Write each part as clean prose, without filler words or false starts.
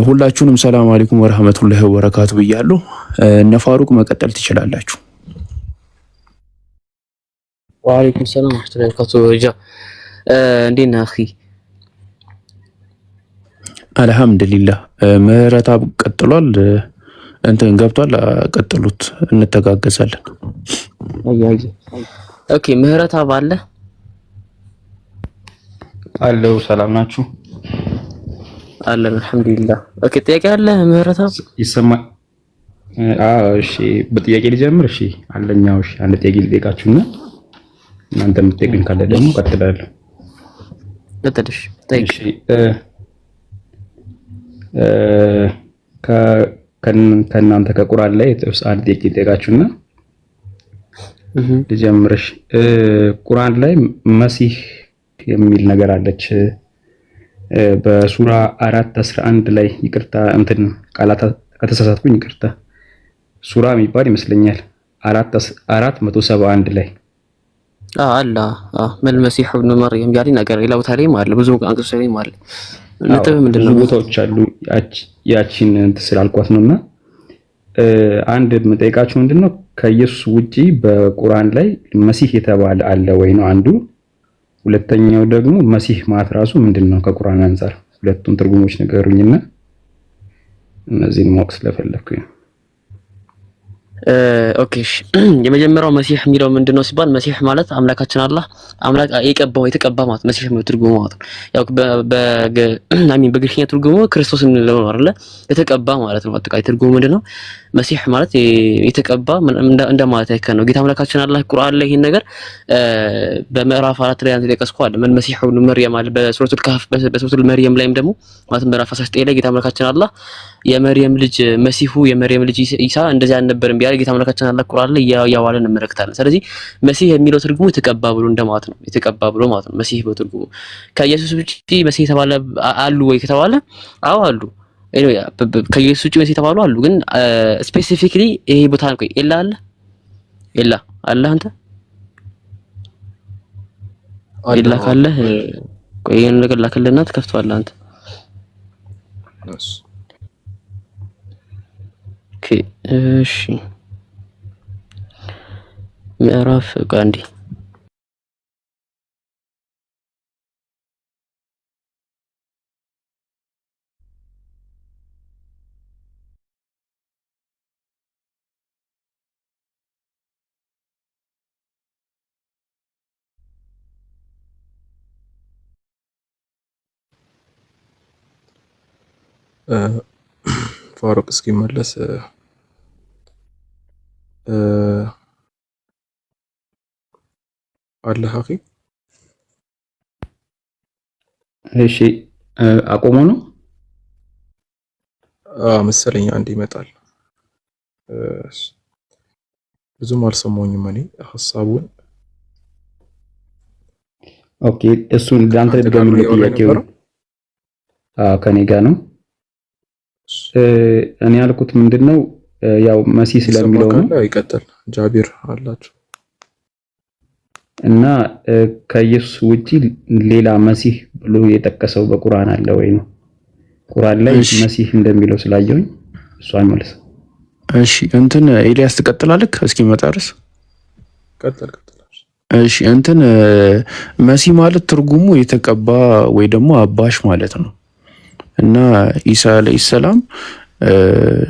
ሁላችሁንም ሰላም አለይኩም ወራህመቱላሂ ወበረካቱ ብያለሁ። እነ ፋሩቅ መቀጠል ትችላላችሁ። ወአለይኩም ሰላም ወራህመቱላሂ ወበረካቱ። እንዴት ነህ አኺ? አልሐምዱሊላህ። ምህረታብ ቀጥሏል። እንትን ገብቷል። ቀጥሉት፣ እንተጋገዛለን። ኦኬ ምህረታብ አለ አለው። ሰላም ናችሁ? አለን አልሐምዱሊላህ። ኦኬ ጥያቄ አለ ምህረታብ? ይሰማል? እሺ በጥያቄ ልጀምር። እሺ አለኛው። እሺ አንድ ጥያቄ ልጠይቃችሁና እናንተ የምትጠይቁኝ ካለ ደግሞ ቀጥላለሁ። ቀጥልሽ ጠይቅ። እሺ ከእናንተ ከቁርአን ላይ አንድ ጥያቄ ልጠይቃችሁና ልጀምርሽ። ቁርአን ላይ መሲህ የሚል ነገር አለች በሱራ 4:11 ላይ ይቅርታ እንትን ቃላት ከተሳሳትኩኝ ይቅርታ። ሱራ የሚባል ይመስለኛል 471 ላይ አላ መል መሲህ ኢብኑ መርየም ያሊ ነገር ሌላ ቦታ ላይ ማለት ብዙ አንቀጾች ላይ ማለት ነጥብ ምንድነው ቦታዎች አሉ። ያቺን ስላልኳት ነውና አንድ የምጠይቃችሁ ምንድነው ከኢየሱስ ውጪ በቁርአን ላይ መሲህ የተባለ አለ ወይ ነው አንዱ። ሁለተኛው ደግሞ መሲህ ማለት ራሱ ምንድነው ከቁርአን አንፃር ሁለቱም ትርጉሞች ነገሩኝና እነዚህን ማወቅ ስለፈለኩኝ። ኦኬ የመጀመሪያው መሲህ የሚለው ምንድነው ሲባል መሲህ ማለት አምላካችን አላህ አምላክ የቀባው የተቀባ ማለት መሲህ ነው ትርጉሙ ማለት ነው። ያው በግሪክኛ ትርጉሙ ክርስቶስ እንለው ነው አይደለ? የተቀባ ማለት ነው። አጠቃላይ ትርጉሙ ምንድነው? መሲህ ማለት የተቀባ እንደማለት አይከን ነው። ጌታ አምላካችን አላህ ቁርአን ላይ ይሄን ነገር በምዕራፍ 4 ላይ አንተ ተቀስቋል። መሲህ ኢብኑ መርየም አለ በሱረቱል ካፍ በሱረቱል መርየም ላይም ደግሞ ማለት ምዕራፍ 19 ላይ ጌታ አምላካችን አላህ የመርየም ልጅ መሲሁ የመርየም ልጅ ኢሳ እንደዚህ አልነበረም ቢያል ጌታ አምላካችን አላህ ቁርአን ላይ ያዋለን እንመለከታለን። ስለዚህ መሲህ የሚለው ትርጉሙ የተቀባ ብሎ እንደማለት ነው። የተቀባ ብሎ ማለት ነው መሲህ በትርጉሙ። ከኢየሱስ ውጪ መሲህ የተባለ አሉ ወይ ከተባለ አዎ አሉ። ከኢየሱስ ውጪ መሲህ የተባሉ አሉ። ግን ስፔሲፊክሊ ይሄ ቦታ ነው ቆይ ኤላ አለ ኤላ አለ አንተ ኤላ ካለ ቆይ ይሄን ነገር ላከልና ትከፍተዋለህ አንተ። እሺ ምዕራፍ ጋንዲ ፋሩቅ እስኪመለስ አለ ሀቂ እሺ አቆሞ ነው መሰለኝ አንድ ይመጣል። ብዙም አልሰማሁኝም እኔ ሐሳቡን። ኦኬ እሱን ዳንተ ደግሞ ጥያቄው ከኔ ጋር ነው። እኔ ያልኩት ምንድነው ያው መሲህ ስለሚለው ነው። ይቀጥል ጃቢር አላችሁ እና ከኢየሱስ ውጪ ሌላ መሲህ ብሎ የጠቀሰው በቁርአን አለ ወይ ነው? ቁርአን ላይ መሲህ እንደሚለው ስላየሁኝ እሷን ማለት ነው። እሺ እንትን ኤልያስ ትቀጥላለህ እስኪመጣ ድረስ ቀጥል። እሺ እንትን መሲህ ማለት ትርጉሙ የተቀባ ወይ ደግሞ አባሽ ማለት ነው። እና ኢሳ አለይሂ ሰላም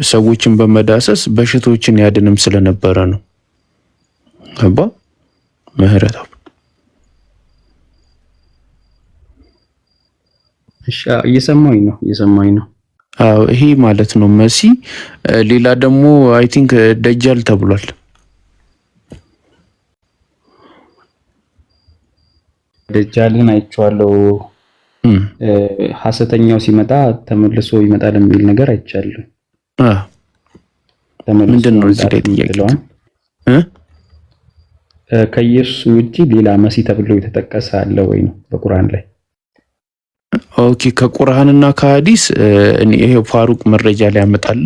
ሰዎችን በመዳሰስ በሽቶችን ያድንም ስለነበረ ነው። አባ ምህረታብ እሺ እየሰማኝ ነው። አዎ ይሄ ማለት ነው መሲህ። ሌላ ደግሞ አይ ቲንክ ደጃል ተብሏል። ደጃልን አይቼዋለሁ። ሐሰተኛው ሲመጣ ተመልሶ ይመጣል የሚል ነገር አይቻለሁ። ምንድነው እዚህ ላይ ጥያቄው? ከኢየሱስ ውጪ ሌላ መሲህ ተብሎ የተጠቀሰ አለ ወይ ነው በቁርአን ላይ? ኦኬ ከቁርአንና ከሐዲስ ይሄ ፋሩቅ መረጃ ላይ ያመጣል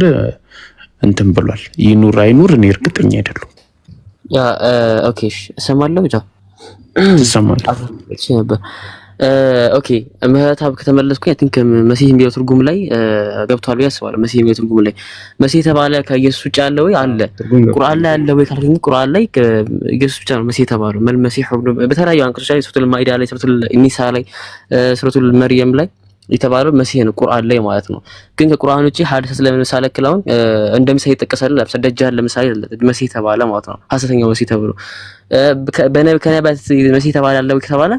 እንትን ብሏል። ይኑር አይኑር እኔ እርግጠኛ አይደለሁም። ያ ኦኬ እሰማለሁ ብቻ ትሰማለህ? ኦኬ ምህረተአብ ከተመለስኩኝ አይ ቲንክ መሲህ የሚለው ትርጉም ላይ ገብቷል ብዬ አስባለሁ። መሲህ የሚለው ትርጉም ላይ መሲህ የተባለ ከኢየሱስ ውጭ ያለ ወይ አለ? ቁርአን ላይ ያለ ወይ ካልኩኝ ቁርአን ላይ ኢየሱስ ብቻ ነው መሲህ የተባለው። መሲህ በተለያዩ አንቀጾች ላይ ሱረቱል ማኢዳ ላይ፣ ሱረቱል ኒሳ ላይ፣ ሱረቱል መርየም ላይ የተባለው መሲህ ነው ቁርአን ላይ ማለት ነው። ግን ከቁርአን ውጪ ሐዲስ ስለምሳሌ ክላውን እንደ ምሳሌ ይጠቀሳል። ለምሳሌ ደጃል ለምሳሌ መሲህ ተባለ ማለት ነው፣ ሐሰተኛው መሲህ ተብሎ ከነቢያት መሲህ ተባለ ያለ ወይ ከተባለ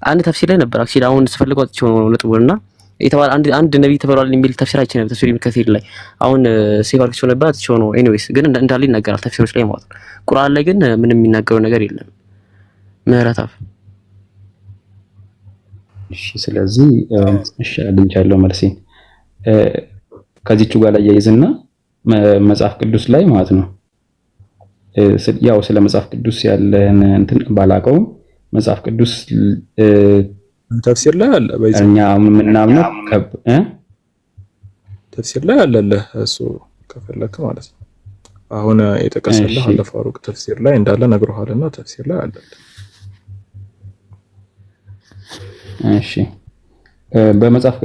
አንድ ተፍሲር ላይ ነበር አክቹሊ አሁን ስፈልገው አጥቼው ነው ነጥቡና የተባለ አንድ ነብይ ተብሏል የሚል ተፍሲር አይቼ ነበር። ተፍሲር ከፊል ላይ አሁን ሴቭ አድርጌው ነበር አጥቼው ነው። ኤኒዌይስ ግን እንዳለ ይናገራል ተፍሲሮች ላይ ማለት ነው። ቁርአን ላይ ግን ምንም የሚናገረው ነገር የለም ምህረተአብ። እሺ ስለዚህ እሺ አግኝቻለሁ መልሴን። ከዚህቹ ጋር ላይ ያይዝና መጽሐፍ ቅዱስ ላይ ማለት ነው ያው ስለ መጽሐፍ ቅዱስ ያለን እንትን ባላቀውም መጽሐፍ ቅዱስ ተፍሲር ላይ አለ። እኛ ምናምነው ተፍሲር ላይ አለ እሱ ከፈለክ ማለት ነው። አሁን የተቀሰለህ አለ ፋሩቅ ተፍሲር ላይ እንዳለ ነግሮሃልና ተፍሲር ላይ አለ። እሺ በመጽሐፍ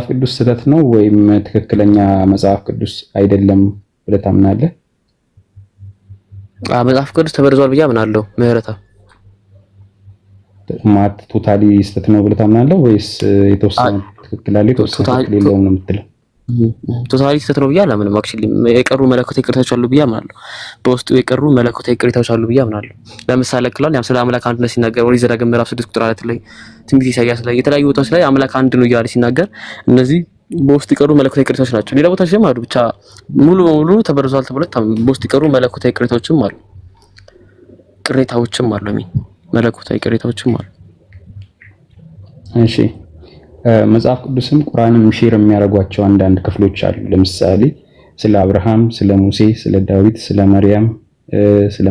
ቅዱስ ስህተት ነው ወይም ትክክለኛ መጽሐፍ ቅዱስ አይደለም ብለህ ታምናለህ? መጽሐፍ ቅዱስ ተበርዟል ብዬ አምናለሁ። ምህረተአብ ማት ቶታሊ ስህተት ነው ብለህ ታምናለህ ወይስ የተወሰነ ትክክል አለ የተወሰነ ትክክል የለውም ነው የምትለው? ቶታሊ ስህተት ነው ብዬ አላምንም። አክቹሊ የቀሩ መለኮታዊ ቅሪታዎች አሉ ብዬ አምናለሁ። በውስጡ የቀሩ መለኮታዊ ቅሪታዎች አሉ ብዬ አምናለሁ። ለምሳሌ ክላል ያም ስለ አምላክ አንድነት ሲናገር ኦሪት ዘዳግም ምዕራፍ 6 ቁጥር 4 ላይ ትንቢተ ኢሳይያስ ላይ የተለያዩ ቦታዎች ላይ አምላክ አንድ ነው እያለ ሲናገር እነዚህ በውስጡ የቀሩ መለኮታዊ ቅሪታዎች ናቸው። ሌላ ቦታዎች ላይ ብቻ ሙሉ በሙሉ ተበርዟል ተብሎ በውስጡ የቀሩ መለኮታዊ ቅሪታዎችም አሉ፣ ቅሪታዎችም አሉ መለኮታዊ ቅሪታዎችም አሉ። እሺ መጽሐፍ ቅዱስም ቁርአንም ሼር የሚያደርጓቸው አንዳንድ ክፍሎች አሉ። ለምሳሌ ስለ አብርሃም፣ ስለ ሙሴ፣ ስለ ዳዊት፣ ስለ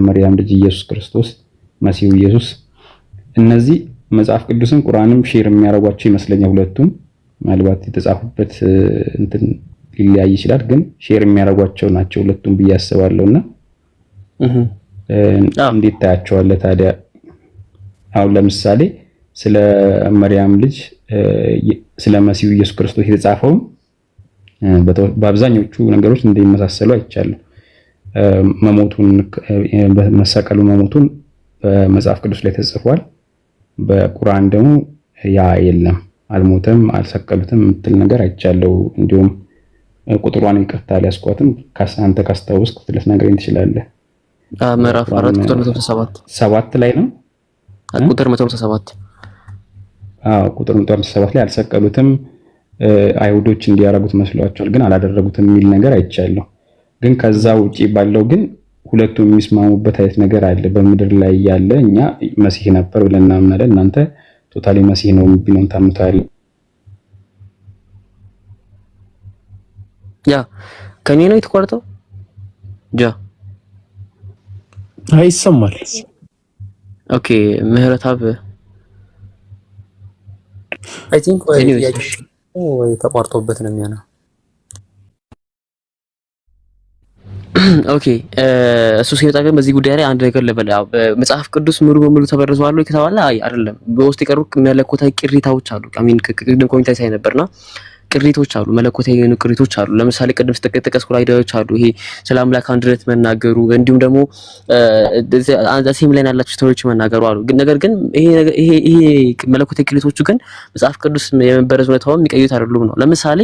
መርያም ልጅ ኢየሱስ ክርስቶስ መሲሁ ኢየሱስ፣ እነዚህ መጽሐፍ ቅዱስም ቁርአንም ሼር የሚያደርጓቸው ይመስለኛል። ሁለቱም ምናልባት የተጻፉበት እንትን ሊለያይ ይችላል፣ ግን ሼር የሚያደርጓቸው ናቸው ሁለቱም ብዬ አስባለሁና እንዴት ታያቸዋለህ ታዲያ? አሁን ለምሳሌ ስለ መርያም ልጅ ስለ መሲሁ ኢየሱስ ክርስቶስ የተጻፈው በአብዛኞቹ ነገሮች እንደሚመሳሰሉ አይቻለሁ። መሞቱን መሰቀሉ መሞቱን በመጽሐፍ ቅዱስ ላይ ተጽፏል። በቁርአን ደግሞ ያ የለም አልሞተም አልሰቀሉትም የምትል ነገር አይቻለሁ። እንዲሁም ቁጥሯን ይቅርታ ሊያስቋትም አንተ ካስታወስክ ልትነግረኝ ትችላለህ? ምዕራፍ 4 ቁጥር 107 ላይ ነው ቁጥር 107 ቁጥር 107 ላይ አልሰቀሉትም አይሁዶች እንዲያረጉት መስሏቸዋል ግን አላደረጉትም የሚል ነገር አይቻለሁ። ግን ከዛ ውጪ ባለው ግን ሁለቱም የሚስማሙበት አይነት ነገር አለ። በምድር ላይ ያለ እኛ መሲህ ነበር ብለን እናምናለን፣ እናንተ ቶታሊ መሲህ ነው ቢሉን ታምታለ። ያ ከኔ ነው የተቆረጠው ጃ አይሰማል። ኦኬ ምህረተአብ አይ ቲንክ ወይ ተቋርጦበት ነው የሚሆነው። ኦኬ እሱ ሲወጣ ግን በዚህ ጉዳይ ላይ አንድ ነገር ልበል። መጽሐፍ ቅዱስ ሙሉ በሙሉ ተበርዟል ወይ ከተባለ አይ አይደለም። በውስጥ የቀሩ መለኮታዊ ቅሪታዎች አሉ። ቅድም ኮሜንት ሳይ ነበርና ቅሪቶች አሉ፣ መለኮታዊ የሆኑ ቅሪቶች አሉ። ለምሳሌ ቅድም ስተቀጥቀስ ኩራይዳዎች አሉ። ይሄ ስለ አምላክ አንድነት መናገሩ እንዲሁም ደግሞ አሴም ላይ ያላችሁ ስቶሪዎች መናገሩ አሉ። ነገር ግን ይሄ መለኮታዊ ቅሪቶቹ ግን መጽሐፍ ቅዱስ የመበረዝ ሁኔታውን የሚቀዩት አይደሉም ነው። ለምሳሌ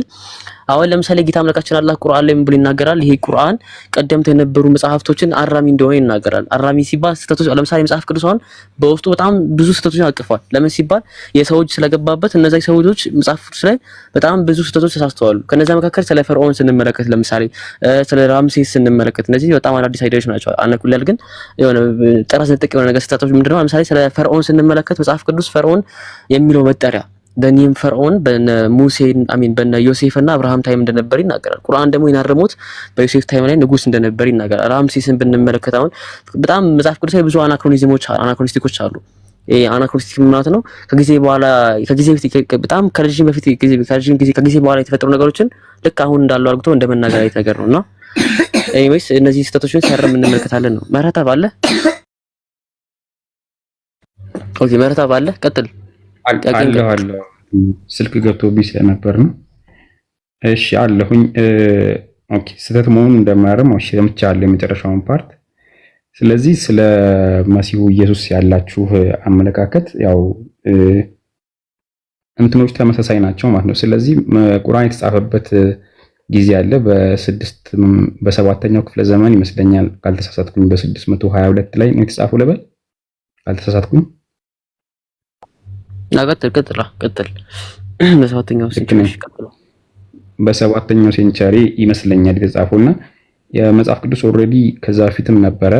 ጌታ አምላካችን አላህ ቁርአን ላይ ምን ብሎ ይናገራል? ይሄ ቁርአን ቀደምት የነበሩ መጽሐፍቶችን አራሚ እንደሆነ ይናገራል። አራሚ ሲባል ስህተቶች፣ ለምሳሌ መጽሐፍ ቅዱስ አሁን በውስጡ በጣም ብዙ ስህተቶችን አቅፏል። ለምን ሲባል የሰው እጅ ስለገባበት እነዚህ ሰዎች መጽሐፍ ቅዱስ ላይ በጣም ብዙ ስህተቶች ተሳስተዋል። ከነዛ መካከል ስለ ፈርዖን ስንመለከት፣ ለምሳሌ ስለ ራምሴስ ስንመለከት እነዚህ በጣም አዳዲስ አይዲያዎች ናቸው። አነኩላል ግን የሆነ ጠራዝ ነጥቅ የሆነ ነገር ስህተቶች ምንድነው? ለምሳሌ ስለ ፈርዖን ስንመለከት መጽሐፍ ቅዱስ ፈርዖን የሚለው መጠሪያ በኒም ፈርዖን በሙሴን በነ ዮሴፍና አብርሃም ታይም እንደነበር ይናገራል። ቁርአን ደግሞ ይናረሙት በዮሴፍ ታይም ላይ ንጉስ እንደነበር ይናገራል። ራምሴስን ብንመለከት አሁን በጣም መጽሐፍ ቅዱስ ላይ ብዙ አናክሮኒስቲኮች አሉ። ይሄ አናክሮኒስቲክ ማለት ነው ከጊዜ በፊት በጣም ከረጅም በኋላ የተፈጠሩ ነገሮችን ልክ አሁን እንዳለው አድርጎ እንደመናገር አይነት ነገር ነውና ኤኒዌይስ እነዚህ ስህተቶችን ሲያረም እንመለከታለን ነው። ምህረተአብ አለ። ኦኬ ምህረተአብ አለ። ቀጥል። አለሁ ስልክ ገብቶብኝ ስለነበር ነው። እሺ አለሁኝ። ኦኬ ስህተት መሆኑን እንደማያረም ሰምቻለሁ የመጨረሻውን ፓርት። ስለዚህ ስለ መሲሁ ኢየሱስ ያላችሁ አመለካከት ያው እንትኖች ተመሳሳይ ናቸው ማለት ነው። ስለዚህ ቁርአን የተጻፈበት ጊዜ አለ በሰባተኛው ክፍለ ዘመን ይመስለኛል ካልተሳሳትኩኝ፣ በ622 ላይ ነው የተጻፈው ልበል ካልተሳሳትኩኝ። ቀጥል። በሰባተኛው ሴንቸሪ ይመስለኛል የተጻፈውና የመጽሐፍ ቅዱስ ኦልሬዲ ከዛ በፊትም ነበረ።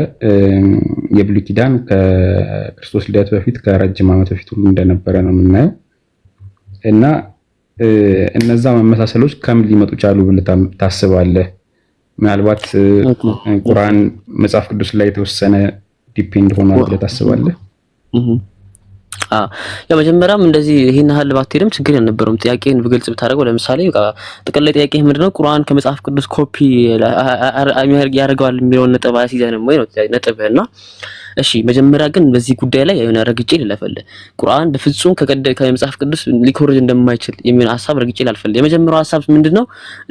የብሉይ ኪዳን ከክርስቶስ ልደት በፊት ከረጅም ዓመት በፊት ሁሉ እንደነበረ ነው የምናየው። እና እነዛ መመሳሰሎች ከምን ሊመጡ ቻሉ ብለህ ታስባለህ? ምናልባት ቁርአን መጽሐፍ ቅዱስ ላይ የተወሰነ ዲፔንድ ሆኗል ብለህ ታስባለህ? መጀመሪያም እንደዚህ ይሄን ያህል ባትሄድም ችግር የነበረውም ጥያቄን በግልጽ ብታደርገው፣ ለምሳሌ ጥቅል ጥያቄ ምንድነው ቁርአን ከመጽሐፍ ቅዱስ ኮፒ ያደርገዋል የሚለውን ነጥብ አስይዘንም ወይ ነው ነጥብህና። እሺ መጀመሪያ ግን በዚህ ጉዳይ ላይ የሆነ ረግጬ ልለፈልህ። ቁርአን በፍጹም ከመጽሐፍ ቅዱስ ሊኮርጅ እንደማይችል የሚል ሐሳብ ረግጬ ላልፈልህ። የመጀመሪያው ሐሳብ ምንድነው?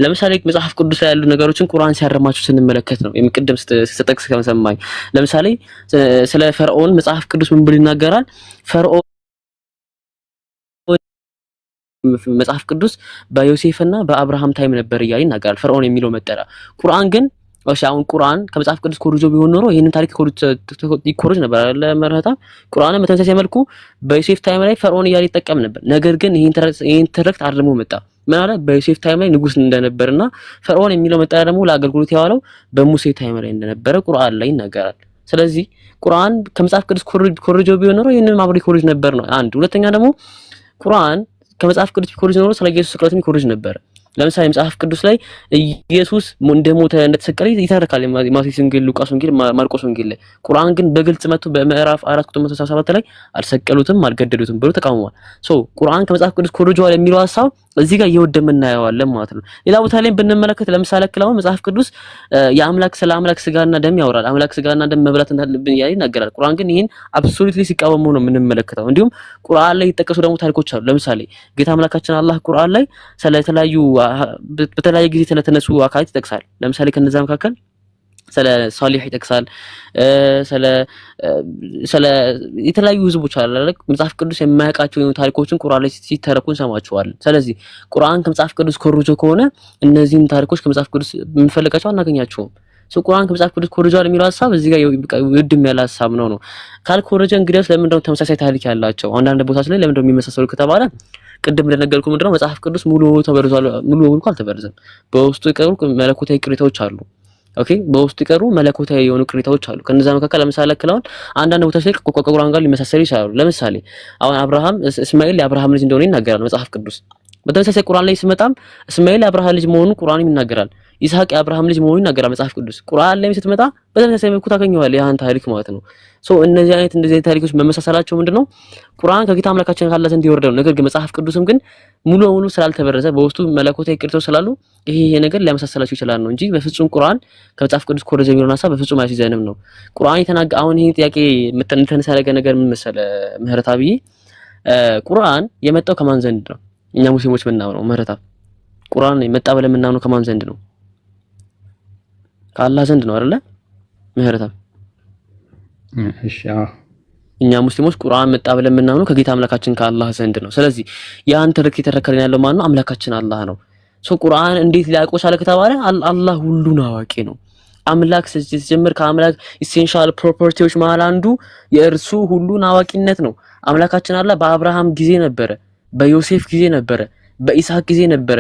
ለምሳሌ መጽሐፍ ቅዱስ ላይ ያሉ ነገሮችን ቁርአን ሲያርማቸው ስንመለከት ነው። የምቅድም ስትጠቅስ ከመሰማኝ ለምሳሌ ስለ ፈርዖን መጽሐፍ ቅዱስ ምን ብሎ ይናገራል? ፈርዖን መጽሐፍ ቅዱስ በዮሴፍና በአብርሃም ታይም ነበር እያለ ይናገራል። ፈርዖን የሚለው መጠሪያ ቁርአን ግን አሁን ቁርአን ከመጽሐፍ ቅዱስ ኮርጆ ቢሆን ኖሮ ይሄንን ታሪክ ይኮርጅ ነበር አይደል? መረታ ቁርአን በተመሳሳይ መልኩ በዮሴፍ ታይም ላይ ፈርዖን እያለ ይጠቀም ነበር። ነገር ግን ይሄን ተረክት አርሞ መጣ። ምን አለ? በዮሴፍ ታይም ላይ ንጉስ እንደነበርና ፈርዖን የሚለው መጠሪያ ደግሞ ለአገልግሎት ያዋለው በሙሴ ታይም ላይ እንደነበረ ቁርአን ላይ ይናገራል። ስለዚህ ቁርአን ከመጽሐፍ ቅዱስ ኮርጆ ቢሆን ኖሮ ይሄንን ማብሪ ኮርጅ ነበር ነው አንድ። ሁለተኛ ደግሞ ቁርአን ከመጽሐፍ ቅዱስ ኮርጅ ኖሮ ስለ ኢየሱስ ስቅለትም ኮርጅ ነበር። ለምሳሌ መጽሐፍ ቅዱስ ላይ ኢየሱስ እንደሞተ እንደተሰቀለ ይተርካል። ማቴዎስ ወንጌል፣ ሉቃስ ወንጌል፣ ማርቆስ ወንጌል ላይ። ቁርአን ግን በግልጽ መጥቶ በምዕራፍ 4:167 ላይ አልሰቀሉትም አልገደሉትም ብሎ ተቃውሟል። ቁርአን ከመጽሐፍ ቅዱስ ኮርጇል የሚለው ሐሳብ እዚህ ጋር እየወደመ እናየዋለን ማለት ነው። ሌላ ቦታ ላይ ብንመለከት ለምሳሌ ክላው መጽሐፍ ቅዱስ ስለ አምላክ ስጋና ደም ያወራል። አምላክ ስጋና ደም መብላት እንዳለብን ይናገራል። ቁርአን ግን ይሄን አብሶሉትሊ ሲቃወም ነው የምንመለከተው። እንዲሁም ቁርአን ላይ የተጠቀሱ ደግሞ ታሪኮች አሉ። ለምሳሌ ጌታ አምላካችን አላህ ቁርአን ላይ ስለተለያዩ በተለያየ ጊዜ ስለተነሱ አካላት ይጠቅሳል። ለምሳሌ ከነዛ መካከል ስለ ሷሊህ ይጠቅሳል። ስለ የተለያዩ ህዝቦች አለ መጽሐፍ ቅዱስ የማያውቃቸው ታሪኮችን ቁርአን ላይ ሲተረኩ እንሰማቸዋለን። ስለዚህ ቁርአን ከመጽሐፍ ቅዱስ ኮርጆ ከሆነ እነዚህን ታሪኮች ከመጽሐፍ ቅዱስ የምንፈልጋቸው አናገኛቸውም። ቁርአን ከመጽሐፍ ቅዱስ ኮርጇል የሚለው ሐሳብ እዚህ ጋር ይወድም ያለ ሐሳብ ነው። ካልኮረጀ እንግዲያስ ለምን ነው ተመሳሳይ ታሪክ ያላቸው አንዳንድ ቦታዎች ላይ ለምን ነው የሚመሳሰሉ ከተባለ ቅድም እንደነገርኩ ምንድነው መጽሐፍ ቅዱስ ሙሉ በሙሉ አልተበረዘም። በውስጡ የቀሩ መለኮታዊ ቅሪታዎች አሉ። ኦኬ በውስጡ የቀሩ መለኮታዊ የሆኑ ቅሪታዎች አሉ። ከነዛ መካከል ለምሳሌ ከላውን አንዳንድ ቦታዎች ላይ ከቁርአን ጋር ሊመሳሰሉ ይችላሉ። ለምሳሌ አሁን አብርሃም እስማኤል የአብርሃም ልጅ እንደሆነ ይናገራል መጽሐፍ ቅዱስ። በተመሳሳይ ቁርአን ላይ ሲመጣም እስማኤል የአብርሃም ልጅ መሆኑን ቁርአን ይናገራል። ይስሐቅ የአብርሃም ልጅ መሆኑን ይናገራል መጽሐፍ ቅዱስ። ቁርአን ላይ ስትመጣ በተመሳሳይ መልኩ ታገኘዋለህ ያን ታሪክ ማለት ነው። እንደዚህ ታሪኮች መመሳሰላቸው ምንድነው? ቁርአን ከጌታ አምላካችን ካለ ዘንድ ይወርዳል። ነገር ግን መጽሐፍ ቅዱስም ግን ሙሉ በሙሉ ስላልተበረዘ በውስጡ መለኮታዊ ቅሪቶች ስላሉ ይሄ ነገር ሊያመሳሰላቸው ይችላል ነው እንጂ በፍጹም ቁርአን ከመጽሐፍ ቅዱስ ኮረጀ የሚለውን ሐሳብ በፍጹም አይዘንም ነው። ቁርአን አሁን ይሄ ጥያቄ ተነሳለገ ነገር ምን መሰለ ምህረታቢ ቁርአን የመጣው ከማን ዘንድ ነው? እኛ ሙስሊሞች ምናምነው ምህረታ ቁርአን የመጣ ብለን ምናምነው ከማን ዘንድ ነው? ከአላህ ዘንድ ነው አይደለ ምህረታ? እሺ እኛ ሙስሊሞች ቁርአን መጣ ብለን የምናምነው ከጌታ አምላካችን ከአላህ ዘንድ ነው። ስለዚህ ያን ተረክ የተረከልን ያለው ማን ነው? አምላካችን አላህ ነው። ቁርአን እንዴት ሊያውቀው ቻለ ከተባለ አላህ ሁሉን አዋቂ ነው። አምላክ ሲጀምር ከአምላክ ኢሴንሻል ፕሮፐርቲዎች መሃል አንዱ የእርሱ ሁሉን አዋቂነት ነው። አምላካችን አላህ በአብርሃም ጊዜ ነበረ፣ በዮሴፍ ጊዜ ነበረ፣ በኢሳቅ ጊዜ ነበረ፣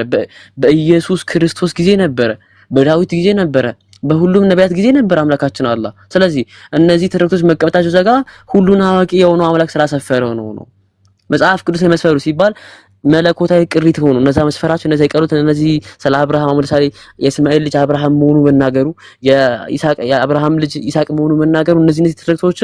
በኢየሱስ ክርስቶስ ጊዜ ነበረ፣ በዳዊት ጊዜ ነበረ፣ በሁሉም ነቢያት ጊዜ ነበር አምላካችን አላህ። ስለዚህ እነዚህ ትርክቶች መቀበታቸው ዘጋ ሁሉን አዋቂ የሆነው አምላክ ስላሰፈረው ነው። መጽሐፍ ቅዱስ መስፈሩ ሲባል መለኮታዊ ቅሪት ሆኖ እነዛ መስፈራቸው እነዛ ይቀሩት እነዚህ ስለ አብርሃም ለምሳሌ የእስማኤል ልጅ አብርሃም መሆኑ መናገሩ የአብርሃም ልጅ ይስሐቅ መሆኑ መናገሩ እነዚህ ትርክቶች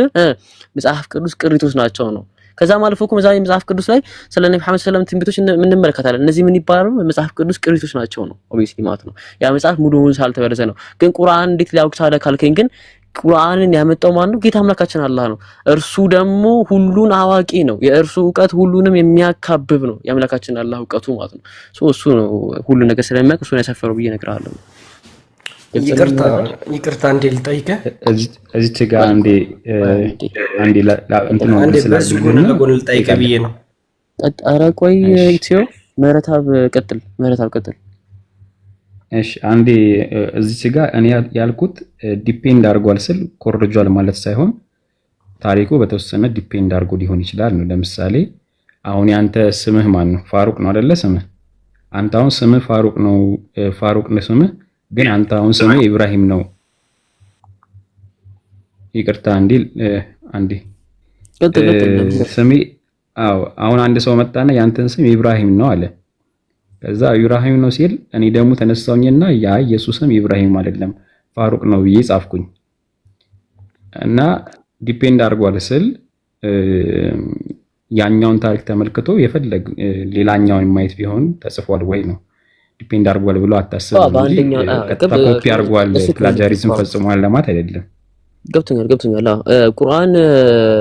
መጽሐፍ ቅዱስ ቅሪቶች ናቸው ነው። ከዛም አልፎ እኮ መጽሐፍ ቅዱስ ላይ ስለ ነብዩ መሐመድ ሰለላሁ ዐለይሂ ወሰለም ትንቢቶች እንመለከታለን። እነዚህ ምን ይባላሉ? መጽሐፍ ቅዱስ ቅሪቶች ናቸው ነው ኦብቪስሊ ማለት ነው። ያ መጽሐፍ ሙሉውን ሳልተበረዘ ነው። ግን ቁርአን እንዴት ሊያውቅ ቻለ ካልከኝ ግን ቁርአንን ያመጣው ማን ነው? ጌታ አምላካችን አላህ ነው። እርሱ ደግሞ ሁሉን አዋቂ ነው። የእርሱ ዕውቀት ሁሉንም የሚያካብብ ነው። የአምላካችን አላህ ዕውቀቱ ማለት ነው። እሱ ነው ሁሉ ነገር ስለሚያውቅ እሱን ያሰፈረው ብዬ እነግርሃለሁ። ይቅርታ እንዴ ልጠይቅህ እዚች ጋር አንዴ በሱ ጎን ለጎን ልጠይቅህ ብዬ ነው። ኧረ ቆይ ኢትዮ ምህረታብ ቀጥል። እሺ አንዴ እዚች ጋር እኔ ያልኩት ዲፔንድ አድርጓል ስል ኮርጇል ማለት ሳይሆን ታሪኩ በተወሰነ ዲፔንድ አድርጎ ሊሆን ይችላል ነው። ለምሳሌ አሁን ያንተ ስምህ ማን ነው? ፋሩቅ ነው አይደለ? ስምህ አንተ አሁን ስምህ ፋሩቅ ነው። ፋሩቅ ነው ስምህ፣ ግን አንተ አሁን ስምህ ኢብራሂም ነው። ይቅርታ አንዴ ስሜ አሁን አንድ ሰው መጣና ያንተን ስም ኢብራሂም ነው አለ። ከዛ ኢብራሂም ነው ሲል እኔ ደግሞ ተነሳውኝና ያ ኢየሱስም ኢብራሂም አይደለም ፋሩቅ ነው ብዬ ጻፍኩኝ። እና ዲፔንድ አድርጓል ስል ያኛውን ታሪክ ተመልክቶ የፈለግ ሌላኛውን ማየት ቢሆን ተጽፏል ወይ ነው። ዲፔንድ አድርጓል ብሎ አታስብ እንጂ ኮፒ አድርጓል ፕላጃሪዝም ፈጽሟል ለማለት አይደለም። ገብቶኛል። ቁርአን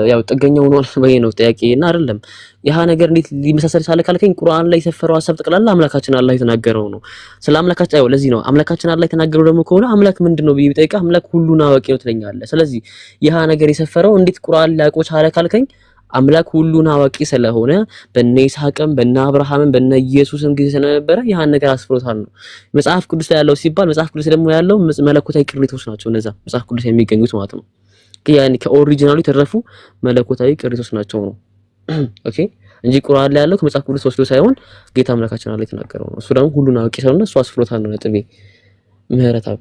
ያው ጥገኛው ነው ወይ ነው ጥያቄና አይደለም። ያ ነገር እንዴት ሊመሳሰል ሳለ ካልከኝ ቁርአን ላይ የሰፈረው ሐሳብ ጠቅላላ አምላካችን አላህ የተናገረው ነው። ስለ አምላካችን ያው ለዚህ ነው አምላካችን አላህ የተናገረው ደግሞ ከሆነ አምላክ ምንድነው ብዬ ብጠይቅህ አምላክ ሁሉን አዋቂ ነው ትለኛለህ። ስለዚህ ያ ነገር የሰፈረው እንዴት ቁርአን ሊያውቀው ቻለ ካልከኝ አምላክ ሁሉን አዋቂ ስለሆነ በነ ይስሐቅም በነ አብርሃምም በነ ኢየሱስም ጊዜ ስለነበረ ያን ነገር አስፍሮታል ነው። መጽሐፍ ቅዱስ ላይ ያለው ሲባል መጽሐፍ ቅዱስ ደግሞ ያለው መለኮታዊ ቅሪቶች ናቸው። እነዛ መጽሐፍ ቅዱስ የሚገኙት ማለት ነው። ያኔ ከኦሪጂናሉ የተረፉ መለኮታዊ ቅሪቶች ናቸው ነው። ኦኬ እንጂ ቁርአን ላይ ያለው ከመጽሐፍ ቅዱስ ወስዶ ሳይሆን ጌታ አምላካችን አላህ የተናገረው ነው። እሱ ደግሞ ሁሉን አዋቂ ስለሆነ እሱ አስፍሮታል ነው። ነጥቤ ምህረታብ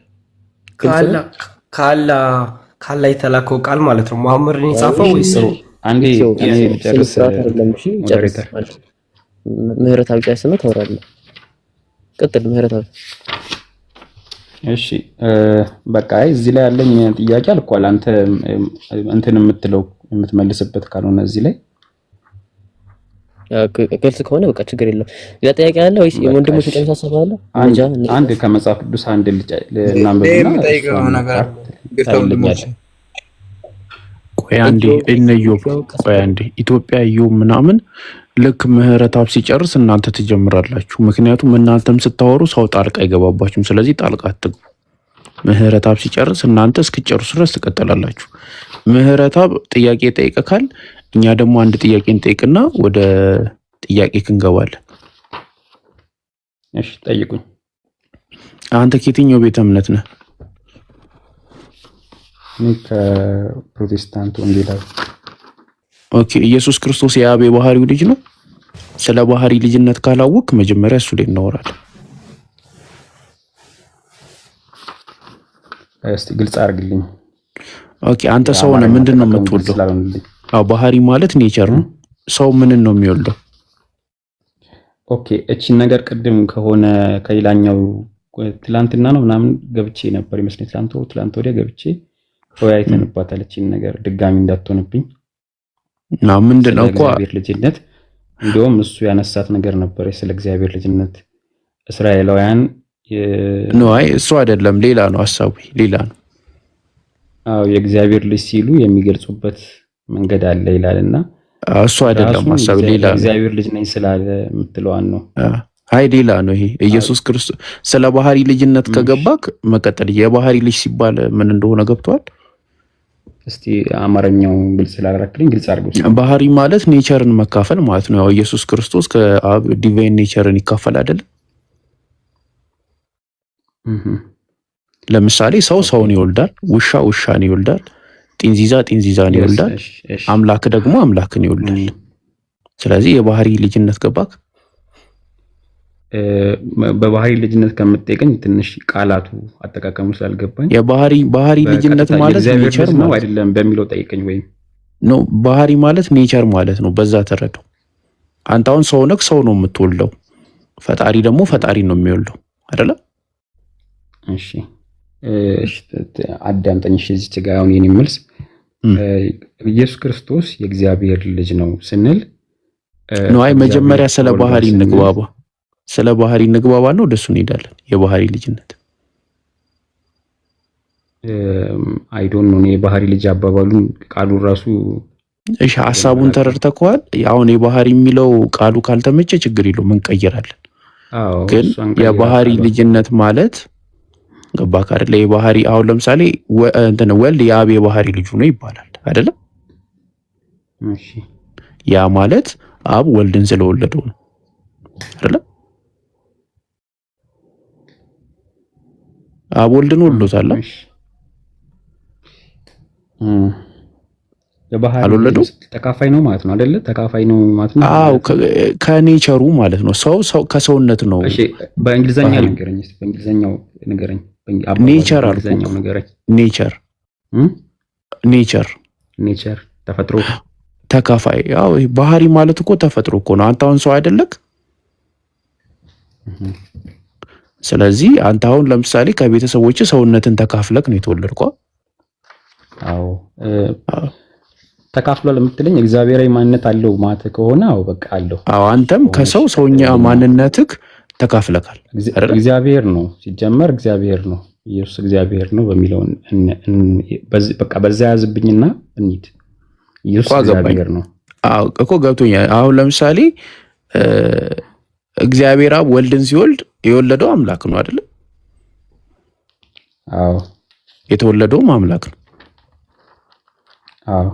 ካላ የተላከው ቃል ማለት ነው። መሐመድን የጻፈው ወይስ አንዴ እኔ ልጨርስ። ምህረታብ ጨርስና ታወራለህ። ቀጥል ምህረታብ። እሺ በቃ እዚህ ላይ ያለኝ ጥያቄ አልቋል። አንተ እንትን የምትመልስበት ካልሆነ እዚህ ላይ ግልጽ ከሆነ በቃ ችግር የለም። ሌላ ጥያቄ አለ ወይስ ወንድሞች ጨርሳ ሰባለ? አንድ ከመጽሐፍ ቅዱስ አንድ ልናንብብና ቆይ አንዴ ኢትዮጵያ ምናምን ልክ ምህረታብ ሲጨርስ እናንተ ትጀምራላችሁ። ምክንያቱም እናንተም ስታወሩ ሰው ጣልቃ አይገባባችሁም። ስለዚህ ጣልቃ አትግቡ። ምህረታብ ሲጨርስ እናንተ እስክጨርሱ ድረስ ትቀጥላላችሁ። ምህረታብ ጥያቄ ጠይቀካል። እኛ ደግሞ አንድ ጥያቄ እንጠይቅና ወደ ጥያቄ እንገባለን። እሺ ጠይቁኝ። አንተ ከየትኛው ቤተ እምነት ነህ? ከፕሮቴስታንት ወንጌላዊ። ኦኬ ኢየሱስ ክርስቶስ የአብ የባህሪው ልጅ ነው? ስለ ባህሪ ልጅነት ካላወቅ መጀመሪያ እሱ ላይ እናወራለን። እስቲ ግልጽ አድርግልኝ። ኦኬ አንተ ሰው ነህ፣ ምንድነው የምትወልደው? ባህሪ ማለት ኔቸር ነው። ሰው ምንን ነው የሚወልደው? ኦኬ እቺን ነገር ቅድም ከሆነ ከሌላኛው ትላንትና ነው ምናምን ገብቼ ነበር ይመስለኝ። ትላንት ወዲያ ገብቼ ተወያይተንባታል። እቺን ነገር ድጋሚ እንዳትሆንብኝ ነው። ምንድነው እኮ እግዚአብሔር ልጅነት እንደውም እሱ ያነሳት ነገር ነበር ስለ እግዚአብሔር ልጅነት እስራኤላውያን ነው። አይ እሱ አይደለም፣ ሌላ ነው ሐሳቡ፣ ሌላ ነው። የእግዚአብሔር ልጅ ሲሉ የሚገልጹበት መንገድ አለ ይላልና እሱ አይደለም ሐሳቡ፣ ሌላ ነው። እግዚአብሔር ልጅ ነኝ ስላለ የምትለዋን ነው። አይ ሌላ ነው ይሄ። ኢየሱስ ክርስቶስ ስለ ባህሪ ልጅነት ከገባክ መቀጠል የባህሪ ልጅ ሲባል ምን እንደሆነ ገብቷል። እስቲ አማርኛው ግልጽ ስላደረክልኝ ግልጽ አድርገው። ባህሪ ማለት ኔቸርን መካፈል ማለት ነው። ያው ኢየሱስ ክርስቶስ ከአብ ዲቫይን ኔቸርን ይካፈል አይደል? ለምሳሌ ሰው ሰውን ይወልዳል፣ ውሻ ውሻን ይወልዳል፣ ጢንዚዛ ጢንዚዛን ይወልዳል፣ አምላክ ደግሞ አምላክን ይወልዳል። ስለዚህ የባህሪ ልጅነት ገባክ? በባህሪ ልጅነት ከምትጠይቀኝ ትንሽ ቃላቱ አጠቃቀሙ ስላልገባኝ ባህሪ ልጅነት ማለት ኔቸር ነው አይደለም በሚለው ጠይቀኝ። ወይም ነው ባህሪ ማለት ኔቸር ማለት ነው። በዛ ተረዳው። አንተ አሁን ሰው ነህ፣ ሰው ነው የምትወልደው። ፈጣሪ ደግሞ ፈጣሪ ነው የሚወልደው አይደለ? እሺ አዳምጠኝ። እዚህ ጋር አሁን የኔ መልስ ኢየሱስ ክርስቶስ የእግዚአብሔር ልጅ ነው ስንል ነው። አይ መጀመሪያ ስለ ባህሪ እንግባባ ነው፣ ወደሱ እንሄዳለን። የባህሪ ልጅነት አይ ዶንት ኖ የባህሪ ልጅ አባባሉን ቃሉን ራሱ እሺ ሐሳቡን ተረድተከዋል። አሁን የባህሪ የሚለው ቃሉ ካልተመቸ ችግር የለውም እንቀይራለን። ግን የባህሪ ልጅነት ማለት ገባክ አይደል? የባህሪ አሁን ለምሳሌ ወልድ የአብ የባህሪ ልጁ ነው ይባላል አይደለም? እሺ ያ ማለት አብ ወልድን ስለወለደው ነው አይደለም? አብ ወልድን ወልዶታል። የባህሪ ተካፋይ ነው ማለት ነው አይደለ? ተካፋይ ነው ማለት ነው። አዎ ከኔቸሩ ማለት ነው። ሰው ከሰውነት ነው። እሺ በእንግሊዘኛ ንገረኝ። በእንግሊዘኛው ንገረኝ። ኔቸር አልኩህ። ኔቸር ተፈጥሮ ተካፋይ። ያው ባህሪ ማለት እኮ ተፈጥሮ እኮ ነው። አንተ አሁን ሰው አይደለክ? ስለዚህ አንተ አሁን ለምሳሌ ከቤተሰቦች ሰውነትን ተካፍለክ ነው የተወለድከው። አዎ ተካፍሏል የምትለኝ እግዚአብሔራዊ ማንነት አለው ማለት ከሆነ አዎ በቃ አለው። አዎ አንተም ከሰው ሰውኛ ማንነትክ ተካፍለካል። እግዚአብሔር ነው ሲጀመር፣ እግዚአብሔር ነው ኢየሱስ እግዚአብሔር ነው በሚለው በቃ በዛ ያዝብኝና እንሂድ። ኢየሱስ እግዚአብሔር ነው። አዎ እኮ ገብቶኛል። አሁን ለምሳሌ እግዚአብሔር አብ ወልድን ሲወልድ የወለደው አምላክ ነው አይደል? አዎ የተወለደውም አምላክ ነው። አዎ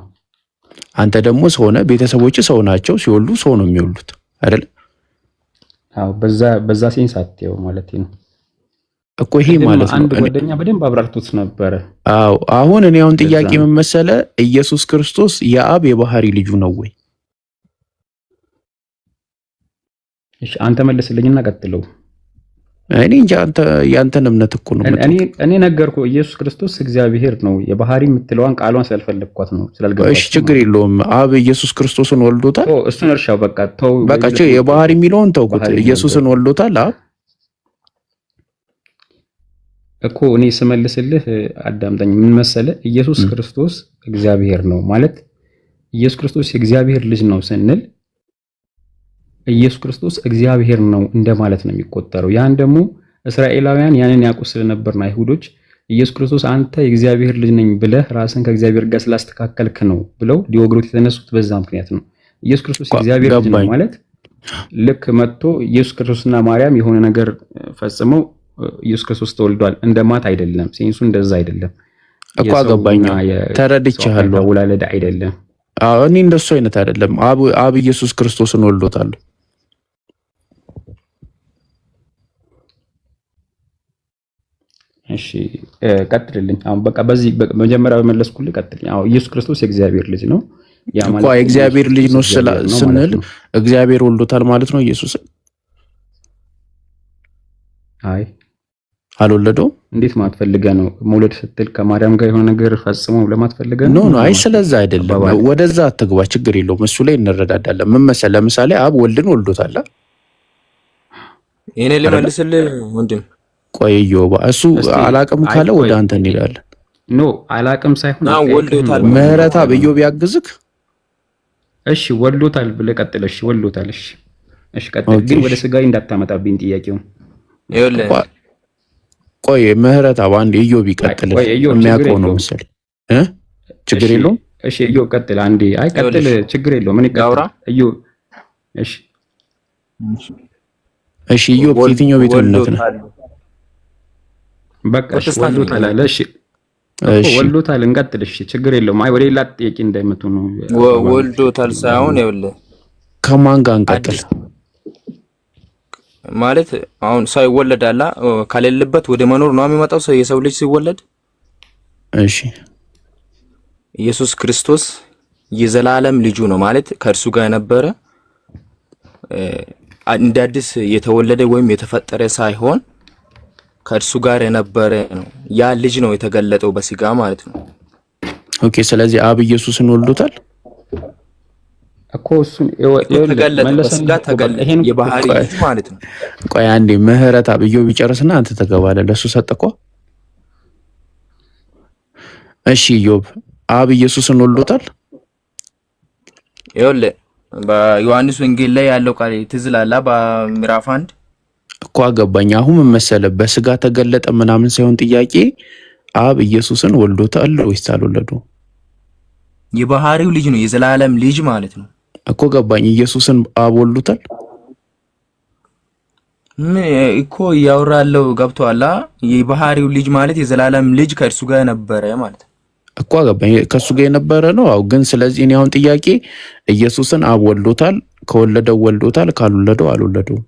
አንተ ደግሞ ሰው ነህ። ቤተሰቦች ሰው ናቸው። ሲወልዱ ሰው ነው የሚወልዱት አይደል? አዎ በዛ ሴንስ አትየው ማለት ነው እኮ ይሄ ማለት ነው። አንድ ጓደኛ በደንብ አብራርቶት ነበር። አዎ አሁን እኔ አሁን ጥያቄ ምን መሰለህ፣ ኢየሱስ ክርስቶስ የአብ የባህሪ ልጁ ነው ወይ? እሺ አንተ መልስልኝና ቀጥለው። እኔ እንጃ ያንተን እምነት እኮ ነው። እኔ ነገርኩህ። ኢየሱስ ክርስቶስ እግዚአብሔር ነው። የባህሪ የምትለዋን ቃሏን ስላልፈለግኳት ነው ስላልገባች። እሺ ችግር የለውም። አብ ኢየሱስ ክርስቶስን ወልዶታል። እሱን እርሻው በቃ ተው። በቃ የባህሪ የሚለውን ተውኩት። ኢየሱስን ወልዶታል አብ እኮ። እኔ ስመልስልህ አዳምጠኝ። ምን መሰለህ፣ ኢየሱስ ክርስቶስ እግዚአብሔር ነው ማለት ኢየሱስ ክርስቶስ የእግዚአብሔር ልጅ ነው ስንል ኢየሱስ ክርስቶስ እግዚአብሔር ነው እንደማለት ነው የሚቆጠረው። ያን ደግሞ እስራኤላውያን ያንን ያውቁ ስለነበርና አይሁዶች ኢየሱስ ክርስቶስ አንተ የእግዚአብሔር ልጅ ነኝ ብለህ ራስን ከእግዚአብሔር ጋር ስላስተካከልክ ነው ብለው ሊወግሩት የተነሱት በዛ ምክንያት ነው። ኢየሱስ ክርስቶስ የእግዚአብሔር ልጅ ነው ማለት ልክ መጥቶ ኢየሱስ ክርስቶስና ማርያም የሆነ ነገር ፈጽመው ኢየሱስ ክርስቶስ ተወልዷል እንደማት አይደለም። ሴንሱ እንደዛ አይደለም እኮ። አገባኝ፣ ተረድቻለሁ። ወላለድ አይደለም። አዎ እኔ እንደሱ አይነት አይደለም። አብ ኢየሱስ ክርስቶስን ወልዶታል። እሺ ቀጥልልኝ። አሁን በቃ በዚህ መጀመሪያ በመለስኩልህ ቀጥልኝ። አዎ ኢየሱስ ክርስቶስ የእግዚአብሔር ልጅ ነው። ያ ማለት እኮ የእግዚአብሔር ልጅ ነው ስንል እግዚአብሔር ወልዶታል ማለት ነው ኢየሱስ? አይ አልወለደውም። እንዴት ማትፈልገህ ነው? መውለድ ስትል ከማርያም ጋር የሆነ ነገር ፈጽመው ለማትፈልገህ ነው? ኖ አይ ስለዛ አይደለም። ወደዛ አትግባ፣ ችግር የለውም። እሱ ላይ እንረዳዳለን። ምን መሰለህ፣ ለምሳሌ አብ ወልድን ወልዶታል። እኔ ልመልስልህ ወንድም። ቆይ ዮባ እሱ አላቅም ካለ ወደ አንተ እንሄዳለን። ኖ አላቅም ሳይሆን ወልዶታል። ምህረት አብ ኢዮብ ያግዝክ። እሺ ወልዶታል ብለህ ቀጥል። እሺ ወልዶታል። እሺ ቀጥል፣ ግን ወደ ስጋይ እንዳታመጣብኝ ጥያቄውን። ይኸውልህ ቆይ ምህረት አብ አንዴ ኢዮብ ይቀጥል። የሚያውቀው ነው መሰለኝ ችግር የለውም። እሺ ኢዮብ ቀጥል አንዴ። አይ ቀጥል፣ ችግር የለውም። ምን ይቀጥል ኢዮብ። እሺ እሺ ኢዮብ የትኛው ቤት እምነት ነው? በቃ እሺ ወልዶታል አለ። እሺ ወልዶታል እንቀጥል። እሺ ችግር የለውም። አይ ወደ ሌላ ጥያቄ እንዳይመጡ ነው። ወልዶታል ሳይሆን ይኸውልህ ከማን ጋር እንቀጥል ማለት አሁን ሰው ይወለዳል ከሌለበት ወደ መኖር ነው የሚመጣው ሰው የሰው ልጅ ሲወለድ። እሺ ኢየሱስ ክርስቶስ የዘላለም ልጁ ነው ማለት ከእርሱ ጋር የነበረ እንደ አዲስ የተወለደ ወይም የተፈጠረ ሳይሆን ከእርሱ ጋር የነበረ ነው። ያ ልጅ ነው የተገለጠው በስጋ ማለት ነው። ኦኬ ስለዚህ አብ ኢየሱስን ወልዶታል እኮ እሱን የተገለጠ በስጋ ተገለጠ የባህሪ ልጅ ማለት ነው። ቆይ አንዴ ምህረት አብ ኢዮብ ቢጨርስና አንተ ተገባለህ። ለሱ ሰጠቆ። እሺ ኢዮብ አብ ኢየሱስን ወልዶታል? ይኸውልህ በዮሐንስ ወንጌል ላይ ያለው ቃል ትዝላላ በምዕራፍ 1 እኮ አገባኝ። አሁን ምን መሰለህ በስጋ ተገለጠ ምናምን ሳይሆን ጥያቄ አብ ኢየሱስን ወልዶታል ወይስ አልወለደውም? የባህሪው ልጅ ነው፣ የዘላለም ልጅ ማለት ነው እኮ ገባኝ። ኢየሱስን አብ ወልዶታል እኮ እያወራለው ገብቶሃል? የባህሪው ልጅ ማለት የዘላለም ልጅ ከእርሱ ጋር ነበረ ማለት እኮ ገባኝ። ከሱ ጋር የነበረ ነው። አው ግን ስለዚህ እኔ አሁን ጥያቄ ኢየሱስን አብ ወልዶታል፣ ከወለደው ወልዶታል፣ ካልወለደው አልወለደውም።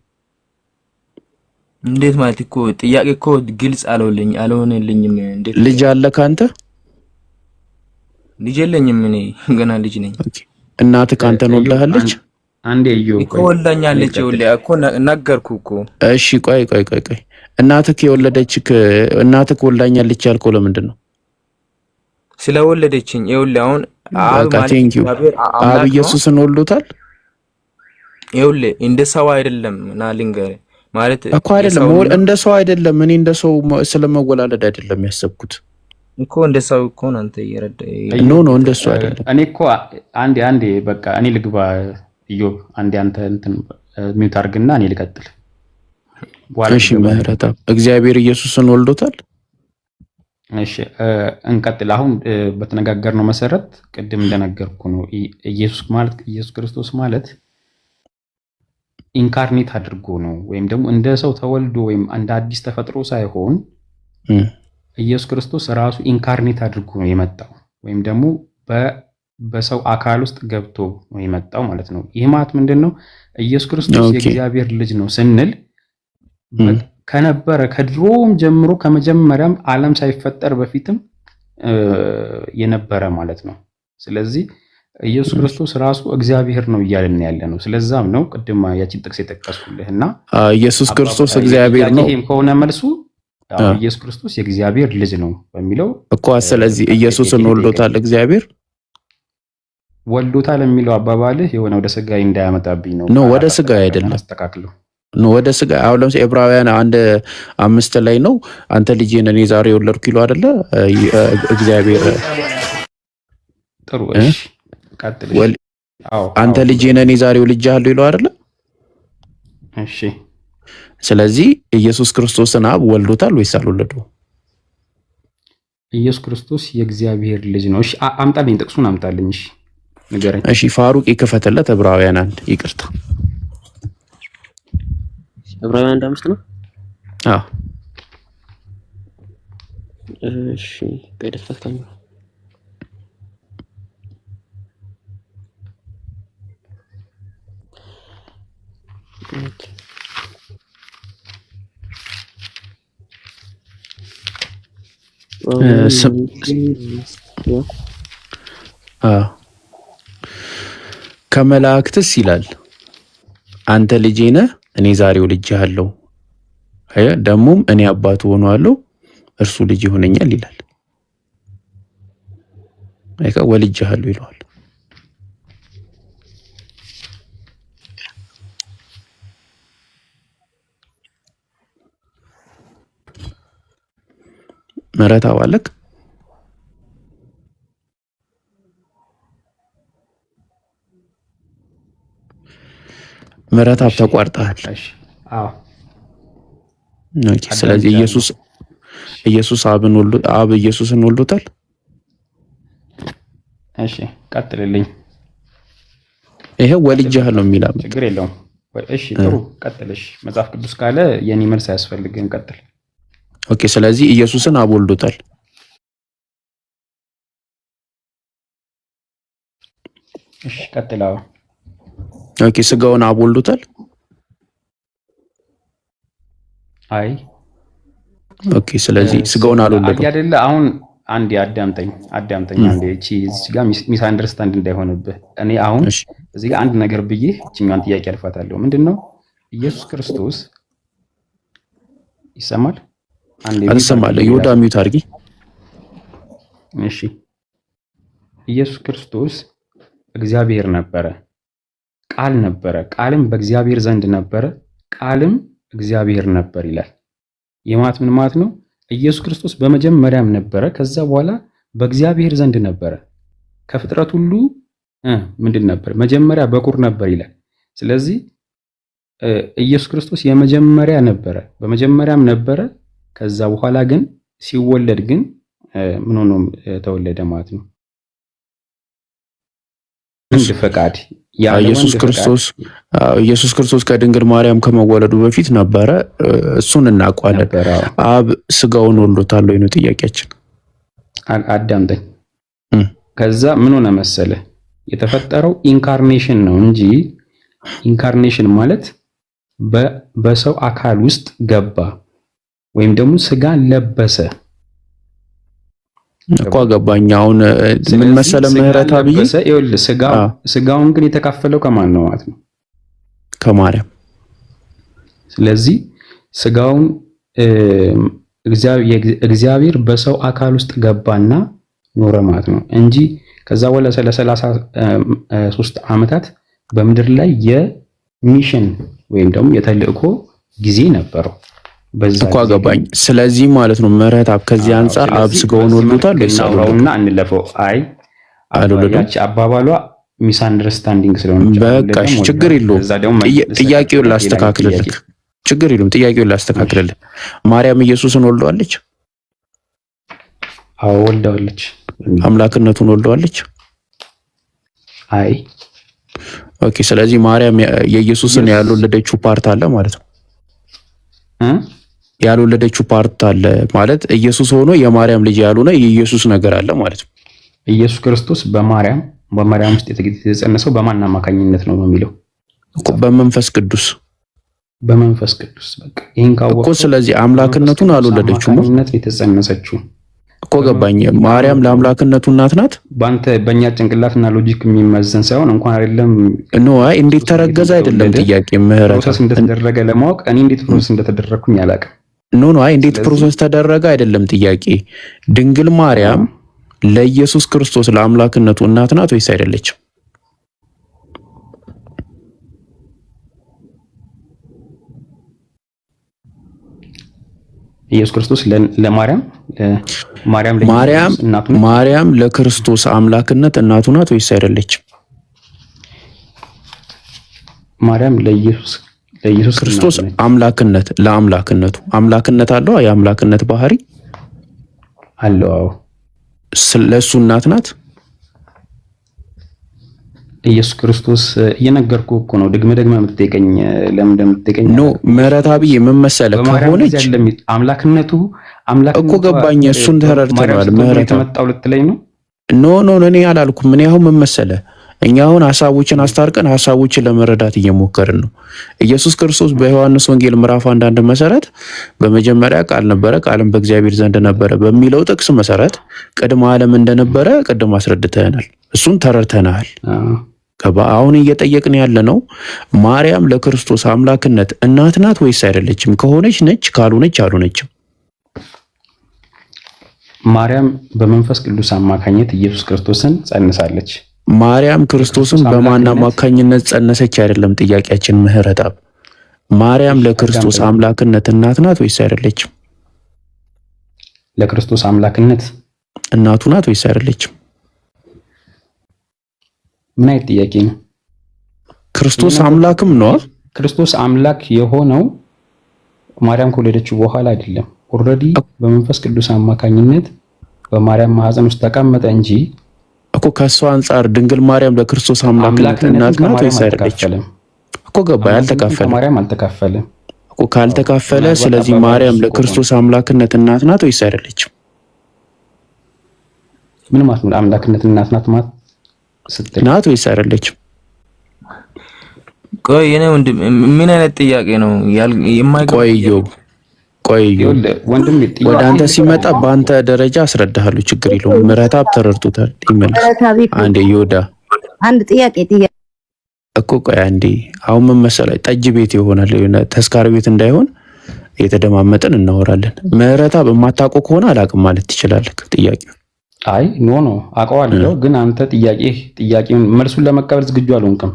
እንዴት ማለት እኮ ጥያቄ እኮ ግልጽ አልሆነልኝም። እንዴት ልጅ አለ ካንተ? ልጅ የለኝም፣ እኔ ገና ልጅ ነኝ። እናትህ ካንተን ወልዳለች? አንዴ እኮ ወልዳኛለች። እኮ ነገርኩህ እኮ። እሺ ቆይ እናትህ እናትህ ወልዳኛለች ያልከው ለምንድን ነው? ስለወለደችኝ። ይኸውልህ አሁን አብ ኢየሱስን ወልዶታል። ይኸውልህ እንደ ሰው አይደለም ና ልንገርህ ማለት እኮ አይደለም፣ እንደ ሰው አይደለም። እኔ እንደ ሰው ስለመወላለድ አይደለም ያሰብኩት እኮ እንደ ሰው እኮ አንተ እየረዳኸኝ ኖ እንደሱ አይደለም። እኔ እኮ አንዴ በቃ እኔ ልግባ ኢዮብ፣ አንዴ አንተ እንትን ሚውት አድርግና እኔ ልቀጥል። እሺ ምህረታ እግዚአብሔር ኢየሱስን ወልዶታል። እሺ እንቀጥል። አሁን በተነጋገርነው መሰረት ቅድም እንደነገርኩ ነው ኢየሱስ ክርስቶስ ማለት ኢንካርኔት አድርጎ ነው፣ ወይም ደግሞ እንደ ሰው ተወልዶ ወይም እንደ አዲስ ተፈጥሮ ሳይሆን ኢየሱስ ክርስቶስ ራሱ ኢንካርኔት አድርጎ ነው የመጣው፣ ወይም ደግሞ በሰው አካል ውስጥ ገብቶ ነው የመጣው ማለት ነው። ይህ ማለት ምንድነው? ኢየሱስ ክርስቶስ የእግዚአብሔር ልጅ ነው ስንል ከነበረ ከድሮም ጀምሮ ከመጀመሪያም ዓለም ሳይፈጠር በፊትም የነበረ ማለት ነው። ስለዚህ ኢየሱስ ክርስቶስ ራሱ እግዚአብሔር ነው እያልን ያለ ነው። ስለዛም ነው ቅድም ያቺን ጥቅስ የጠቀስኩልህና ኢየሱስ ክርስቶስ እግዚአብሔር ነው። ይሄም ከሆነ መልሱ ኢየሱስ ክርስቶስ የእግዚአብሔር ልጅ ነው በሚለው እኮ። ስለዚህ ኢየሱስን ወልዶታል እግዚአብሔር ወልዶታል የሚለው አባባልህ የሆነ ወደ ስጋይ እንዳያመጣብኝ ነው። ነው ወደ ስጋይ አይደለም፣ አስተካክለው ነው ወደ ስጋ። አሁን ለምሳሌ ዕብራውያን 1:5 ላይ ነው አንተ ልጄ ነህ እኔ ዛሬ ወለድኩ ይለው አይደለ? እግዚአብሔር ጥሩ። እሺ ቀጥል። አንተ ልጄ ነህ እኔ ዛሬ ወልጄሃለሁ ይለው አይደለ? እሺ ስለዚህ ኢየሱስ ክርስቶስን አብ ወልዶታል ወይስ አልወለደውም? ኢየሱስ ክርስቶስ የእግዚአብሔር ልጅ ነው። እሺ አምጣልኝ፣ ጥቅሱን አምጣልኝ። እሺ ንገረኝ። እሺ ፋሩቅ ይከፈተለት ዕብራውያን 1 ይቅርታ ዕብራውያን 1:5 ነው። አዎ እሺ ከደፈተኝ ከመላእክትስ ይላል አንተ ልጄ ነህ እኔ ዛሬ ወልጄሃለሁ፣ ደግሞም እኔ አባቱ ሆነዋለሁ እርሱ ልጅ ይሆነኛል ይላል። ወልጄሃለሁ ይለዋል። ምህረት አዋለክ ምህረት አብ ተቋርጠሃል። አዎ ኦኬ። ስለዚህ ኢየሱስ አብ ኢየሱስን ወልዶታል። እሺ ቀጥልልኝ። ይሄ ወልጄሃለሁ የሚላል ችግር የለውም። እሺ ጥሩ ቀጥልሽ። መጽሐፍ ቅዱስ ካለ የኔ መልስ አያስፈልግም። ቀጥል። ኦኬ። ስለዚህ ኢየሱስን አብ ወልዶታል። እሺ ቀጥላው። ኦኬ። ስጋውን አብ ወልዶታል። አይ ኦኬ። ስለዚህ ስጋውን አልወለደም አይደለ? አሁን አንዴ አዳምጠኝ አንዴ። እዚህ ጋር ሚስ አንደርስታንድ እንዳይሆንብህ እኔ አሁን እዚህ ጋር አንድ ነገር ብዬ እቺኛን ጥያቄ አልፋታለሁ። ምንድነው ኢየሱስ ክርስቶስ ይሰማል? አንዴ አልሰማለሁ። ይወዳ ሚውት አድርጊ። እሺ ኢየሱስ ክርስቶስ እግዚአብሔር ነበረ፣ ቃል ነበረ፣ ቃልም በእግዚአብሔር ዘንድ ነበረ፣ ቃልም እግዚአብሔር ነበር ይላል። የማት ምን ማለት ነው? ኢየሱስ ክርስቶስ በመጀመሪያም ነበረ፣ ከዛ በኋላ በእግዚአብሔር ዘንድ ነበረ። ከፍጥረት ሁሉ ምንድን ነበር? መጀመሪያ በኩር ነበር ይላል። ስለዚህ ኢየሱስ ክርስቶስ የመጀመሪያ ነበረ፣ በመጀመሪያም ነበረ። ከዛ በኋላ ግን ሲወለድ ግን ምን ሆኖ ተወለደ ማለት ነው? እንደ ፈቃድ ኢየሱስ ክርስቶስ ከድንግል ማርያም ከመወለዱ በፊት ነበረ። እሱን እናውቃለን። አብ ስጋውን ወልዶታል ወይ ነው ጥያቄያችን። አዳምጠኝ። ከዛ ምን ሆነ መሰለ የተፈጠረው ኢንካርኔሽን ነው እንጂ ኢንካርኔሽን ማለት በሰው አካል ውስጥ ገባ ወይም ደግሞ ስጋን ለበሰ እኮ ገባኝ። አሁን ምን መሰለ ምህረት አብይ ስጋውን ግን የተካፈለው ከማን ነው ማለት ነው? ከማርያም። ስለዚህ ስጋውን እግዚአብሔር በሰው አካል ውስጥ ገባና ኖረ ማለት ነው እንጂ ከዛ በኋላ 33 ዓመታት በምድር ላይ የሚሽን ወይም ደግሞ የተልእኮ ጊዜ ነበረው። እኮ ገባኝ። ስለዚህ ማለት ነው ምህረት አብ ከዚህ አንፃር አብ ስጋውን ወልዶታል ወይስ አውራውና እንለፈው? አይ አልወለደች አባባሏ ሚስ አንደርስታንዲንግ ስለሆነ በቃ ችግር የለውም። ጥያቄውን ላስተካክልልህ። ችግር የለውም። ጥያቄውን ላስተካክልልህ። ማርያም ኢየሱስን ወልደዋለች? አዎ ወልደዋለች። አምላክነቱን ወልደዋለች? አይ ኦኬ። ስለዚህ ማርያም የኢየሱስን ያልወለደችው ፓርት አለ ማለት ነው። ያልወለደችው ፓርት አለ ማለት ኢየሱስ ሆኖ የማርያም ልጅ ያልሆነ የኢየሱስ ነገር አለ ማለት ነው። ኢየሱስ ክርስቶስ በማርያም ውስጥ የተጸነሰው በማን አማካኝነት ነው የሚለው እኮ በመንፈስ ቅዱስ። በመንፈስ ቅዱስ በቃ ይሄን ካወቀ እኮ ስለዚህ አምላክነቱን አልወለደችውም የተጸነሰችው እኮ ገባኝ። ማርያም ለአምላክነቱ እናት ናት። በእኛ ጭንቅላትና ሎጂክ የሚመዘን ሳይሆን እንኳን አይደለም አይ እንዴት ተረገዘ አይደለም ጥያቄ ምህረት ፕሮሰስ እንደተደረገ ለማወቅ እኔ እንዴት ፕሮሰስ እንደተደረኩኝ አላውቅም። አይ እንዴት ፕሮሰስ ተደረገ አይደለም ጥያቄ። ድንግል ማርያም ለኢየሱስ ክርስቶስ ለአምላክነቱ እናት ናት ወይስ አይደለችም? ኢየሱስ ክርስቶስ ማርያም ለክርስቶስ አምላክነት እናቱ ናት ወይስ አይደለችም? ማርያም ለኢየሱስ ክርስቶስ አምላክነት ለአምላክነቱ አምላክነት አለው። የአምላክነት ባህሪ አለው። ለሱ እናት ናት። ኢየሱስ ክርስቶስ እየነገርኩህ እኮ ነው። ደግመህ የምትጠይቀኝ ለምን እንደምትጠይቀኝ ምህረት አብይ ምን መሰለህ ከሆነች አምላክነቱ እኮ ገባኝ። እሱን ተረድተናል። ምህረት ተመጣው ልትለኝ ነው? እኔ አላልኩም። ምን ያው ምን መሰለህ እኛ አሁን ሐሳቦችን አስታርቀን ሐሳቦችን ለመረዳት እየሞከርን ነው። ኢየሱስ ክርስቶስ በዮሐንስ ወንጌል ምዕራፍ 1 መሰረት በመጀመሪያ ቃል ነበረ፣ ቃልም በእግዚአብሔር ዘንድ ነበረ በሚለው ጥቅስ መሰረት ቅድመ ዓለም እንደነበረ ቅድም አስረድተናል። እሱን ተረድተናል። አሁን እየጠየቅን ያለ ነው ማርያም ለክርስቶስ አምላክነት እናት ናት ወይስ አይደለችም? ከሆነች ነች፣ ካልሆነች አልሆነችም። ማርያም በመንፈስ ቅዱስ አማካኝነት ኢየሱስ ክርስቶስን ጸንሳለች። ማርያም ክርስቶስን በማን አማካኝነት ጸነሰች? አይደለም ጥያቄያችን ምህረት አብ። ማርያም ለክርስቶስ አምላክነት እናት ናት ወይስ አይደለችም? ለክርስቶስ አምላክነት እናቱ ናት ወይስ አይደለችም? ምን አይነት ጥያቄ ነው? ክርስቶስ አምላክም ነው። ክርስቶስ አምላክ የሆነው ማርያም ከወለደችው በኋላ አይደለም። ኦልሬዲ በመንፈስ ቅዱስ አማካኝነት በማርያም ማህፀን ውስጥ ተቀመጠ እንጂ እኮ ከሷ አንፃር ድንግል ማርያም ለክርስቶስ አምላክነት እናት ናት ወይስ አይደለችም? እኮ ገባ ያልተካፈለ ማርያም አልተካፈለም እኮ ካልተካፈለ፣ ስለዚህ ማርያም ለክርስቶስ አምላክነት እናት ናት ወይስ አይደለችም? ምን ማለት ነው? አምላክነት እናት ናት ማለት ናት ወይስ አይደለችም? ቆይ እኔ ወንድም ምን አይነት ጥያቄ ነው ወንድም ወደ አንተ ሲመጣ በአንተ ደረጃ አስረዳሃለሁ። ችግር የለውም። ምህረት አብ ተረድቶታል። ይመልስ። አንዴ ይወዳ አንድ ጥያቄ እኮ ቆይ አንዴ። አሁን ምን መሰለህ ጠጅ ቤት ይሆናል የሆነ ተስካር ቤት እንዳይሆን የተደማመጠን እናወራለን። ምህረት አብ የማታውቀው ከሆነ አላውቅም ማለት ትችላለህ። ጥያቄው አይ ኖ አውቀዋለሁ፣ ግን አንተ ጥያቄውን መልሱን ለመቀበል ዝግጁ አልሆንክም።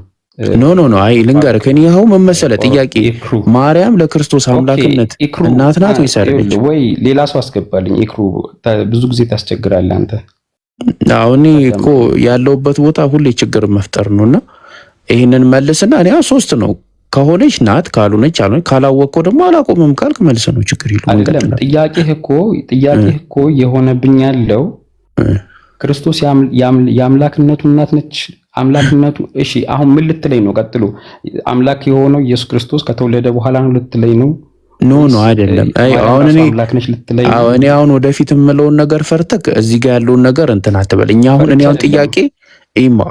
ኖ አይ ልንገርህ፣ እኔ አሁን ምን መሰለህ ጥያቄ ማርያም ለክርስቶስ አምላክነት እናት ናት ወይስ አይደለችም? ወይ ሌላ ሰው አስገባልኝ። ኢክሩ ብዙ ጊዜ ታስቸግራለህ አንተ። አሁን እኮ ያለውበት ቦታ ሁሌ ችግር መፍጠር ነውና ይሄንን መልስና እኔ 3 ነው ከሆነች ናት፣ ካልሆነች አልሆነች፣ ካላወቀው ደግሞ አላቆምም ካልክ መልስ ነው፣ ችግር የለም። አይደለም ጥያቄህ እኮ የሆነብኝ ያለው ክርስቶስ የአምላክነቱ እናት ነች። አምላክነቱ እሺ፣ አሁን ምን ልትለኝ ነው? ቀጥሎ አምላክ የሆነው ኢየሱስ ክርስቶስ ከተወለደ በኋላ ነው ልትለኝ ነው? ኖ አይደለም። አሁን እኔ አሁን ወደፊት የምለውን ነገር ፈርተክ እዚህ ጋር ያለውን ነገር እንትን አትበል። እኛ አሁን እኔ አሁን ጥያቄ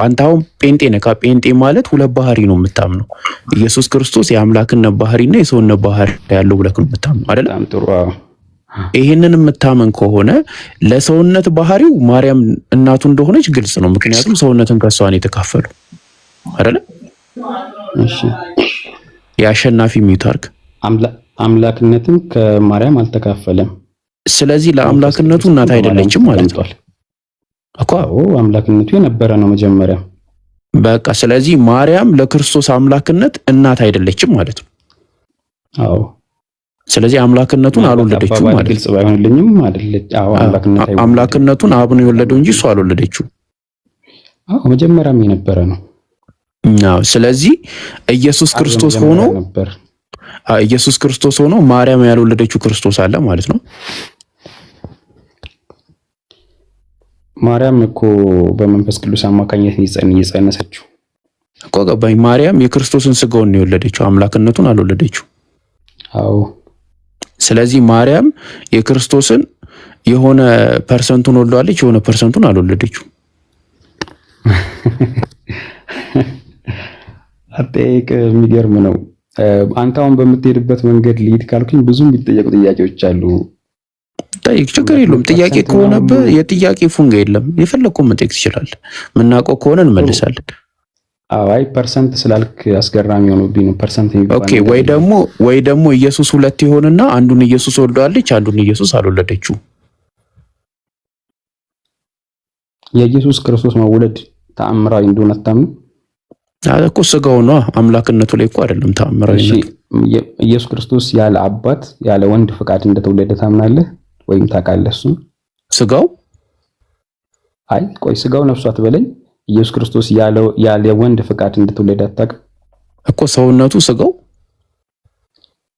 አንተ አሁን ጴንጤ ነህ። ጴንጤ ማለት ሁለት ባህሪ ነው የምታምነው። ኢየሱስ ክርስቶስ የአምላክነት ባህሪና የሰውነት ባህሪ ያለው ብለህ ነው የምታምነው አይደል? በጣም ጥሩ። ይሄንን የምታመን ከሆነ ለሰውነት ባህሪው ማርያም እናቱ እንደሆነች ግልጽ ነው። ምክንያቱም ሰውነትን ከሷ ነው የተካፈለው አይደል? እሺ የአሸናፊ ሚውታርክ አምላክነትን ከማርያም አልተካፈለም። ስለዚህ ለአምላክነቱ እናት አይደለችም ማለት ነው እኮ። አምላክነቱ የነበረ ነው መጀመሪያ። በቃ ስለዚህ ማርያም ለክርስቶስ አምላክነት እናት አይደለችም ማለት ነው። አዎ ስለዚህ አምላክነቱን አልወለደችም ማለት ነው። ግልጽ ባይሆንልኝም አይደለች። አዎ አምላክነቱን አብ ነው የወለደው እንጂ እሷ አልወለደችው። አዎ መጀመሪያም የነበረ ነው። አዎ ስለዚህ ኢየሱስ ክርስቶስ ሆኖ ማርያም ያልወለደችው ክርስቶስ አለ ማለት ነው። ማርያም እኮ በመንፈስ ቅዱስ አማካኝነት እየጸነሰችው እኮ ገባኝ። ማርያም የክርስቶስን ስጋውን ነው የወለደችው፣ አምላክነቱን አልወለደችው። አዎ ስለዚህ ማርያም የክርስቶስን የሆነ ፐርሰንቱን ወልደዋለች፣ የሆነ ፐርሰንቱን አልወለደችው። አጠይቅ የሚገርም ነው። አንተ አሁን በምትሄድበት መንገድ ልሂድ ካልኩኝ ብዙ የሚጠየቁ ጥያቄዎች አሉ። ጠይቅ፣ ችግር የለውም። ጥያቄ ከሆነብህ የጥያቄ ፉንጋ የለም፣ የፈለግከውን መጠየቅ ትችላለህ። የምናውቀው ከሆነ እንመልሳለን። አይ ፐርሰንት ስላልክ አስገራሚ ሆኖብኝ ነው። ፐርሰንት የሚባል ኦኬ። ወይ ደግሞ ኢየሱስ ሁለት ይሆንና አንዱን ኢየሱስ ወልደዋለች፣ አንዱን ኢየሱስ አልወለደችው። የኢየሱስ ክርስቶስ መወለድ ተአምራዊ እንደሆነ አታምኑ? እኮ ስጋው ነው፣ አምላክነቱ ላይ እኮ አይደለም ተአምራዊ ነው። ኢየሱስ ክርስቶስ ያለ አባት ያለ ወንድ ፍቃድ እንደተወለደ ታምናለህ ወይም ታውቃለህ? እሱ ስጋው ስጋው ነፍሱ አትበለኝ። ኢየሱስ ክርስቶስ ያለ ወንድ ፍቃድ እንደተወለደ አታውቅም እኮ? ሰውነቱ ስጋው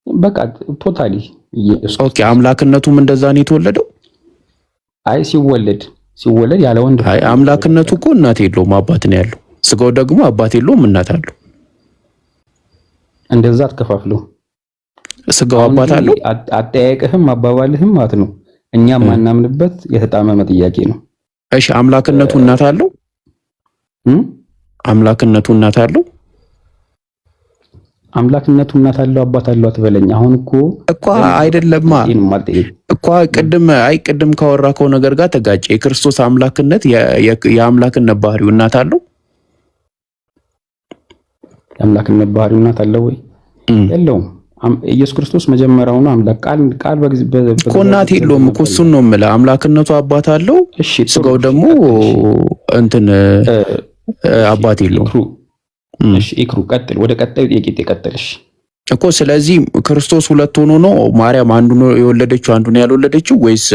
በቃ ቶታሊ ኢየሱስ። ኦኬ አምላክነቱም እንደዛ ነው የተወለደው? ሲወለድ ያለ ወንድ አምላክነቱ እኮ እናት የለውም አባት ነው ያለው። ስጋው ደግሞ አባት የለውም እናት አለው። እንደዛ አትከፋፍለው። ስጋው አባት አለው። አጠያየቅህም አባባልህም ማለት ነው እኛም ማናምንበት የተጣመመ ጥያቄ ነው። እሺ አምላክነቱ እናት አለው? አምላክነቱ እናት አለው? አምላክነቱ እናት አለው አባት አለው አትበለኝ። አሁን እኮ አይደለማ እኮ ቅድም ካወራከው ነገር ጋር ተጋጨ። የክርስቶስ አምላክነት የአምላክነት ባህሪው እናት አለው? የአምላክነት ባህሪው እናት አለው ወይ? የለውም። ኢየሱስ ክርስቶስ መጀመሪያው ነው አምላክ። ቃል እኮ እናት የለውም እኮ። እሱን ነው የምልህ። አምላክነቱ አባት አለው፣ ስጋው ደግሞ እንትን አባት የለውም። እሺ ኢክሩ ቀጥል። ወደ ቀጣዩ ጥያቄ ቀጥልሽ እኮ። ስለዚህ ክርስቶስ ሁለት ሆኖ ነው ማርያም አንዱ ነው የወለደችው አንዱ ነው ያልወለደችው ወይስ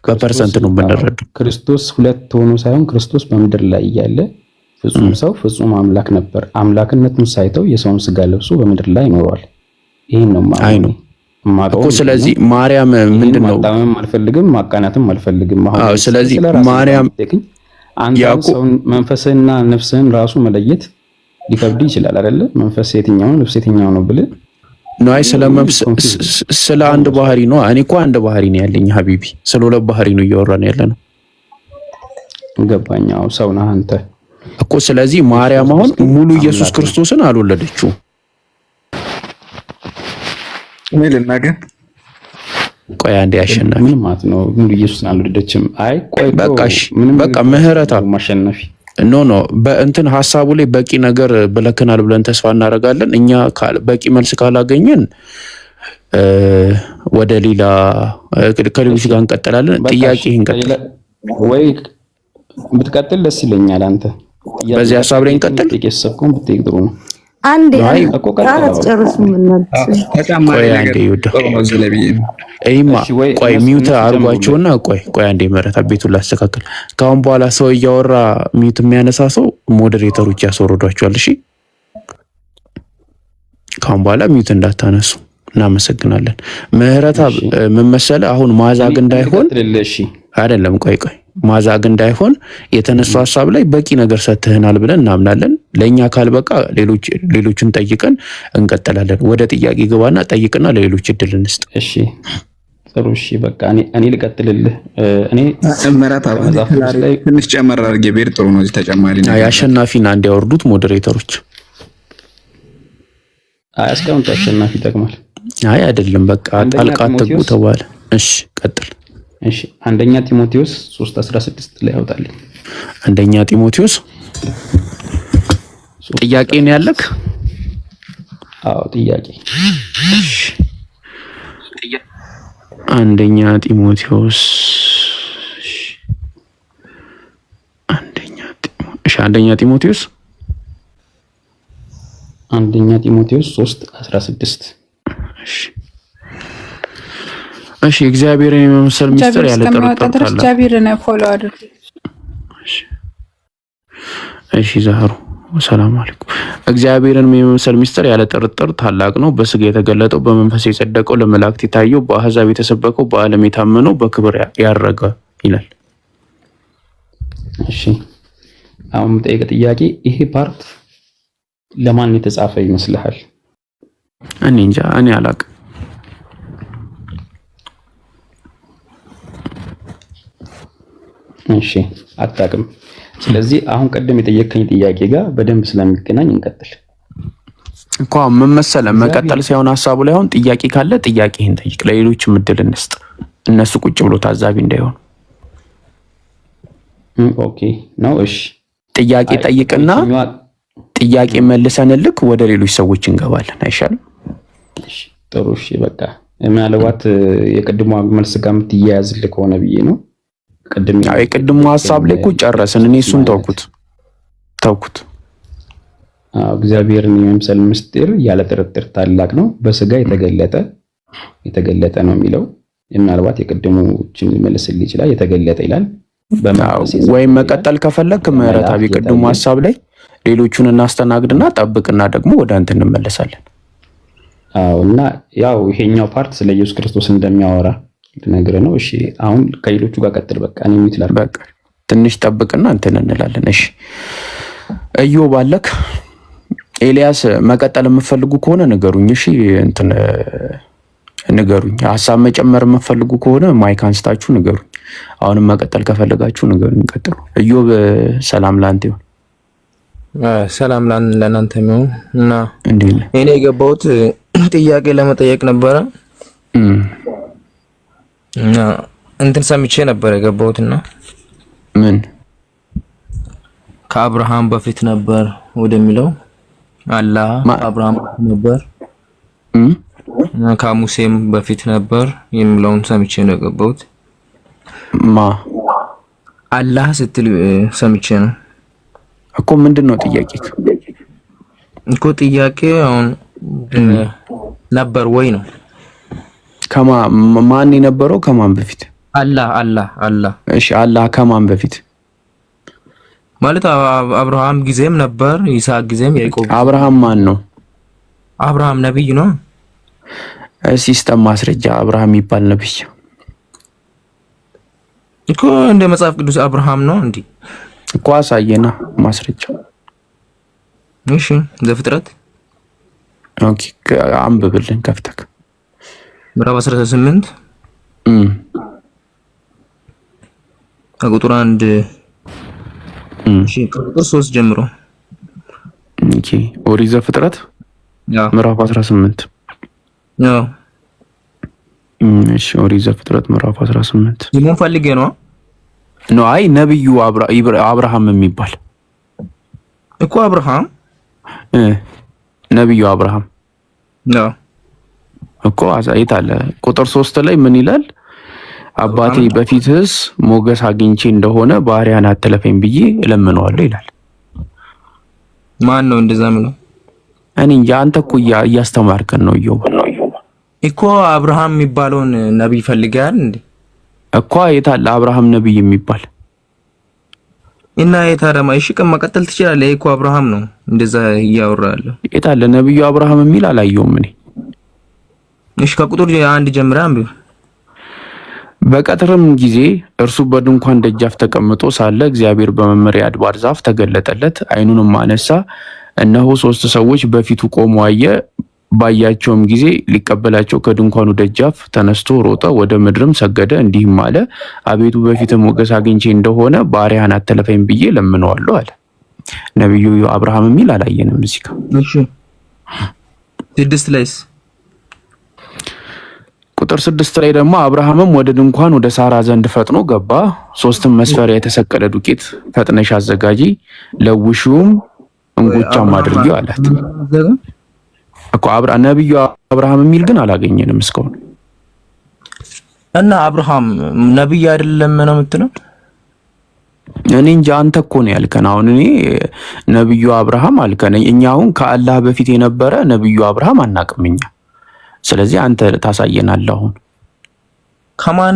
በፐርሰንት ነው የምንረዳው? ክርስቶስ ሁለት ሆኖ ሳይሆን ክርስቶስ በምድር ላይ እያለ ፍጹም ሰው ፍጹም አምላክ ነበር። አምላክነቱን ሳይተው የሰውን ስጋ ለብሶ በምድር ላይ ይኖራል። ይሄን ነው ማለት እኮ። ስለዚህ ማርያም ምንድነው? ማጣመም አልፈልግም፣ ማቃናትም አልፈልግም። አሁን ስለዚህ ማርያም ሰውን መንፈስህና ነፍስህን ራሱ መለየት ሊከብድ ይችላል አይደለ? መንፈስ የትኛው ነፍስ የትኛው ነው ብለህ ነው? ስለ አንድ ባህሪ ነው። እኔ እኮ አንድ ባህሪ ነው ያለኝ ሀቢቢ። ስለ ሁለት ባህሪ ነው እያወራን ያለ ነው። ገባኛው ሰው ነህ አንተ እኮ። ስለዚህ ማርያም አሁን ሙሉ ኢየሱስ ክርስቶስን አልወለደችው። ምን ልናገር? ቆይ አንዴ አሸናፊ ምን ማለት ነው? ሙሉ ኢየሱስን አልወለደችም? በቃ ምህረታ ማሸነፊ ኖ በእንትን ሐሳቡ ላይ በቂ ነገር ብለከናል ብለን ተስፋ እናደርጋለን። እኛ በቂ መልስ ካላገኘን ወደ ሌላ ከሌሎች ጋር እንቀጥላለን። ጥያቄ እንቀጥል ወይ ብትቀጥል ደስ ይለኛል። አንተ በዚህ ሐሳብ ላይ እንቀጥል። እየሰብከውን ብትይቅ ጥሩ ነው። አንዴ ጨርሱ። ቆይ ሚውት አድርጓቸውና ቆይ አንዴ ምህረት ቤቱን ላስተካክል። ከአሁን በኋላ ሰው እያወራ ሚውት የሚያነሳ ሰው ሞዴሬተሮች ያስወርዷቸዋል። እሺ ካሁን በኋላ ሚዩት እንዳታነሱ። እናመሰግናለን። ምህረታብ ምን መሰለህ አሁን ማዛግ እንዳይሆን አይደለም ቆይ ማዛግ እንዳይሆን የተነሱ ሐሳብ ላይ በቂ ነገር ሰጥተናል ብለን እናምናለን። ለኛ ካልበቃ ሌሎችን ጠይቀን እንቀጥላለን። ወደ ጥያቄ ግባና ጠይቅና ለሌሎች እድል እንስጥ። እሺ ጥሩ እሺ በቃ እኔ ልቀጥልልህ። እኔ ምህረታብ ትንሽ ጨመር አድርጌ ብሄድ ጥሩ ነው። እዚህ ተጨማሪ ነው አሸናፊና እንዲያወርዱት ሞዴሬተሮች አያስቀምጡ። አሸናፊ ይጠቅማል። አይ አይደለም በቃ ጣልቃ አትግቡ ተባለ። እሺ ቀጥል። እሺ አንደኛ ጢሞቴዎስ 3:16 ላይ ያወጣልኝ። አንደኛ ጢሞቴዎስ ጥያቄ ነው ያለክ? አዎ ጥያቄ። አንደኛ ጢሞቴዎስ አንደኛ ጢሞቴዎስ 3:16 እሺ እግዚአብሔርን የመምሰል ሚስጥር ያለ ጥርጥር አለ። እግዚአብሔርን ፎሎ አድርጉ። እሺ ዛህሩ ሰላም አለይኩም። እግዚአብሔርን የመምሰል ሚስጥር ያለ ጥርጥር ታላቅ ነው። በስጋ የተገለጠው፣ በመንፈስ የጸደቀው፣ ለመላእክት የታየው፣ በአሕዛብ የተሰበከው፣ በዓለም የታመነው፣ በክብር ያረገ ይላል። እሺ አሁን የምጠይቀው ጥያቄ ይሄ ፓርት ለማን የተጻፈ ይመስልሃል? እኔ እንጃ፣ እኔ አላቅም። እሺ አታውቅም። ስለዚህ አሁን ቀደም የጠየቀኝ ጥያቄ ጋር በደንብ ስለሚገናኝ እንቀጥል። እኮ ምን መሰለህ መቀጠል ሳይሆን ሐሳቡ ላይ አሁን ጥያቄ ካለ ጥያቄህን ጠይቅ፣ ለሌሎችም እድል እንስጥ። እነሱ ቁጭ ብሎ ታዛቢ እንዳይሆን። ኦኬ ነው። እሺ ጥያቄ ጠይቅና ጥያቄ መልሰንልክ ወደ ሌሎች ሰዎች እንገባለን። አይሻልም? እሺ ጥሩ። እሺ በቃ ምናልባት የቅድሙ መልስ ጋር የምትያያዝልህ ከሆነ ብዬ ነው። የቅድሙ ሐሳብ ላይ እኮ ጨረስን። እኔ እሱን ተውኩት። እግዚአብሔርን የመምሰል ምስጢር ያለ ጥርጥር ታላቅ ነው፣ በስጋ የተገለጠ ነው የሚለው ምናልባት የቅድሙችን ሊመልስልህ ይችላል። የተገለጠ ይላል። ወይም መቀጠል ከፈለክ ምህረታብ የቅድሙ ሐሳብ ላይ ሌሎቹን እናስተናግድና ጠብቅና ደግሞ ወደ አንተ እንመለሳለን። እና ያው ይሄኛው ፓርት ስለ ኢየሱስ ክርስቶስ እንደሚያወራ ልነግርህ ነው። እሺ አሁን ከሌሎቹ ጋር ቀጥል። በቃ እኔ ሚትላር በቃ ትንሽ ጠብቅና እንትን እንላለን። እሺ ኢዮብ አለክ? ኤልያስ መቀጠል የምትፈልጉ ከሆነ ንገሩኝ። እሺ እንትን ንገሩኝ። ሐሳብ መጨመር የምትፈልጉ ከሆነ ማይክ አንስታችሁ ንገሩኝ። አሁንም መቀጠል ከፈለጋችሁ ንገሩኝ። ቀጥሉ። ኢዮብ ሰላም ላንተ ይሁን። ሰላም ለናንተ ነው። እና እኔ የገባሁት ጥያቄ ለመጠየቅ ነበረ እና እንትን ሰምቼ ነበር የገባሁትና ምን ከአብርሃም በፊት ነበር ወደሚለው አላህ አብርሃም ነበር ከሙሴም በፊት ነበር የሚለውን ሰምቼ ነው የገባሁት። አላህ ስትል ሰምቼ ነው እኮ። ምንድነው ጥያቄክ? እኮ ጥያቄ አሁን ነበር ወይ ነው? ማን የነበረው ከማን በፊት? አላህ። እሺ አላህ ከማን በፊት ማለት አብርሃም ጊዜም ነበር፣ ይስሐቅ ጊዜም፣ ያዕቆብ። አብርሃም ማን ነው? አብርሃም ነብይ ነው። ሲስተም ማስረጃ አብርሃም የሚባል ነብይ እኮ እንደ መጽሐፍ ቅዱስ አብርሃም ነው እንዴ? እኮ አሳየና ማስረጃ። እሺ ዘፍጥረት ኦኬ አንብብልን ከፍተክ ምዕራፍ 18 ከቁጥር 1 እሺ ከቁጥር 3 ጀምሮ። ኦኬ ኦሪት ዘፍጥረት ምዕራፍ 18 ያው እሺ ኦሪት ዘፍጥረት ምዕራፍ 18 ይሞን ፈልጌ ነው። አይ ነብዩ አብርሃም የሚባል እኮ አብርሃም ነብዩ አብርሃም ነው እኮ አሳይት አለ። ቁጥር 3 ላይ ምን ይላል? አባቴ በፊትስ ሞገስ አግኝቼ እንደሆነ ባሪያን አትለፈኝ ብዬ እለምነዋለሁ ይላል። ማን ነው እንደዛ ምነው? እኔ እንጃ። አንተ እኮ እያስተማርከን ነው እኮ አብርሃም የሚባለውን ነብይ ፈልጋል እንዴ? እኮ የታለ አብርሃም ነብይ የሚባል? እና የታረማ እሺ መቀጠል ትችላለህ እኮ አብርሃም ነው እንደዛ እያወራለሁ። የታለ ነብዩ አብርሃም የሚል አላየውም እኔ። እሺ ከቁጥር 1 ጀምረህ አንብብ። በቀትርም ጊዜ እርሱ በድንኳን ደጃፍ ተቀምጦ ሳለ እግዚአብሔር በመምሪያ አድባር ዛፍ ተገለጠለት። ዓይኑንም አነሳ፣ እነሆ 3 ሰዎች በፊቱ ቆመው አየ። ባያቸውም ጊዜ ሊቀበላቸው ከድንኳኑ ደጃፍ ተነስቶ ሮጠ፣ ወደ ምድርም ሰገደ፣ እንዲህም አለ፣ አቤቱ በፊት ሞገስ አግኝቼ እንደሆነ ባሪያህን አትለፈኝ ብዬ ለምነዋለሁ አለ። ነብዩ አብርሃም የሚል አላየንም እዚህ ጋር። እሺ 6 ላይስ ቁጥር 6 ላይ ደግሞ አብርሃምም ወደ ድንኳን ወደ ሳራ ዘንድ ፈጥኖ ገባ። 3 መስፈሪያ የተሰቀለ ዱቄት ፈጥነሽ አዘጋጂ፣ ለውሹም እንጎቻም አድርጊው አላት እኮ። ነብዩ አብርሃም የሚል ግን አላገኘንም እስካሁን። እና አብርሃም ነብይ አይደለም ነው የምትለው? እኔ እንጃ፣ አንተ እኮ ነው ያልከን። አሁን እኔ ነብዩ አብርሃም አልከን። እኛ አሁን ከአላህ በፊት የነበረ ነብዩ አብርሃም አናውቅም እኛ። ስለዚህ አንተ ታሳየናለህ አሁን። ከማን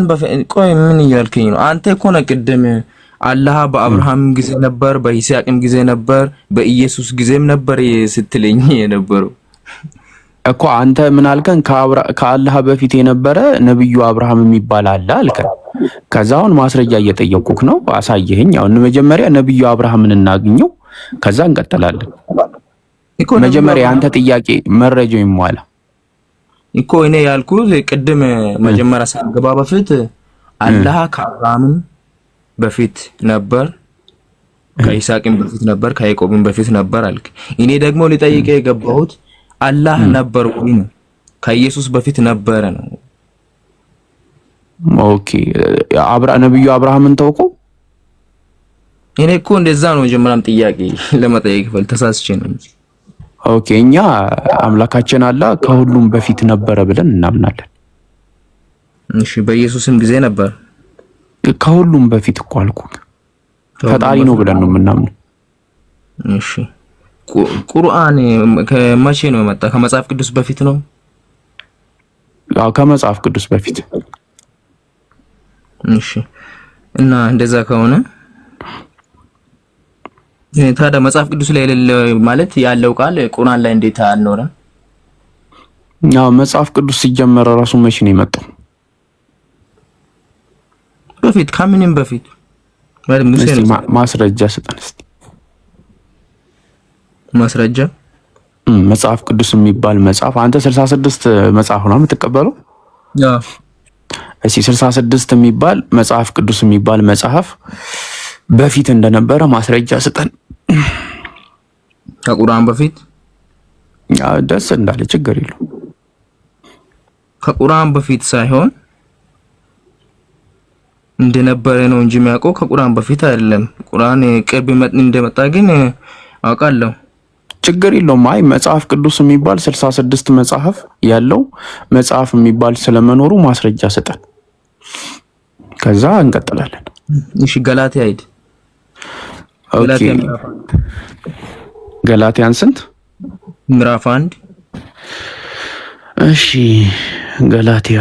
ቆይ ምን እያልከኝ ነው? አንተ እኮ ነው ቅድም አላህ በአብርሃም ጊዜ ነበር፣ በይስሐቅም ጊዜ ነበር፣ በኢየሱስ ጊዜም ነበር ስትለኝ የነበረው እኮ። አንተ ምን አልከን? ከአላህ በፊት የነበረ ነብዩ አብርሃም የሚባል አለ አልከን። ከዛ አሁን ማስረጃ እየጠየቁክ ነው፣ አሳየኸኝ። አሁን መጀመሪያ ነብዩ አብርሃምን እናግኘው፣ ከዛ እንቀጥላለን። መጀመሪያ አንተ ጥያቄ መረጃው ይሟላ እኮ። እኔ ያልኩት ቅድም መጀመሪያ ሳገባ በፊት አላህ ከአብርሃምም በፊት ነበር፣ ከይስሐቅም በፊት ነበር፣ ከያዕቆብም በፊት ነበር አልክ። እኔ ደግሞ ልጠይቅህ የገባሁት አላህ ነበር ወይ ነው? ከኢየሱስ በፊት ነበረ ነው? ኦኬ ነብዩ አብርሃምን ተውቆ። እኔ እኮ እንደዛ ነው መጀመሪያም ጥያቄ ለመጠየቅ ተሳስቼ ነው እንጂ። ኦኬ እኛ አምላካችን አላህ ከሁሉም በፊት ነበረ ብለን እናምናለን። እሺ በኢየሱስም ጊዜ ነበር? ከሁሉም በፊት እኮ አልኩህ፣ ፈጣሪ ነው ብለን ነው የምናምነው። እሺ ቁርአን ከመቼ ነው የመጣ? ከመጽሐፍ ቅዱስ በፊት ነው? አዎ ከመጽሐፍ ቅዱስ በፊት። እሺ እና እንደዛ ከሆነ ታዲያ መጽሐፍ ቅዱስ ላይ የሌለ ማለት ያለው ቃል ቁርአን ላይ እንዴት አልኖረም? ያው መጽሐፍ ቅዱስ ሲጀመር ራሱ መቼ ነው የመጣው? በፊት ከምንም በፊት ማለት ሙሴ ነው። ማስረጃ ስጠን እስቲ። ማስረጃ መጽሐፍ ቅዱስ የሚባል መጽሐፍ አንተ 66 መጽሐፍ ነው የምትቀበለው? አዎ። እሺ 66 የሚባል መጽሐፍ ቅዱስ የሚባል መጽሐፍ በፊት እንደነበረ ማስረጃ ስጠን። ከቁርአን በፊት ደስ እንዳለ ችግር የለው። ከቁርአን በፊት ሳይሆን እንደነበረ ነው እንጂ የሚያውቀው ከቁርአን በፊት አይደለም። ቁርአን ቅርብ እንደመጣ ግን አውቃለሁ። ችግር የለውም። አይ መጽሐፍ ቅዱስ የሚባል 66 መጽሐፍ ያለው መጽሐፍ የሚባል ስለመኖሩ ማስረጃ ስጠን፣ ከዛ እንቀጥላለን። እሺ ገላትያ ሂድ። ኦኬ ገላትያን ስንት? ምዕራፍ 1። እሺ ገላትያ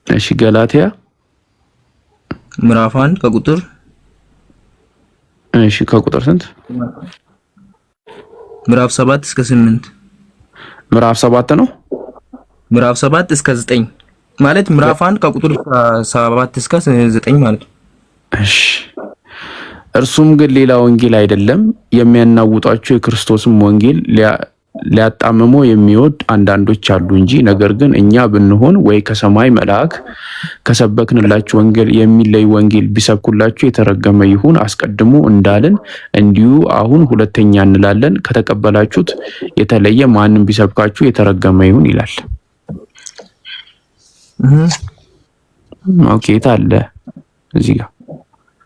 እሺ ገላትያ ምዕራፍ 1 ከቁጥር እሺ ከቁጥር ስንት? ምዕራፍ 7 እስከ 8። ምዕራፍ 7 ነው። ምዕራፍ 7 እስከ 9 ማለት ምዕራፍ 1 ከቁጥር 7 እስከ 9 ማለት ነው። እሺ እርሱም ግን ሌላ ወንጌል አይደለም፣ የሚያናውጣቸው የክርስቶስም ወንጌል ሊያጣምሞ የሚወድ አንዳንዶች አሉ እንጂ። ነገር ግን እኛ ብንሆን ወይ ከሰማይ መልአክ ከሰበክንላችሁ ወንጌል የሚለይ ወንጌል ቢሰብኩላችሁ የተረገመ ይሁን። አስቀድሞ እንዳልን እንዲሁ አሁን ሁለተኛ እንላለን፣ ከተቀበላችሁት የተለየ ማንም ቢሰብካችሁ የተረገመ ይሁን ይላል። ኦኬ ታለ እዚህ ጋር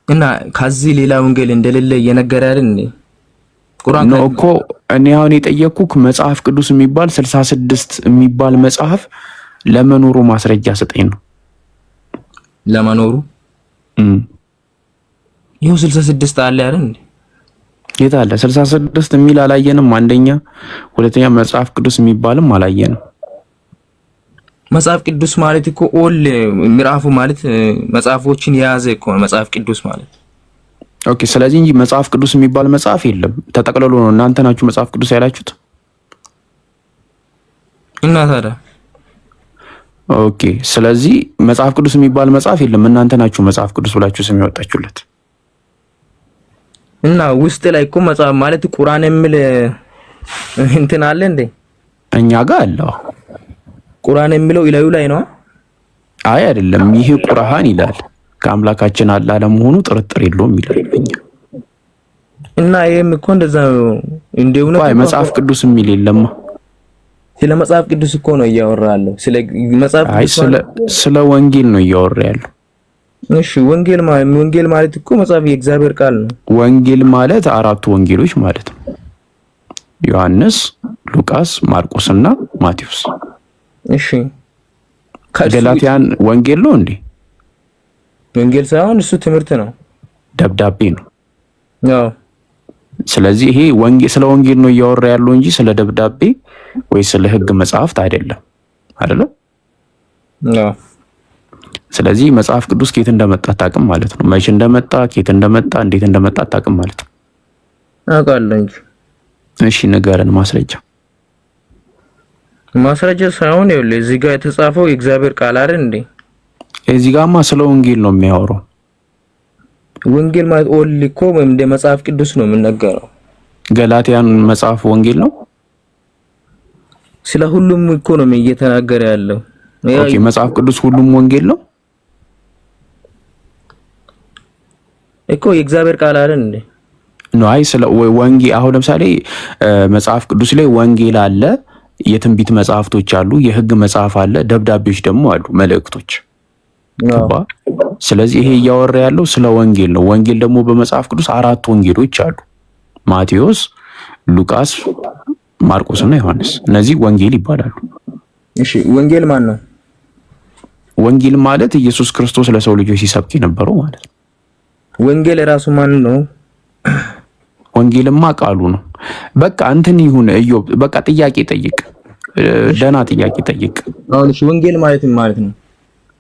እና ከዚህ ሌላ ወንጌል እንደሌለ እየነገረ አይደል እንዴ? ቁርአን ነው እኮ እኔ አሁን የጠየኩክ መጽሐፍ ቅዱስ የሚባል 66 የሚባል መጽሐፍ ለመኖሩ ማስረጃ ሰጠኝ ነው። ለመኖሩ ይኸው 66 አለ አይደል እንዴ? የት አለ? 66 የሚል አላየንም። አንደኛ፣ ሁለተኛ መጽሐፍ ቅዱስ የሚባልም አላየንም። መጽሐፍ ቅዱስ ማለት እኮ ኦል ምዕራፉ ማለት መጽሐፎችን የያዘ እኮ መጽሐፍ ቅዱስ ማለት። ኦኬ ስለዚህ እንጂ መጽሐፍ ቅዱስ የሚባል መጽሐፍ የለም። ተጠቅልሎ ነው እናንተ ናችሁ መጽሐፍ ቅዱስ ያላችሁት። እና ታዲያ ኦኬ ስለዚህ መጽሐፍ ቅዱስ የሚባል መጽሐፍ የለም። እናንተ ናችሁ መጽሐፍ ቅዱስ ብላችሁ ስም ያወጣችሁለት። እና ውስጥ ላይ እኮ መጽሐፍ ማለት ቁርአን የሚል እንትን አለ እንዴ? እኛ ጋር አለው። ቁርአን የሚለው ኢላዩ ላይ ነው። አይ አይደለም፣ ይሄ ቁርአን ይላል ከአምላካችን አላህ ለመሆኑ ጥርጥር የለውም ይላል። እና ይሄም እኮ እንደዛ ነው እንደው ነው። አይ መጽሐፍ ቅዱስ የሚል የለም። ስለ መጽሐፍ ቅዱስ እኮ ነው እያወራለሁ። ስለ መጽሐፍ ቅዱስ ስለ ወንጌል ነው እያወራለሁ። እሺ ወንጌል ማለት እኮ መጽሐፍ የእግዚአብሔር ቃል ነው። ወንጌል ማለት አራቱ ወንጌሎች ማለት ነው። ዮሐንስ፣ ሉቃስ፣ ማርቆስ እና ማቴዎስ። እሺ ገላትያን ወንጌል ነው እንዴ? ወንጌል ሳይሆን እሱ ትምህርት ነው፣ ደብዳቤ ነው። አዎ ስለዚህ ይሄ ስለ ወንጌል ነው እያወራ ያለው እንጂ ስለ ደብዳቤ ወይ ስለ ሕግ መጽሐፍት አይደለም አይደለ? አዎ። ስለዚህ መጽሐፍ ቅዱስ ከየት እንደመጣ አታውቅም ማለት ነው። መቼ እንደመጣ፣ ከየት እንደመጣ፣ እንዴት እንደመጣ አታውቅም ማለት ነው። አውቃለሁ እንጂ። እሺ ንገረን ማስረጃ። ማስረጃ ሳይሆን ይኸውልህ እዚህ ጋር የተጻፈው የእግዚአብሔር ቃል አይደል እንዴ? እዚህ ጋርማ ስለ ወንጌል ነው የሚያወራው። ወንጌል ማለት ኦል እኮ እንደ መጽሐፍ ቅዱስ ነው የምንነገረው። ገላትያን መጽሐፍ ወንጌል ነው። ስለ ሁሉም እኮ ነው እየተናገረ ያለው። ኦኬ መጽሐፍ ቅዱስ ሁሉም ወንጌል ነው እኮ የእግዚአብሔር ቃል አይደል እንዴ? ነው። አይ ስለ ወንጌል አሁን ለምሳሌ መጽሐፍ ቅዱስ ላይ ወንጌል አለ፣ የትንቢት መጽሐፍቶች አሉ፣ የሕግ መጽሐፍ አለ፣ ደብዳቤዎች ደግሞ አሉ፣ መልእክቶች። ስለዚህ ይሄ እያወራ ያለው ስለ ወንጌል ነው። ወንጌል ደግሞ በመጽሐፍ ቅዱስ አራት ወንጌሎች አሉ፣ ማቴዎስ፣ ሉቃስ፣ ማርቆስ እና ዮሐንስ። እነዚህ ወንጌል ይባላሉ። እሺ ወንጌል ማን ነው? ወንጌል ማለት ኢየሱስ ክርስቶስ ለሰው ልጆች ሲሰብክ የነበረው ማለት ነው። ወንጌል ራሱ ማን ነው? ወንጌልማ ቃሉ ነው። በቃ እንትን ይሁን ኢዮብ፣ በቃ ጥያቄ ጠይቅ፣ ደህና ጥያቄ ጠይቅ። አሁን እሺ ወንጌል ማለት ምን ማለት ነው?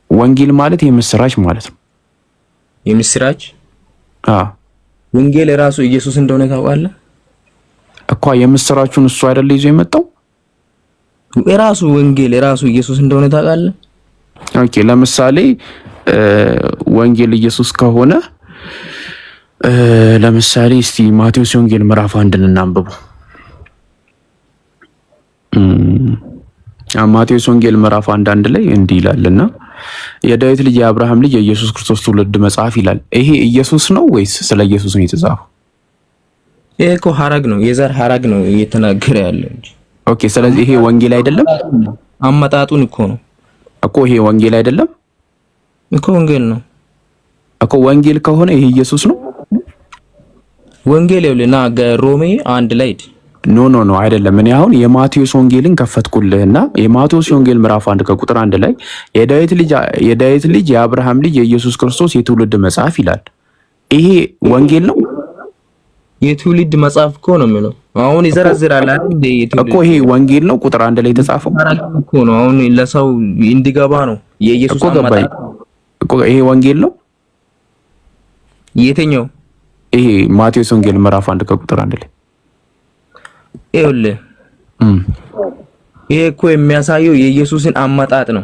ወንጌል ማለት የምስራች ማለት ነው። የምስራች? ወንጌል ራሱ ኢየሱስ እንደሆነ ታውቃለህ እኮ። የምስራቹን እሱ አይደለ ይዞ የመጣው? የራሱ ወንጌል የራሱ ኢየሱስ እንደሆነ ታውቃለህ? ኦኬ ለምሳሌ ወንጌል ኢየሱስ ከሆነ ለምሳሌ እስቲ ማቴዎስ ወንጌል ምዕራፍ 1 እናንብበው። ማቴዎስ ወንጌል ምዕራፍ 1 ላይ እንዲህ ይላልና የዳዊት ልጅ የአብርሃም ልጅ የኢየሱስ ክርስቶስ ትውልድ መጽሐፍ ይላል። ይሄ ኢየሱስ ነው ወይስ ስለ ኢየሱስ ነው የተጻፈው? ይሄ እኮ ሐረግ ነው፣ የዘር ሐረግ ነው እየተናገረ ያለው እንጂ። ኦኬ ስለዚህ ይሄ ወንጌል አይደለም። አመጣጡን እኮ ነው እኮ። ይሄ ወንጌል አይደለም እኮ። ወንጌል ነው እኮ። ወንጌል ከሆነ ይሄ ኢየሱስ ነው። ወንጌል ይኸውልህና ሮሜ 1 ላይ ኖ አይደለም። እኔ አሁን የማቴዎስ ወንጌልን ከፈትኩልህና የማቴዎስ ወንጌል ምዕራፍ 1 ከቁጥር 1 ላይ የዳዊት ልጅ የአብርሃም ልጅ የኢየሱስ ክርስቶስ የትውልድ መጽሐፍ ይላል። ይሄ ወንጌል ነው። የትውልድ መጽሐፍ እኮ ነው የሚለው። አሁን ይዘረዝራል አይደል እኮ። ይሄ ወንጌል ነው ቁጥር 1 ላይ የተጻፈው እኮ ነው። አሁን ለሰው እንዲገባ ነው የኢየሱስ አማጣጥ እኮ። ይሄ ወንጌል ነው። የትኛው? ይሄ ማቴዎስ ወንጌል ምዕራፍ 1 ከቁጥር 1 ላይ ይኸውልህ ይሄ እኮ የሚያሳየው የኢየሱስን አመጣጥ ነው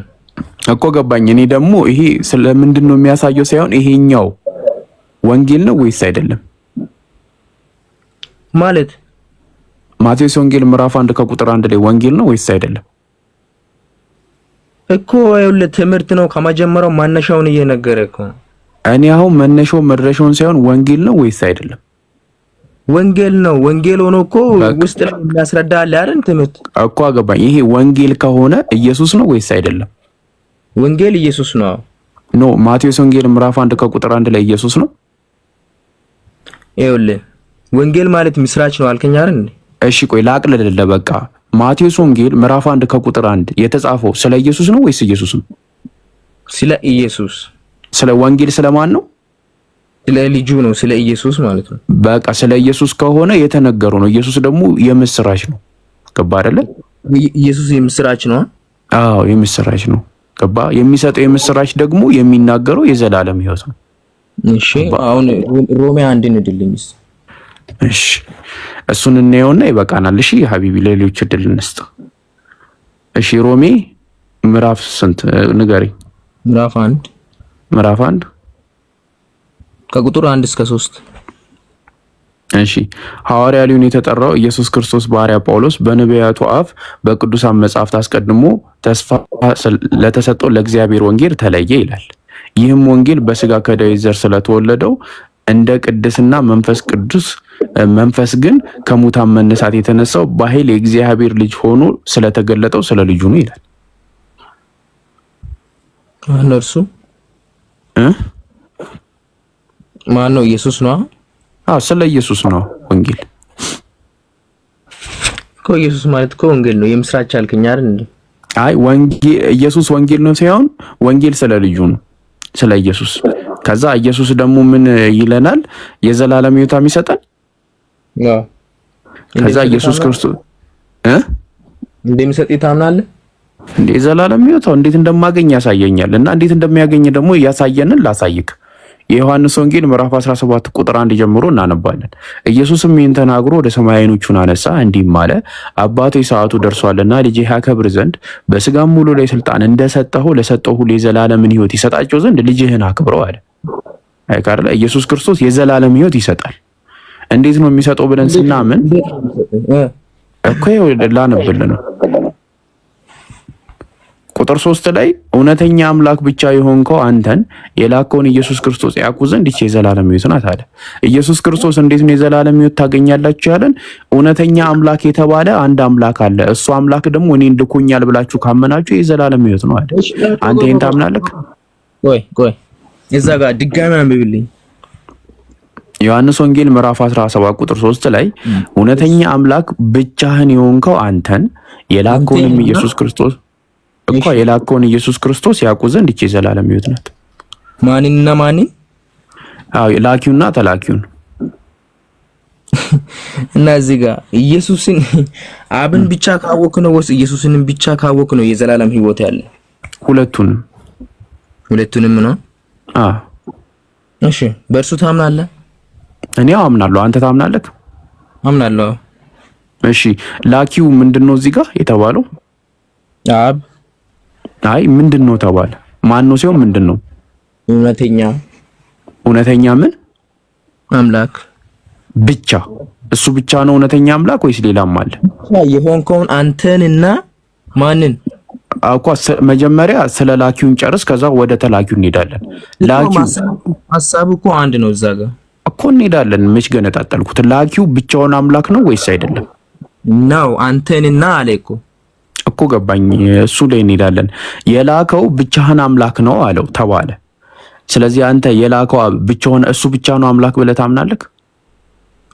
እኮ። ገባኝ። እኔ ደግሞ ይሄ ስለምንድን ነው የሚያሳየው ሳይሆን ይሄኛው ወንጌል ነው ወይስ አይደለም ማለት። ማቴዎስ ወንጌል ምዕራፍ 1 ከቁጥር 1 ላይ ወንጌል ነው ወይስ አይደለም እኮ። ይኸውልህ ትምህርት ነው ከመጀመሪያው ማነሻውን እየነገረ እኮ። እኔ አሁን መነሻው መድረሻውን ሳይሆን ወንጌል ነው ወይስ አይደለም? ወንጌል ነው። ወንጌል ሆኖ እኮ ውስጥ ላይ የሚያስረዳ አለ አይደል ትምህርት እኮ። አገባኝ። ይሄ ወንጌል ከሆነ ኢየሱስ ነው ወይስ አይደለም? ወንጌል ኢየሱስ ነው። ኖ ማቴዎስ ወንጌል ምዕራፍ 1 ከቁጥር 1 ላይ ኢየሱስ ነው። ይኸውልህ ወንጌል ማለት ምስራች ነው አልከኝ አይደል? እሺ ቆይ ላቅልልህ። በቃ ማቴዎስ ወንጌል ምዕራፍ 1 ከቁጥር 1 የተጻፈው ስለ ኢየሱስ ነው ወይስ ኢየሱስ ነው? ስለ ኢየሱስ። ስለ ወንጌል ስለማን ነው? ስለ ልጁ ነው፣ ስለ ኢየሱስ ማለት ነው። በቃ ስለ ኢየሱስ ከሆነ የተነገረው ነው። ኢየሱስ ደግሞ የምስራች ነው። ገባ አይደለ? ኢየሱስ የምስራች ነው። አዎ የምስራች ነው። ገባ? የሚሰጠው የምስራች ደግሞ የሚናገረው የዘላለም ሕይወት ነው። እሺ አሁን ሮሜ 1 እንድልኝስ? እሺ እሱን እናየውና ይበቃናል። እሺ ሀቢቢ ለሌሎች እድል እንስጥ። እሺ ሮሜ ምዕራፍ ስንት ንገረኝ? ምዕራፍ 1 ከቁጥር 1 እስከ 3። እሺ ሐዋርያ ሊሆን የተጠራው ኢየሱስ ክርስቶስ ባሪያ ጳውሎስ በነቢያቱ አፍ በቅዱሳን መጻሕፍት አስቀድሞ ተስፋ ለተሰጠው ለእግዚአብሔር ወንጌል ተለየ ይላል። ይህም ወንጌል በስጋ ከዳዊት ዘር ስለተወለደው እንደ ቅድስና መንፈስ ግን ከሙታን መነሳት የተነሳው በኃይል የእግዚአብሔር ልጅ ሆኖ ስለተገለጠው ስለ ልጁ ነው ይላል። እነርሱ ማን ነው? ኢየሱስ ነው። ስለ ኢየሱስ ነው ወንጌል እኮ። ኢየሱስ ማለት እኮ ወንጌል ነው። የምስራች አልከኝ አይደል እንዴ? አይ ወንጌል ኢየሱስ ወንጌል ነው ሳይሆን ወንጌል ስለ ልጁ ነው፣ ስለ ኢየሱስ። ከዛ ኢየሱስ ደግሞ ምን ይለናል? የዘላለም ሕይወት የሚሰጠን ከዛ ኢየሱስ ክርስቶስ እንደሚሰጥ ታምናለህ እንዴ? የዘላለም ሕይወት እንዴት እንደማገኝ ያሳየኛል። እና እንዴት እንደሚያገኝ ደግሞ ያሳየንን ላሳይክ። የዮሐንስ ወንጌል ምዕራፍ 17 ቁጥር 1 ጀምሮ እናነባለን። ኢየሱስም ይህን ተናግሮ ወደ ሰማይ ዓይኖቹን አነሳ፣ እንዲህም አለ፣ አባቴ ሰዓቱ ደርሷልና ልጄ ያከብር ዘንድ በስጋም ሁሉ ላይ ስልጣን እንደሰጠው ለሰጠው ሁሉ የዘላለምን ሕይወት ይሰጣቸው ዘንድ ልጅህን አክብረው አለ። አይካርለ ኢየሱስ ክርስቶስ የዘላለም ሕይወት ይሰጣል። እንዴት ነው የሚሰጠው ብለን ስናምን እኮ ላነብል ነው። ቁጥር 3 ላይ እውነተኛ አምላክ ብቻ የሆንከው አንተን የላከውን ኢየሱስ ክርስቶስ ያውቁ ዘንድ ይህች የዘላለም ሕይወት ናት አለ። ኢየሱስ ክርስቶስ እንዴት ነው የዘላለም ሕይወት ታገኛላችሁ ያለን? እውነተኛ አምላክ የተባለ አንድ አምላክ አለ። እሱ አምላክ ደግሞ እኔን ልኮኛል ብላችሁ ካመናችሁ የዘላለም ሕይወት ነው አለ። አንተ ይሄን ታምናለህ? ቆይ እዛ ጋር ድጋሚ አንብብልኝ። ዮሐንስ ወንጌል ምዕራፍ 17 ቁጥር 3 ላይ እውነተኛ አምላክ ብቻህን የሆንከው አንተን የላከውን ኢየሱስ ክርስቶስ እኮ የላከውን ኢየሱስ ክርስቶስ ያውቁ ዘንድ ይህች የዘላለም ሕይወት ናት። ማንንና ማንን? ላኪውና ተላኪውን። እና እዚህ ጋር ኢየሱስን አብን ብቻ ካወክ ነው ወይስ ኢየሱስን ብቻ ካወክ ነው የዘላለም ሕይወት ያለ? ሁለቱንም ነው። እሺ በእርሱ ታምናለህ? እኔ አምናለሁ። አንተ ታምናለህ? አምናለሁ። እሺ ላኪው ምንድነው እዚህ ጋር የተባለው? አብ። አይ ምንድነው ተባለ? ማን ነው ሲሆን ምንድነው? እውነተኛ ምን አምላክ ብቻ። እሱ ብቻ ነው እውነተኛ አምላክ ወይስ ሌላም አለ? የሆንከውን አንተንና ማንን አውቋ መጀመሪያ ስለ ላኪውን ጨርስ፣ ከዛ ወደ ተላኪው እንሄዳለን። ላኪው ሐሳቡ እኮ አንድ ነው። እዛ ጋር እኮ እንሄዳለን። መች ገነጣጠልኩት? ላኪው ብቻውን አምላክ ነው ወይስ አይደለም? ነው አንተንና አለ እኮ ገባኝ። እሱ ላይ እንሄዳለን። የላከው ብቻህን አምላክ ነው አለው ተባለ። ስለዚህ አንተ የላከው ብቻውን እሱ ብቻ ነው አምላክ ብለህ ታምናለህ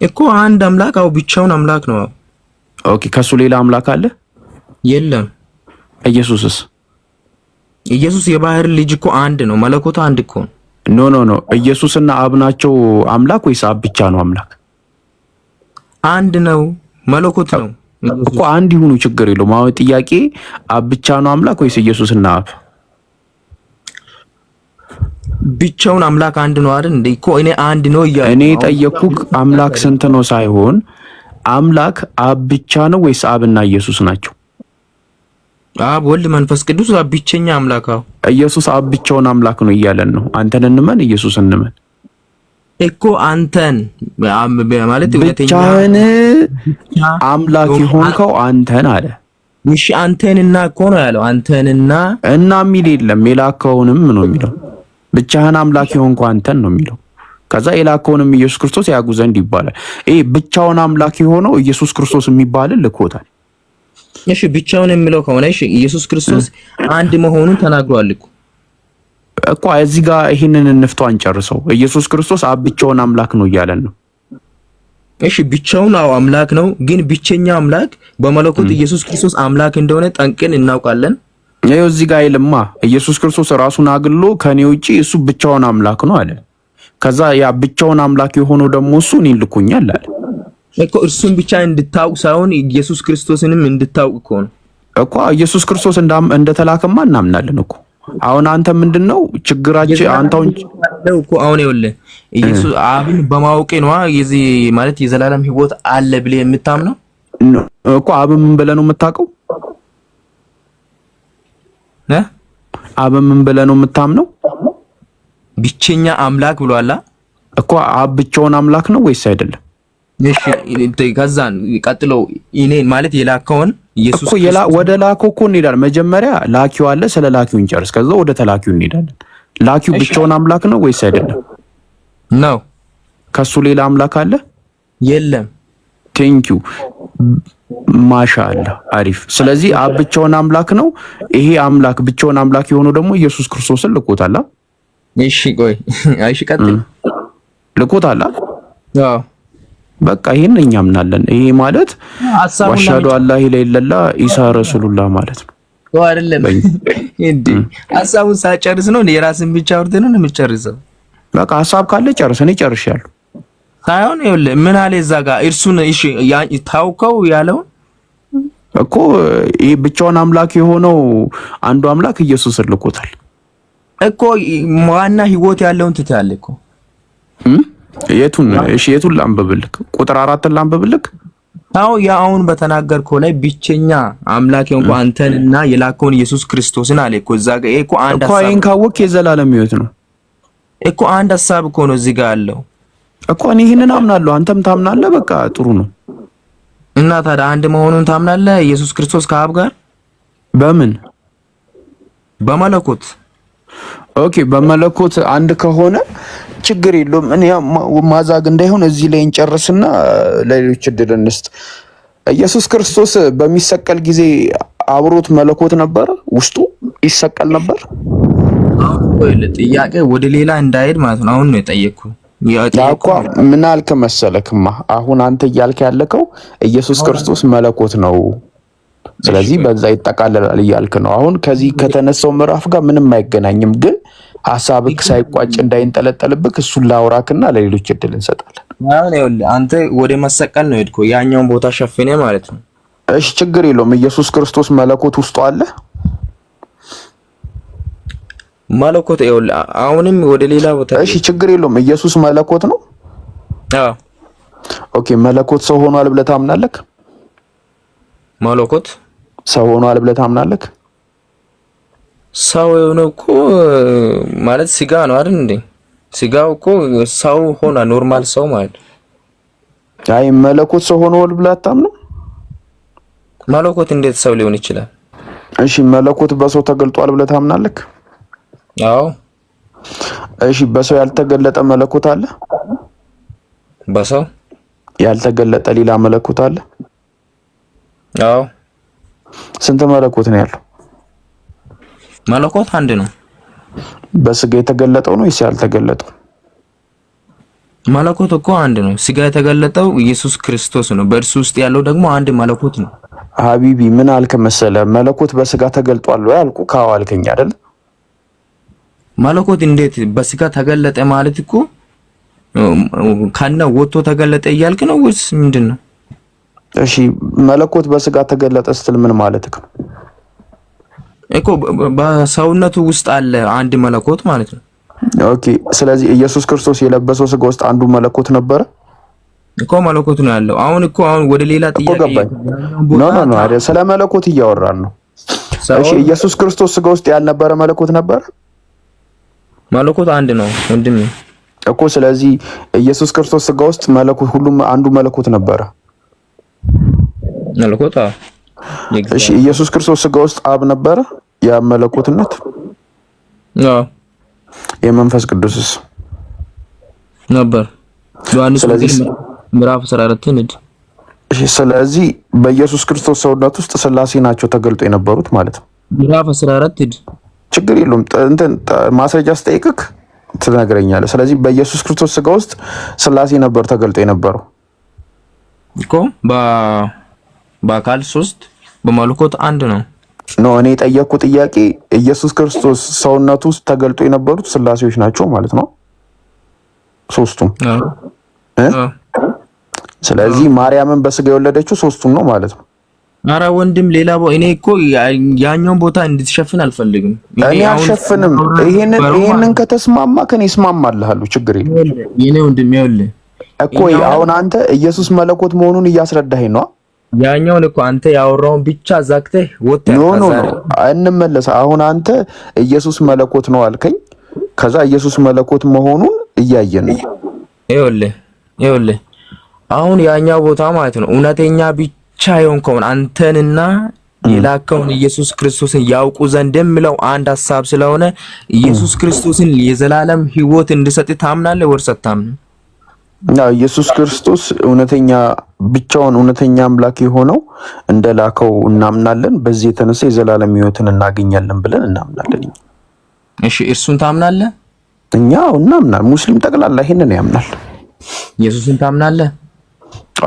እኮ? አንድ አምላክ አው ብቻውን አምላክ ነው። ኦኬ ከሱ ሌላ አምላክ አለ? የለም። ኢየሱስስ? ኢየሱስ የባህር ልጅ እኮ አንድ ነው። መለኮቱ አንድ እኮ ነው። ኖ ኢየሱስና አብ ናቸው አምላክ ወይስ አብ ብቻ ነው አምላክ? አንድ ነው። መለኮት ነው እኮ አንድ ይሁኑ ችግር የለውም። አሁን ጥያቄ አብ ብቻ ነው አምላክ ወይስ ኢየሱስና አብ ብቻውን አምላክ አንድ ነው አይደል እንዴ? እኮ እኔ አንድ ነው እያልኩ እኔ ጠየቅኩህ አምላክ ስንት ነው ሳይሆን አምላክ አብ ብቻ ነው ወይስ አብና ኢየሱስ ናቸው? አብ ወልድ መንፈስ ቅዱስ አብ ብቸኛ አምላክ። ኢየሱስ አብ ብቻውን አምላክ ነው እያለን ነው። አንተን እንመን ኢየሱስ እንመን እኮ አንተን ማለት ብቻህን አምላክ የሆንከው አንተን አለ። እሺ አንተንና እኮ ነው ያለው። አንተንና የሚል የለም። የላከውንም ነው የሚለው። ብቻህን አምላክ የሆንከው አንተን ነው የሚለው። ከዛ የላከውንም ኢየሱስ ክርስቶስ ያጉ ዘንድ ይባላል። ይሄ ብቻውን አምላክ የሆነው ኢየሱስ ክርስቶስ የሚባልን ልኮታል። እሺ ብቻውን የሚለው ከሆነ እሺ ኢየሱስ ክርስቶስ አንድ መሆኑን ተናግሯል እኮ እዚህ ጋር ይሄንን እንፍቷን አንጨርሰው። ኢየሱስ ክርስቶስ አብ ብቻውን አምላክ ነው እያለን ነው። እሺ ብቻውን አምላክ ነው፣ ግን ብቸኛ አምላክ በመለኮት ኢየሱስ ክርስቶስ አምላክ እንደሆነ ጠንቅን እናውቃለን። ይኸው እዚህ ጋር ይልማ ኢየሱስ ክርስቶስ ራሱን አግሎ ከኔ ውጪ እሱ ብቻውን አምላክ ነው አለ። ከዛ ያ ብቻውን አምላክ የሆነው ደግሞ እሱ እኔን ልኮኛል አለ እኮ። እርሱን ብቻ እንድታውቅ ሳይሆን ኢየሱስ ክርስቶስንም እንድታውቅ እኮ ነው። እኮ ኢየሱስ ክርስቶስ እንደተላከማ እናምናለን እኮ። አሁን አንተ ምንድነው ችግራችን? አንተውን እኮ አሁን ይኸውልህ ኢየሱስ አብን በማወቄ ነው የዚህ ማለት የዘላለም ህይወት አለ ብለህ የምታምነው እኮ። አብን ምን ብለህ ነው የምታውቀው? አብን ምን ብለህ ነው የምታምነው? ብቸኛ አምላክ ብሏላ እኮ። አብ ብቻውን አምላክ ነው ወይስ አይደለም? እሺ ከዛን ቀጥሎ እኔ ማለት የላከውን ኢየሱስ እኮ ወደ ላከው እኮ እንሄዳለን። መጀመሪያ ላኪው አለ፣ ስለ ላኪው እንጨርስ፣ ከዛ ወደ ተላኪው እንሄዳለን። ላኪው ብቻውን አምላክ ነው ወይስ አይደለም? ነው። ከሱ ሌላ አምላክ አለ? የለም። ቴንኪው ማሻአላ፣ አሪፍ። ስለዚህ አብ ብቻውን አምላክ ነው። ይሄ አምላክ ብቻውን አምላክ የሆነው ደግሞ ኢየሱስ ክርስቶስን ልኮታል። እሺ ቆይ፣ እሺ ቀጥል። ልኮታል። አዎ በቃ ይሄን እኛ እናምናለን። ይሄ ማለት ወሻዱ አላህ ኢላላ ኢሳ ረሱሉላህ ማለት ነው። አይደለም እንዴ? ሐሳቡን ሳጨርስ ነው የራስን ብቻ አውርተህ ነው የምትጨርሰው? በቃ ሐሳብ ካለ ጨርስ። እኔ ጨርሻለሁ። ሳይሆን ይኸውልህ ምን አለ እዛ ጋር እርሱን እሺ ታውከው ያለው እኮ ይሄ ብቻውን አምላክ የሆነው አንዱ አምላክ ኢየሱስን ልኮታል እኮ። ዋና ህይወት ያለውን ትታለህ እኮ። የቱን? እሺ የቱን ላንብብልክ? ቁጥር 4 ላንብብልክ? አዎ ያውን በተናገርከው ላይ ብቸኛ አምላክ እንኳን አንተንና የላከውን ኢየሱስ ክርስቶስን አለ እኮ እዛ ጋር እኮ አንድ ሐሳብ እኮ። አይን ካወቅ የዘላለም ህይወት ነው እኮ። አንድ ሐሳብ እኮ ነው እዚህ ጋር አለው እኮ። እኔ ይሄንን አምናለሁ፣ አንተም ታምናለህ። በቃ ጥሩ ነው። እና ታዲያ አንድ መሆኑን ታምናለህ ኢየሱስ ክርስቶስ ከአብ ጋር? በምን? በመለኮት። ኦኬ በመለኮት አንድ ከሆነ ችግር የለውም። እኔ ማዛግ እንዳይሆን እዚህ ላይ እንጨርስና ለሌሎች እድል እንስጥ። ኢየሱስ ክርስቶስ በሚሰቀል ጊዜ አብሮት መለኮት ነበር፣ ውስጡ ይሰቀል ነበር። አሁን ጥያቄ ወደ ሌላ እንዳይሄድ ማለት ነው። አሁን ነው የጠየቅኩህ። ያቋ ምን አልክ መሰለክማ? አሁን አንተ እያልክ ያለከው ኢየሱስ ክርስቶስ መለኮት ነው፣ ስለዚህ በዛ ይጠቃለላል እያልክ ነው። አሁን ከዚህ ከተነሳው ምዕራፍ ጋር ምንም አይገናኝም፣ ግን ሐሳብክ ሳይቋጭ እንዳይንጠለጠልብክ እሱን ላውራክና ለሌሎች እድል እንሰጣለን። አሁን ይኸውልህ አንተ ወደ መሰቀል ነው ሄድከው፣ ያኛውን ቦታ ሸፍኔ ማለት ነው። እሺ ችግር የለውም። ኢየሱስ ክርስቶስ መለኮት ውስጡ አለ። መለኮት ይኸውልህ አሁንም ወደ ሌላ ቦታ። እሺ ችግር የለውም። ኢየሱስ መለኮት ነው። አዎ ኦኬ። መለኮት ሰው ሆኗል ብለህ ታምናለህ? መለኮት ሰው ሆኗል ብለህ ታምናለህ? ሰው የሆነው እኮ ማለት ስጋ ነው አይደል እንዴ? ስጋው እኮ ሰው ሆና ኖርማል ሰው ማለት። አይ መለኮት ሰው ሆኗል ብለህ አታምንም? መለኮት እንዴት ሰው ሊሆን ይችላል? እሺ መለኮት በሰው ተገልጧል ብለህ ታምናለህ? አዎ። እሺ በሰው ያልተገለጠ መለኮት አለ? በሰው ያልተገለጠ ሌላ መለኮት አለ? አዎ። ስንት መለኮት ነው ያለው? መለኮት አንድ ነው። በስጋ የተገለጠው ነው ወይስ ያልተገለጠው? መለኮት እኮ አንድ ነው። ስጋ የተገለጠው ኢየሱስ ክርስቶስ ነው። በእርሱ ውስጥ ያለው ደግሞ አንድ መለኮት ነው። ሀቢቢ ምን አልክ መሰለ? መለኮት በስጋ ተገልጧል ወይ አልኩ። ካው አልከኝ አይደል? መለኮት እንዴት በስጋ ተገለጠ ማለት እኮ ካና ወጥቶ ተገለጠ እያልክ ነው ወይስ ምንድነው? እሺ መለኮት በስጋ ተገለጠ ስትል ምን ማለት ነው? እኮ በሰውነቱ ውስጥ አለ አንድ መለኮት ማለት ነው። ኦኬ ስለዚህ ኢየሱስ ክርስቶስ የለበሰው ስጋ ውስጥ አንዱ መለኮት ነበረ እኮ። መለኮት ነው ያለው። አሁን ወደ ሌላ ጥያቄ ኖ አይደል፣ ስለ መለኮት እያወራን ነው። እሺ ኢየሱስ ክርስቶስ ስጋ ውስጥ ያልነበረ መለኮት ነበረ? መለኮት አንድ ነው ወንድም እኮ። ስለዚህ ኢየሱስ ክርስቶስ ስጋ ውስጥ መለኮት ሁሉም አንዱ መለኮት ነበረ። መለኮት እሺ ኢየሱስ ክርስቶስ ስጋ ውስጥ አብ ነበረ? ያ መለኮትነት አዎ። የመንፈስ ቅዱስስ ነበር? ዮሐንስ ምዕራፍ 14 ንድ። እሺ ስለዚህ በኢየሱስ ክርስቶስ ሰውነት ውስጥ ስላሴ ናቸው ተገልጦ የነበሩት ማለት ነው። ምዕራፍ 14 ንድ። ችግር የለውም። እንትን ማስረጃ ስጠይቅክ ትነግረኛለህ። ስለዚህ በኢየሱስ ክርስቶስ ስጋ ውስጥ ስላሴ ነበር ተገልጦ የነበረው እኮ። በአካል 3 በመለኮት አንድ ነው። ኖ እኔ የጠየቅኩ ጥያቄ ኢየሱስ ክርስቶስ ሰውነቱ ውስጥ ተገልጦ የነበሩት ስላሴዎች ናቸው ማለት ነው ሶስቱም? ስለዚህ ማርያምን በስጋ የወለደችው ሶስቱም ነው ማለት ነው? ኧረ ወንድም ሌላ እኔ እኮ ያኛውን ቦታ እንድትሸፍን አልፈልግም። እኔ አልሸፍንም። ይሄንን ከተስማማ ከኔ እስማማልሃለሁ፣ ችግር የለም። የኔ ወንድም ይኸውልህ እኮ አሁን አንተ ኢየሱስ መለኮት መሆኑን እያስረዳኸኝ ነው። ያኛውን እኮ አንተ ያወራውን ብቻ ዛክተህ ወጣ። ኖ እንመለስ። አሁን አንተ ኢየሱስ መለኮት ነው አልከኝ። ከዛ ኢየሱስ መለኮት መሆኑን እያየን ነው። ይኸውልህ አሁን ያኛው ቦታ ማለት ነው እውነተኛ ብቻ የሆንከውን አንተንና የላከውን ኢየሱስ ክርስቶስን ያውቁ ዘንድ የሚለው አንድ ሐሳብ ስለሆነ ኢየሱስ ክርስቶስን የዘላለም ሕይወት እንድሰጥ ታምናለህ ወይስ አታምንም? ኢየሱስ ክርስቶስ እውነተኛ ብቻውን እውነተኛ አምላክ የሆነው እንደላከው እናምናለን። በዚህ የተነሳ የዘላለም ሕይወትን እናገኛለን ብለን እናምናለን። እሺ እርሱን ታምናለህ? እኛ እናምናለን። ሙስሊም ጠቅላላ ይሄንን ያምናል። ኢየሱስን ታምናለህ?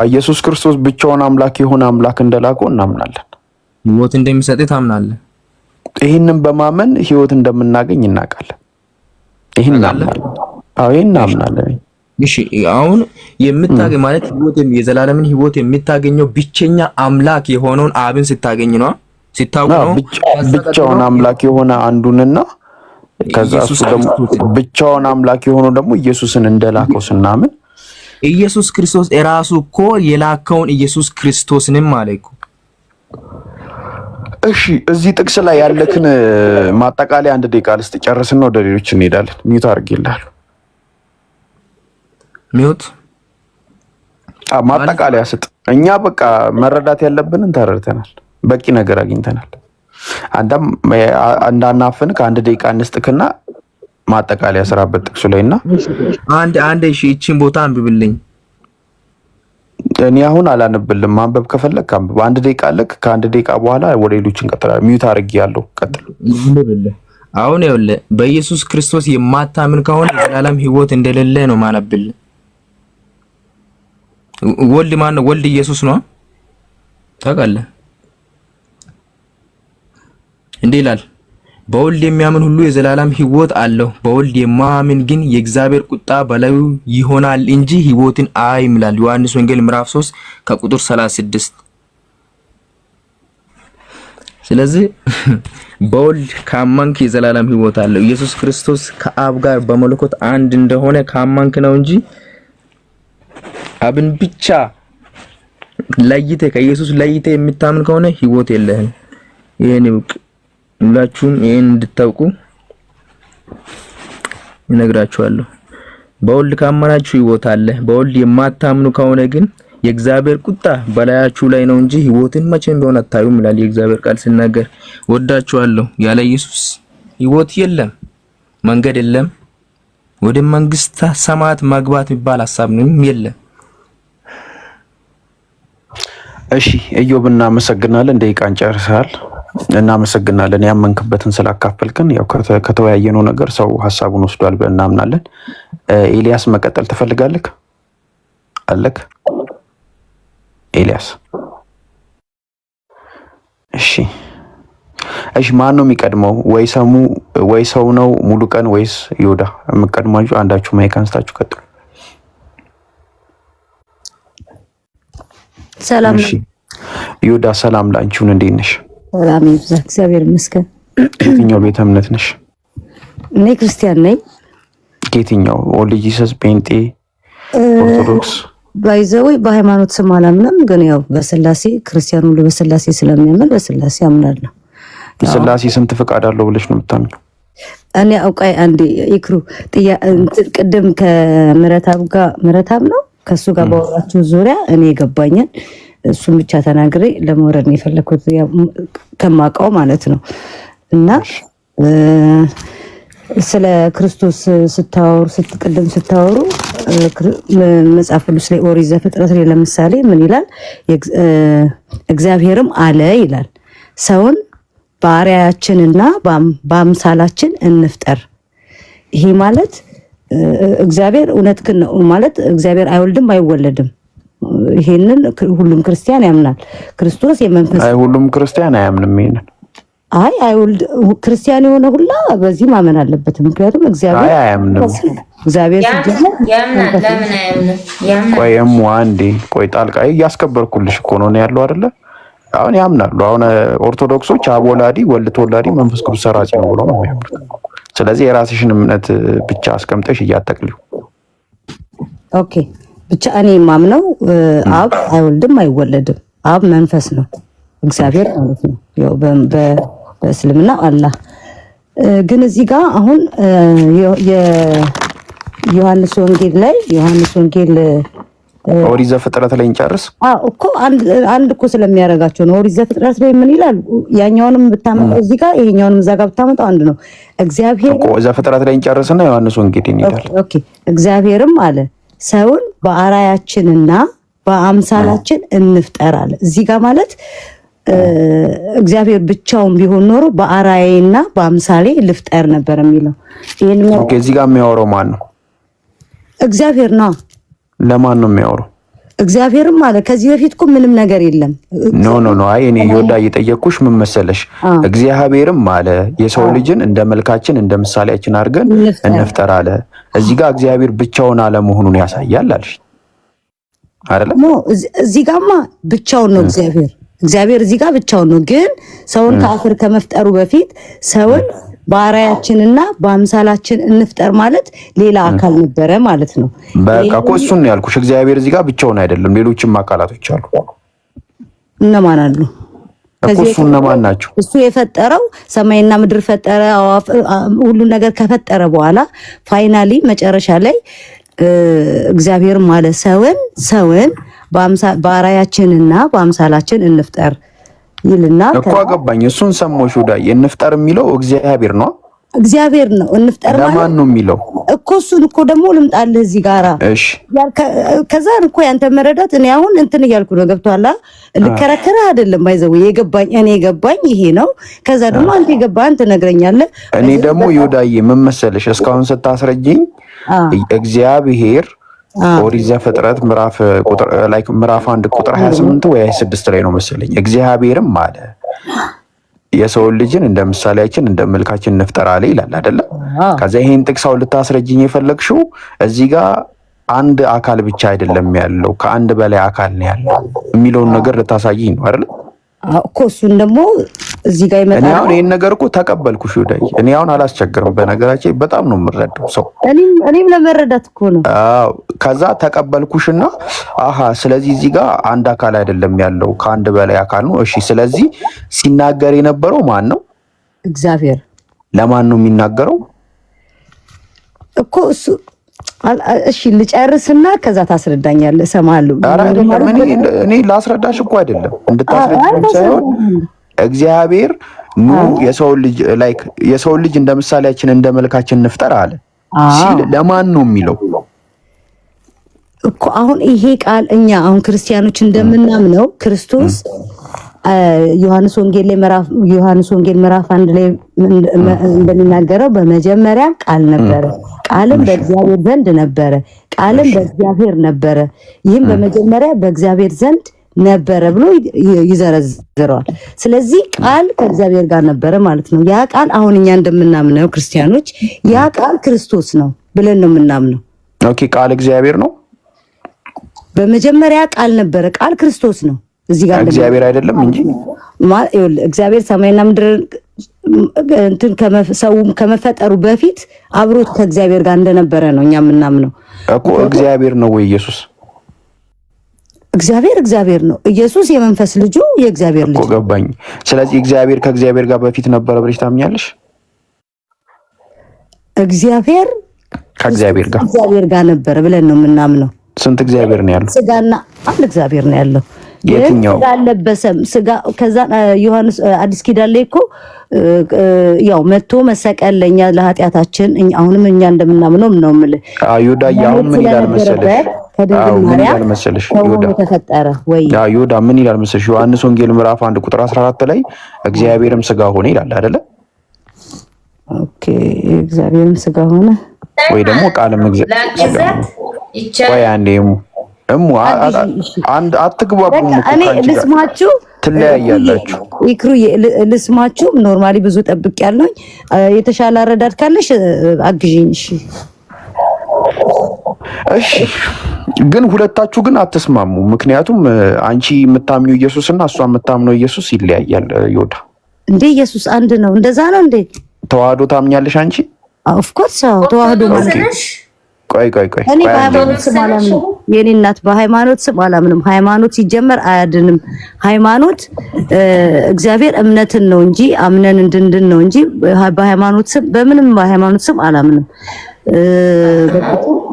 ኢየሱስ ክርስቶስ ብቻውን አምላክ የሆነ አምላክ እንደላከው እናምናለን። ሕይወት እንደሚሰጥ ታምናለህ? ይሄንን በማመን ሕይወት እንደምናገኝ እናውቃለን። ይሄን እናምናለን። አዎ ይሄን እናምናለን። እሺ አሁን የምታገኝ ማለት የዘላለምን ሕይወት የምታገኘው ብቸኛ አምላክ የሆነውን አብን ስታገኝ ነው፣ ሲታውቅ ነው። ብቻውን አምላክ የሆነ አንዱንና ከዛ እሱ ደግሞ ብቻውን አምላክ የሆነው ደግሞ ኢየሱስን እንደላከው ስናምን ኢየሱስ ክርስቶስ እራሱ እኮ የላከውን ኢየሱስ ክርስቶስንም ማለት ነው። እሺ እዚህ ጥቅስ ላይ ያለክን ማጠቃለያ አንድ ደቂቃ ልስጥ ጨርስና ወደ ሌሎች እንሄዳለን። ሚውት አድርጌልሃለሁ። ሚውት ማጠቃለያ ስጥ። እኛ በቃ መረዳት ያለብንን ተረድተናል። በቂ ነገር አግኝተናል። አንዳም እንዳናፍን ከአንድ ደቂቃ እንስጥክና ማጠቃለያ ስራበት ጥቅሱ ላይና አንድ እሺ እቺን ቦታ አንብብልኝ። እኔ አሁን አላነብልም። ማንበብ ከፈለክ አንብብ። አንድ ደቂቃ አለክ። ከአንድ ደቂቃ በኋላ ወደ ሌሎች እንቀጥላለን። ሚውት አድርጌያለሁ። ቀጥል። አሁን ይኸውልህ በኢየሱስ ክርስቶስ የማታምን ከሆነ የዘላለም ሕይወት እንደሌለ ነው ማነብልህ። ወልድ ማን ነው? ወልድ ኢየሱስ ነው ታውቃለህ? እንዲህ ይላል በወልድ የሚያምን ሁሉ የዘላለም ሕይወት አለው፣ በወልድ የማያምን ግን የእግዚአብሔር ቁጣ በላዩ ይሆናል እንጂ ሕይወትን አያይም ይላል ዮሐንስ ወንጌል ምዕራፍ 3 ከቁጥር 36። ስለዚህ በወልድ ካመንክ የዘላለም ሕይወት አለው። ኢየሱስ ክርስቶስ ከአብ ጋር በመለኮት አንድ እንደሆነ ካመንክ ነው እንጂ አብን ብቻ ለይተ ከኢየሱስ ለይተ የምታምን ከሆነ ሕይወት የለህም። ይሄን ይውቅ። ሁላችሁም ይሄን እንድታውቁ እነግራችኋለሁ። በወልድ ካመናችሁ ሕይወት አለ። በወልድ የማታምኑ ከሆነ ግን የእግዚአብሔር ቁጣ በላያችሁ ላይ ነው እንጂ ሕይወትን መቼ እንደሆነ አታዩም ይላል የእግዚአብሔር ቃል ሲናገር። ወዳችኋለሁ። ያለ ኢየሱስ ሕይወት የለም፣ መንገድ የለም። ወደ መንግስተ ሰማያት መግባት የሚባል ሐሳብ ነው የለም። እሺ እዮብ እናመሰግናለን። ደቂቃን ጨርሰሃል። እናመሰግናለን ያመንክበትን ስላካፈልከን። ያው ከተወያየነው ነገር ሰው ሐሳቡን ወስዷል ብለን እናምናለን። ኤልያስ መቀጠል ትፈልጋለህ? አለክ ኤልያስ? እሺ ማን ነው የሚቀድመው? ወይ ሰው ነው ሙሉ ቀን ወይስ ይሁዳ? የምትቀድማችሁ አንዳችሁ ማይክ አንስታችሁ ቀጥሉ። ሰላም ይሁዳ፣ ሰላም ላንቺውን። እንዴት ነሽ? ሰላም ይብዛ፣ እግዚአብሔር ይመስገን። የትኛው ቤተ እምነት ነሽ? እኔ ክርስቲያን ነኝ። የትኛው? ኦንሊ ጂሰስ፣ ፔንጤ፣ ኦርቶዶክስ? ባይዘው በሃይማኖት ስም አላምንም፣ ግን ያው በስላሴ ክርስቲያኑ ሁሉ በስላሴ ስለሚያምን በስላሴ አምናለሁ። ስላሴ ስንት ፍቃድ አለው ብለሽ ነው የምታምኚው? እኔ አውቃይ አንዴ ይክሩ ቅድም ከምረታብ ጋር ምረታብ ነው ከሱ ጋር ባወራችሁ ዙሪያ እኔ ገባኛል። እሱን ብቻ ተናግሬ ለመውረድ ነው የፈለኩት ከማውቀው ማለት ነው። እና ስለ ክርስቶስ ቅድም ስታወሩ መጽሐፍ ቅዱስ ላይ ኦሪት ዘፍጥረት ላይ ለምሳሌ ምን ይላል? እግዚአብሔርም አለ ይላል ሰውን በአርአያችንና በአምሳላችን እንፍጠር። ይሄ ማለት እግዚአብሔር እውነት ግን ነው ማለት እግዚአብሔር አይወልድም አይወለድም። ይሄንን ሁሉም ክርስቲያን ያምናል። ክርስቶስ የመንፈስ ሁሉም ክርስቲያን አያምንም። ይሄንን አይወልድ ክርስቲያን የሆነ ሁላ በዚህ ማመን አለበት። ምክንያቱም እግዚአብሔር አያምንም። እግዚአብሔር ያምናል። ለምን አያምንም? ቆይ አንዴ ጣልቃ እያስከበርኩልሽ እኮ ነው ያለው አይደለ? አሁን ያምናሉ። አሁን ኦርቶዶክሶች አብ ወላዲ ወልድ ተወላዲ መንፈስ ቅዱስ ሰራጺ ነው ብለው ነው የሚያምኑት። ስለዚህ የራስሽን እምነት ብቻ አስቀምጠሽ እያጠቅልዩ። ኦኬ ብቻ እኔ ማምነው አብ አይወልድም አይወለድም፣ አብ መንፈስ ነው እግዚአብሔር ማለት ነው። ያው በእስልምና አላህ ግን እዚህ ጋር አሁን የዮሐንስ ወንጌል ኦሪት ዘፍጥረት ላይ እንጨርስ። እኮ አንድ እኮ ስለሚያደርጋቸው ነው። ኦሪት ዘፍጥረት ላይ ምን ይላል? ያኛውንም ብታመጣው እዚህ ጋር ይሄኛውንም እዛ ጋር ብታመጣው አንድ ነው። እግዚአብሔር እኮ ዘፍጥረት ላይ እንጨርስና ዮሐንስ ወንጌል ይላል። ኦኬ እግዚአብሔርም አለ ሰውን በአራያችንና በአምሳላችን እንፍጠር አለ። እዚህ ጋር ማለት እግዚአብሔር ብቻውን ቢሆን ኖሮ በአራያዬና በአምሳሌ ልፍጠር ነበር የሚለው። ይሄን ኦኬ እዚህ ጋር የሚያወራው ማን ነው? እግዚአብሔር ነው። ለማን ነው የሚያወራው? እግዚአብሔርም ማለት ከዚህ በፊት እኮ ምንም ነገር የለም። ኖ አይ እኔ ዮዳ እየጠየቅኩሽ ምን መሰለሽ፣ እግዚአብሔርም አለ የሰው ልጅን እንደ መልካችን እንደ ምሳሌያችን አድርገን እንፍጠር አለ። እዚህ ጋር እግዚአብሔር ብቻውን አለመሆኑን ያሳያል አልሽ አይደለ? እዚህ ጋርማ ብቻውን ነው እግዚአብሔር እዚህ ጋር ብቻውን ነው። ግን ሰውን ከአፈር ከመፍጠሩ በፊት ሰውን በአራያችንና በአምሳላችን እንፍጠር ማለት ሌላ አካል ነበረ ማለት ነው። በቃ እኮ እሱን ነው ያልኩሽ። እግዚአብሔር እዚህ ጋር ብቻውን አይደለም፣ ሌሎችም አካላቶች አሉ። እነማን አሉ እኮ? እሱ እነማን ናቸው? እሱ የፈጠረው ሰማይና ምድር ፈጠረ፣ ሁሉ ነገር ከፈጠረ በኋላ ፋይናሊ መጨረሻ ላይ እግዚአብሔር ማለት ሰውን በአራያችንና በአምሳላችን እንፍጠር ይልና እኮ አገባኝ። እሱን ሰሞሽ ዳይ እንፍጠር የሚለው እግዚአብሔር ነው። እግዚአብሔር ነው እንፍጠር ማለት ለማን ነው የሚለው እኮ? እሱን እኮ ደግሞ ልምጣልህ እዚህ ጋራ። እሺ ከዛን እኮ ያንተ መረዳት እኔ አሁን እንትን እያልኩ ነው። ገብቶሃል? ልከራከርህ አይደለም ባይዘው የገባኝ ይሄ ነው። ከዛ ደግሞ አንተ የገባህን ትነግረኛለህ። እኔ ደግሞ ዮዳዬ ምን መሰለሽ እስካሁን ስታስረጅኝ እግዚአብሔር ኦሪት ዘፍጥረት ምዕራፍ 1 ቁጥር 28 ወይ 26 ላይ ነው መሰለኝ። እግዚአብሔርም አለ የሰውን ልጅን እንደ ምሳሌያችን እንደ መልካችን እንፍጠር አለ ይላል አይደለ? ከዛ ይሄን ጥቅሳው ልታስረጅኝ የፈለግሽው እዚህ ጋር አንድ አካል ብቻ አይደለም ያለው ከአንድ በላይ አካል ነው ያለው የሚለውን ነገር ልታሳይኝ ነው አይደለ? እኮ እሱን ደግሞ እዚህ ጋር ይመጣል። እኔ አሁን ይሄን ነገር እኮ ተቀበልኩሽ ዮዳይ። እኔ አሁን አላስቸግርም። በነገራችን በጣም ነው የምረዳው ሰው እኔም ለመረዳት እኮ ነው። አዎ ከዛ ተቀበልኩሽና ስለዚህ እዚህ ጋር አንድ አካል አይደለም ያለው ከአንድ በላይ አካል ነው። እሺ ስለዚህ ሲናገር የነበረው ማን ነው? እግዚአብሔር። ለማን ነው የሚናገረው እኮ እሱ? እሺ ልጨርስና ከዛ ታስረዳኛለህ። እሰማለሁ። እኔ ላስረዳሽ እኮ አይደለም እንድታስረዳኝ ሳይሆን እግዚአብሔር የሰው ልጅ እንደ ምሳሌያችን እንደ መልካችን እንፍጠር አለ ሲል ለማን ነው የሚለው እኮ? አሁን ይሄ ቃል እኛ አሁን ክርስቲያኖች እንደምናምነው ክርስቶስ ዮሐንስ ወንጌል ምዕራፍ 1 ላይ እንደሚናገረው በመጀመሪያ ቃል ነበረ፣ ቃልም በእግዚአብሔር ዘንድ ነበረ፣ ቃልም በእግዚአብሔር ነበረ፣ ይህም በመጀመሪያ በእግዚአብሔር ዘንድ ነበረ ብሎ ይዘረዝረዋል። ስለዚህ ቃል ከእግዚአብሔር ጋር ነበረ ማለት ነው። ያ ቃል አሁን እኛ እንደምናምነው ክርስቲያኖች ያ ቃል ክርስቶስ ነው ብለን ነው የምናምነው። ኦኬ ቃል እግዚአብሔር ነው። በመጀመሪያ ቃል ነበረ፣ ቃል ክርስቶስ ነው። እዚህ ጋር እግዚአብሔር አይደለም እንጂ እግዚአብሔር ሰማይና ምድር እንትን ሰውም ከመፈጠሩ በፊት አብሮት ከእግዚአብሔር ጋር እንደነበረ ነው እኛ የምናምነው እኮ። እግዚአብሔር ነው ወይ ኢየሱስ? እግዚአብሔር ነው። ኢየሱስ የመንፈስ ልጁ የእግዚአብሔር ልጅ እኮ ገባኝ። ስለዚህ እግዚአብሔር ከእግዚአብሔር ጋር በፊት ነበረ ብለሽ ታምኛለሽ? እግዚአብሔር ከእግዚአብሔር ጋር ነበረ ብለን ነው የምናምነው። ስንት እግዚአብሔር ነው ያለው? ስጋና አንድ እግዚአብሔር ነው ያለው። የትኛው ስጋ አልለበሰም። ስጋ ከዛ ዮሐንስ አዲስ ኪዳን ላይ እኮ ያው መጥቶ መሰቀል ለኛ ለኃጢአታችን አሁንም እኛ እንደምናምነው ነው የምልህ። ዮዳ አሁን ምን ይላል መሰለሽ? ዮዳ ተፈጠረ ወይ? ዮዳ ምን ይላል መሰለሽ? ዮሐንስ ወንጌል ምዕራፍ 1 ቁጥር 14 ላይ እግዚአብሔርም ስጋ ሆነ ይላል አይደለ? ኦኬ እግዚአብሔርም ስጋ ሆነ ወይ ደግሞ ቃልም እግዚአብሔር ወይ አንዴም አንድ አትግባቡም እኮ እኔ ልስማችሁ ትለያያላችሁ። ይክሩዬ ልስማችሁ። ኖርማሊ ብዙ ጠብቅ ያለኝ የተሻለ አረዳድ ካለሽ አግዢኝ። እሺ ግን ሁለታችሁ ግን አትስማሙ። ምክንያቱም አንቺ የምታምኚው ኢየሱስና እሷ የምታምነው ኢየሱስ ይለያያል። ይወዳ እንዴ ኢየሱስ አንድ ነው። እንደዛ ነው እንዴ? ተዋህዶ ታምኛለሽ አንቺ? ኦፍ ኮርስ ተዋህዶ ማለት ቆይ እኔ በሃይማኖት ስም አላምንም። የኔ እናት በሃይማኖት ስም አላምንም። ሃይማኖት ሲጀመር አያድንም። ሃይማኖት እግዚአብሔር እምነትን ነው እንጂ አምነን እንድንድን ነው እንጂ በሃይማኖት ስም በምንም በሃይማኖት ስም አላምንም።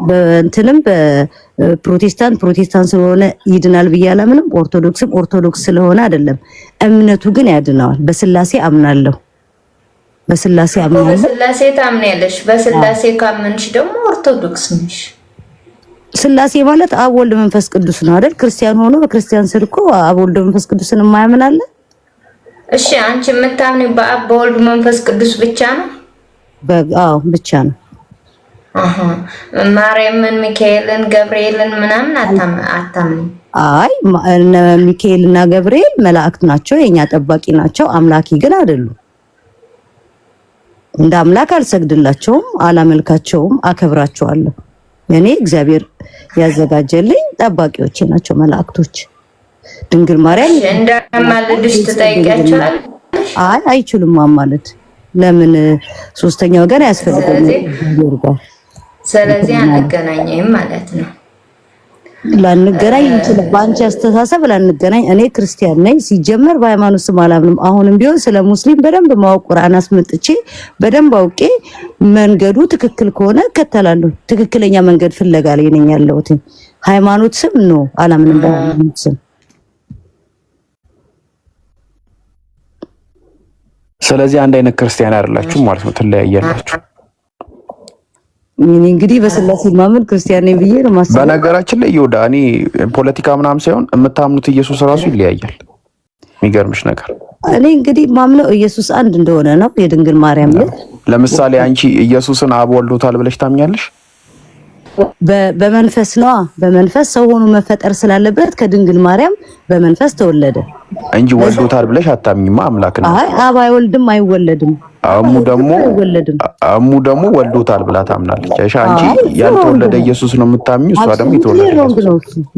በእንትንም በፕሮቴስታንት ስለሆነ ይድናል ብዬ አላምንም። ኦርቶዶክስ ስለሆነ አይደለም። እምነቱ ግን ያድነዋል። በስላሴ አምናለሁ። በስላሴ ታምኛለሽ? በስላሴ ካመንሽ ደግሞ ኦርቶዶክስ ነሽ። ስላሴ ማለት አብ ወልድ መንፈስ ቅዱስ ነው አይደል? ክርስቲያን ሆኖ በክርስቲያን ስር እኮ አብ ወልድ መንፈስ ቅዱስን የማያምን አለ? እሺ አንቺ የምታምኚው በአብ በወልድ መንፈስ ቅዱስ ብቻ ነው? አዎ ብቻ ነው። ማርያምን፣ ሚካኤልን፣ ገብርኤልን ምናምን አታምኚም? አይ ሚካኤልና ገብርኤል መላእክት ናቸው፣ የኛ ጠባቂ ናቸው። አምላኪ ግን አይደሉም። እንደ አምላክ አልሰግድላቸውም፣ አላመልካቸውም፣ አከብራቸዋለሁ። እኔ እግዚአብሔር ያዘጋጀልኝ ጠባቂዎቼ ናቸው መላእክቶች። ድንግል ማርያም እንደማልድሽ ትጠይቂያቸዋለሽ? አይ አይችሉም ማማለድ። ለምን ሶስተኛ ወገን ያስፈልጋል? ስለዚህ አንገናኝም ማለት ነው። ላንገናኝ እንችላለን። በአንቺ አስተሳሰብ ላንገናኝ። እኔ ክርስቲያን ነኝ ሲጀመር፣ በሃይማኖት ስም አላምንም። አሁንም ቢሆን ስለ ሙስሊም በደንብ ማወቅ ቁርአን አስመጥቼ በደንብ አውቄ መንገዱ ትክክል ከሆነ እከተላለሁ። ትክክለኛ መንገድ ፍለጋ ላይ ነኝ ያለሁት። ሃይማኖት ስም ነው አላምንም። በሃይማኖት ስም ስለዚህ አንድ አይነት ክርስቲያን አይደላችሁ ማለት ነው፣ ትለያያላችሁ። እንግዲህ በስላሴ ማመን ክርስቲያን ነኝ ብዬ ነው ማሰብ። በነገራችን ላይ ይወዳ እኔ ፖለቲካ ምናምን ሳይሆን የምታምኑት ኢየሱስ ራሱ ይለያያል። የሚገርምሽ ነገር እኔ እንግዲህ ማምነው ኢየሱስ አንድ እንደሆነ ነው። የድንግል ማርያም ልጅ ለምሳሌ አንቺ ኢየሱስን አብ ወልዶታል ብለሽ ታምኛለሽ? በመንፈስ ነዋ። በመንፈስ ሰው ሆኖ መፈጠር ስላለበት ከድንግል ማርያም በመንፈስ ተወለደ እንጂ ወልዶታል ብለሽ አታምኝማ። አምላክ ነው። አይ አብ አይወልድም አይወለድም። አሙ ደግሞ ወልዶታል ብላ ታምናለች። እሺ አንቺ ያልተወለደ ኢየሱስ ነው የምታምኚው፣ እሷ ደግሞ የተወለደ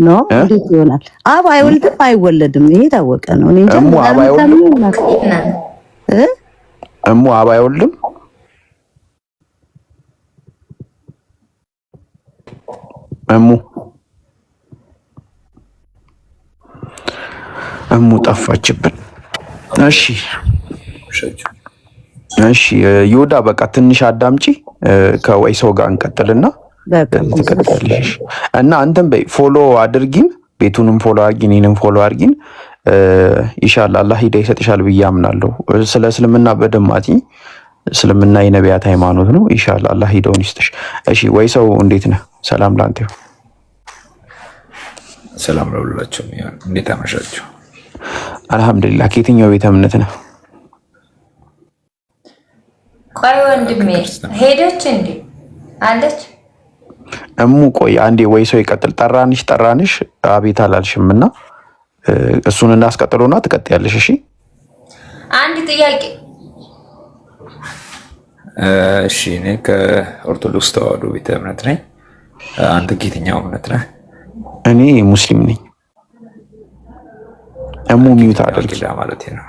ነው። እንዴት ይሆናል? አብ አይወልድም አይወለድም። ይሄ ታወቀ ነው። እኔ እንጃ። እሙ አብ አይወልድም እሙ ጠፋችብን። እሺ ይሁዳ በቃ ትንሽ አዳምጪ። ከወይ ሰው ጋር እንቀጥልና ትቀጥላለሽ። እና አንተም በይ ፎሎ አድርጊን፣ ቤቱንም ፎሎ አድርጊን፣ እኔንም ፎሎ አድርጊን። ኢንሻአላህ አላህ ሂዳ ይሰጥሻል ብዬ አምናለሁ። ስለ እስልምና በደማቲ እስልምና የነቢያት ሃይማኖት ነው። ኢንሻአላህ አላህ ሂዳውን ይስጥሽ። እሺ ወይ ሰው እንዴት ነህ? ሰላም ላንተ ይሁን። ሰላም ለሁላችሁ። እንዴት አመሻችሁ? አልሐምዱሊላህ። ከየትኛው ቤተ እምነት ነው? ቆይ ወንድሜ ሄደች እንዴ አለች? እሙ ቆይ አንዴ ወይ ሰው ይቀጥል። ጠራንሽ አቤት አላልሽምና እሱን እናስቀጥለውና ትቀጥያለሽ። እሺ አንድ ጥያቄ። እሺ እኔ ከኦርቶዶክስ ተዋህዶ ቤተ እምነት ነኝ። አንተ ከየትኛው እምነት ነህ? እኔ ሙስሊም ነኝ። እሙ ሚውት አድርጊ ማለት ነው።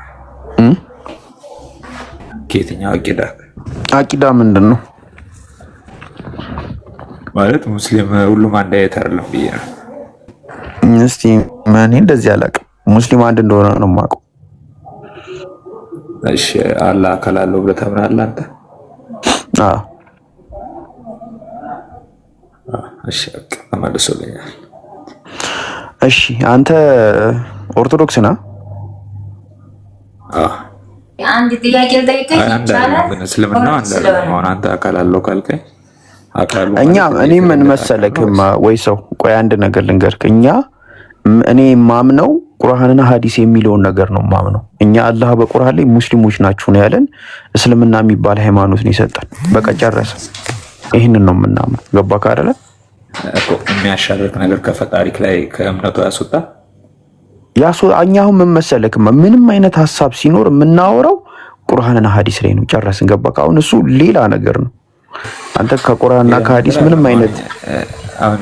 ከየትኛው አቂዳ ምንድን ነው ማለት? ሙስሊም ሁሉም አንድ አይነት አይደለም ብዬ ነው። እስቲ ማን እንደዚህ አላውቅም። ሙስሊም አንድ እንደሆነ ነው የማውቀው። እሺ አላህ አካል አለው ብለህ ታምናለህ አንተ? አዎ። እሺ ተመልሶልኛል። እሺ አንተ ኦርቶዶክስ ነህ? አዎ። አንድ ጥያቄ ልጠይቅህ ይቻላል? እስልምና አንተ አካል አለው ካልከኝ አካሉ እኔ ምን መሰለክማ ወይ ሰው ቆይ አንድ ነገር ልንገርክ። እኔ ማምነው ቁርአንና ሐዲስ የሚለውን ነገር ነው ማምነው። እኛ አላህ በቁርአን ላይ ሙስሊሞች ናችሁ ነው ያለን። እስልምና የሚባል ሃይማኖት ነው የሰጠን። በቃ ጨረሰ። ይሄንን ነው የምናምነው። ገባህ አይደለ? የሚያሻርክ ነገር ከፈጣሪክ ላይ ከእምነቱ ያስወጣ እኛው ምን መሰለክማ ምንም አይነት ሐሳብ ሲኖር የምናወራው ቁርአንና ሐዲስ ላይ ነው። ጨረስን። ገባህ? አሁን እሱ ሌላ ነገር ነው። አንተ ከቁርአንና ከሐዲስ ምንም አይነት አሁን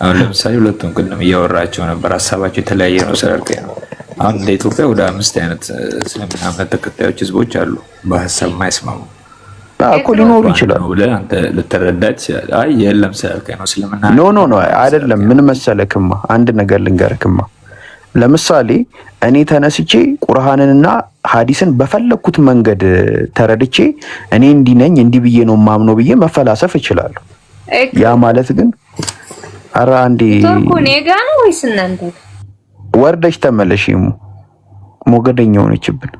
አሁን ለምሳሌ ሁለቱም ቅድም እያወራቸው ነበር፣ ሀሳባቸው የተለያየ ነው ስላልከኝ ነው። አሁን እንደ ኢትዮጵያ ወደ 5 አይነት እስልምና እምነት ተከታዮች ህዝቦች አሉ፣ በሀሳብ የማይስማሙ እኮ ሊኖሩ ይችላሉ ብለህ አንተ ልትረዳ ትችላለህ። አይ የለም ስላልከኝ ነው እስልምና ኖ አይደለም። ምን መሰለክማ አንድ ነገር ልንገርክማ። ለምሳሌ እኔ ተነስቼ ቁርአንንና ሐዲስን በፈለኩት መንገድ ተረድቼ እኔ እንዲህ ነኝ እንዲህ ብዬ ነው ማምነው ብዬ መፈላሰፍ እችላለሁ። ያ ማለት ግን ኧረ አንዴ ቶርኩ ኔጋ ነው ወይስ እናንተ ወርደሽ ተመለሺሙ ሞገደኛ ሆነችብን።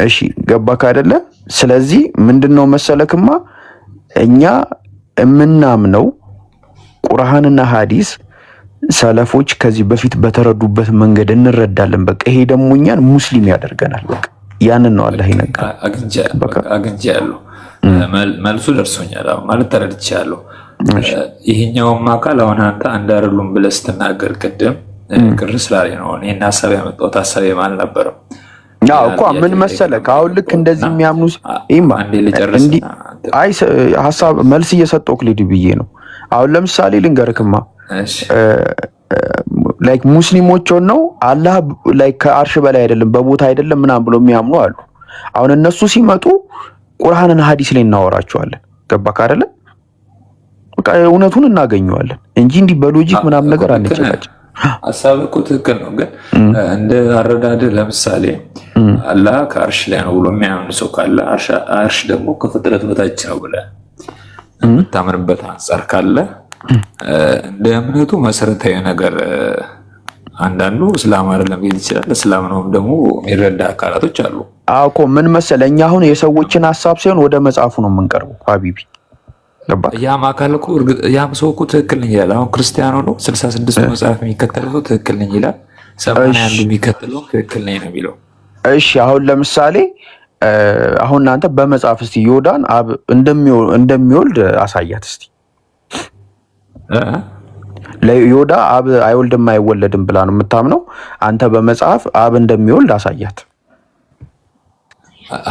እሺ ገባክ አይደለ? ስለዚህ ምንድነው መሰለክማ እኛ እምናምነው ቁርአንና ሐዲስ ሰለፎች ከዚህ በፊት በተረዱበት መንገድ እንረዳለን። በቃ ይሄ ደግሞ እኛን ሙስሊም ያደርገናል። በቃ ያንን ነው አላህ ይነገራል። አግኝቻለሁ፣ መልሱ ደርሶኛል ማለት ተረድቻለሁ። ይሄኛውም አካል አሁን አንተ አንድ አይደሉም ብለህ ስትናገር ቅድም ቅር ስላለኝ ነው እኔ እና ሐሳብ ያመጣሁት ሐሳብ የማን ነበረው? አዎ እኮ ምን መሰለህ አሁን ልክ እንደዚህ የሚያምኑ አይ ሐሳብ መልስ እየሰጠሁህ ልሂድ ብዬ ነው። አሁን ለምሳሌ ልንገርክማ ላይክ ሙስሊሞች ነው አላህ ላይክ ከአርሽ በላይ አይደለም በቦታ አይደለም ምናምን ብሎ የሚያምኑ አሉ። አሁን እነሱ ሲመጡ ቁርአንና ሐዲስ ላይ እናወራቸዋለን። ገባክ አይደለ? በቃ እውነቱን እናገኘዋለን እንጂ እንዲህ በሎጂክ ምናምን ነገር አንጨቃጭ። ሐሳብ እኮ ትክክል ነው፣ ግን እንደ አረዳድ ለምሳሌ አላህ ከአርሽ ላይ ነው ብሎ የሚያምን ሰው ካለ አርሽ ደግሞ ከፍጥረት በታች ነው ብለህ የምታምንበት አንጻር ካለ እንደ እምነቱ መሰረታዊ ነገር አንዳንዱ እስላም አይደለም ሊል ይችላል። እስላም ነው ደግሞ የሚረዳ አካላቶች አሉ። አዎ እኮ ምን መሰለህ እኛ አሁን የሰዎችን ሐሳብ ሳይሆን ወደ መጽሐፉ ነው የምንቀርበው ሀቢቢ። ያም አካል እኮ ያም ሰው እኮ ትክክል ነኝ ይላል። አሁን ክርስቲያኖ ነው 66 መጽሐፍ የሚከተለው ሰው ትክክል ነኝ ይላል። 81 የሚከተለው ትክክል ነኝ ነው የሚለው። እሺ አሁን ለምሳሌ አሁን እናንተ በመጽሐፍ እስቲ ዮዳን አብ እንደሚወልድ አሳያት እስቲ። ለዮዳ አብ አይወልድም አይወለድም ብላ ነው የምታምነው። አንተ በመጽሐፍ አብ እንደሚወልድ አሳያት።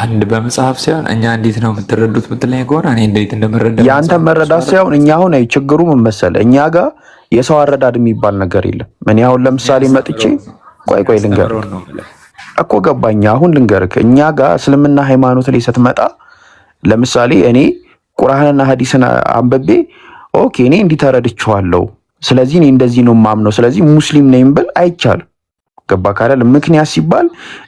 አንድ በመጽሐፍ ሳይሆን እኛ እንዴት ነው የምትረዱት ምትለኝ ከሆነ እኔ እንዴት እንደምረዳ ያንተ መረዳት ሳይሆን እኛ አሁን አይ ችግሩ ምን መሰለህ እኛ ጋር የሰው አረዳድ የሚባል ነገር የለም። እኔ አሁን ለምሳሌ መጥቼ ቆይ ልንገርህ እኮ ገባኝ። አሁን ልንገርህ እኛ ጋር እስልምና ሃይማኖት ላይ ስትመጣ ለምሳሌ እኔ ቁርአንና ሐዲስን አንብቤ ኦኬ እኔ እንዲህ ተረድቼዋለሁ ስለዚህ እኔ እንደዚህ ነው ማምነው ስለዚህ ሙስሊም ነኝ ብል አይቻልም። ገባክ አይደለ? ምክንያት ሲባል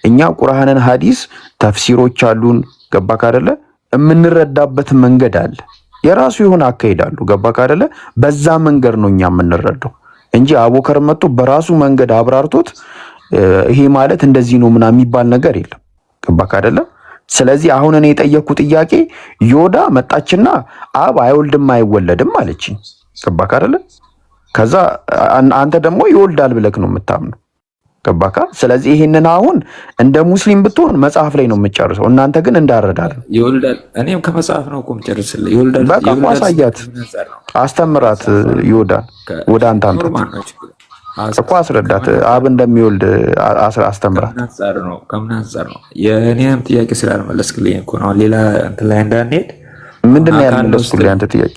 እኛ ቁርአንን ሐዲስ ተፍሲሮች አሉን። ገባክ አይደለ? የምንረዳበት መንገድ አለ፣ የራሱ የሆነ አካሄዳሉ። ገባክ አይደለ? በዛ መንገድ ነው እኛ የምንረዳው እንጂ አቡበከር መጥቶ በራሱ መንገድ አብራርቶት ይሄ ማለት እንደዚህ ነው ምናምን የሚባል ነገር የለም። ገባክ አይደለ? ስለዚህ አሁን እኔ የጠየቅኩት ጥያቄ ዮዳ መጣችና አብ አይወልድም አይወለድም አለችኝ። ገባክ አይደለ? ከዛ አንተ ደግሞ ይወልዳል ብለክ ነው የምታምነው። ገባካ? ስለዚህ ይሄንን አሁን እንደ ሙስሊም ብትሆን መጽሐፍ ላይ ነው የምትጨርሰው። እናንተ ግን እንዳረዳል ይወልዳል። እኔም ከመጽሐፍ ነው እኮ የምጨርስልህ። ይወልዳል በቃ አሳያት፣ አስተምራት። ዮዳን ወደ አንተ አምጣት እኮ አስረዳት። አብ እንደሚወልድ አስተምራት። ከምን አንፃር ነው? የእኔም ጥያቄ ስላልመለስክልኝ እኮ ነው። ሌላ እንትን ላይ እንዳንሄድ። ምንድን ነው ያልመለስኩልኝ አንተ ጥያቄ?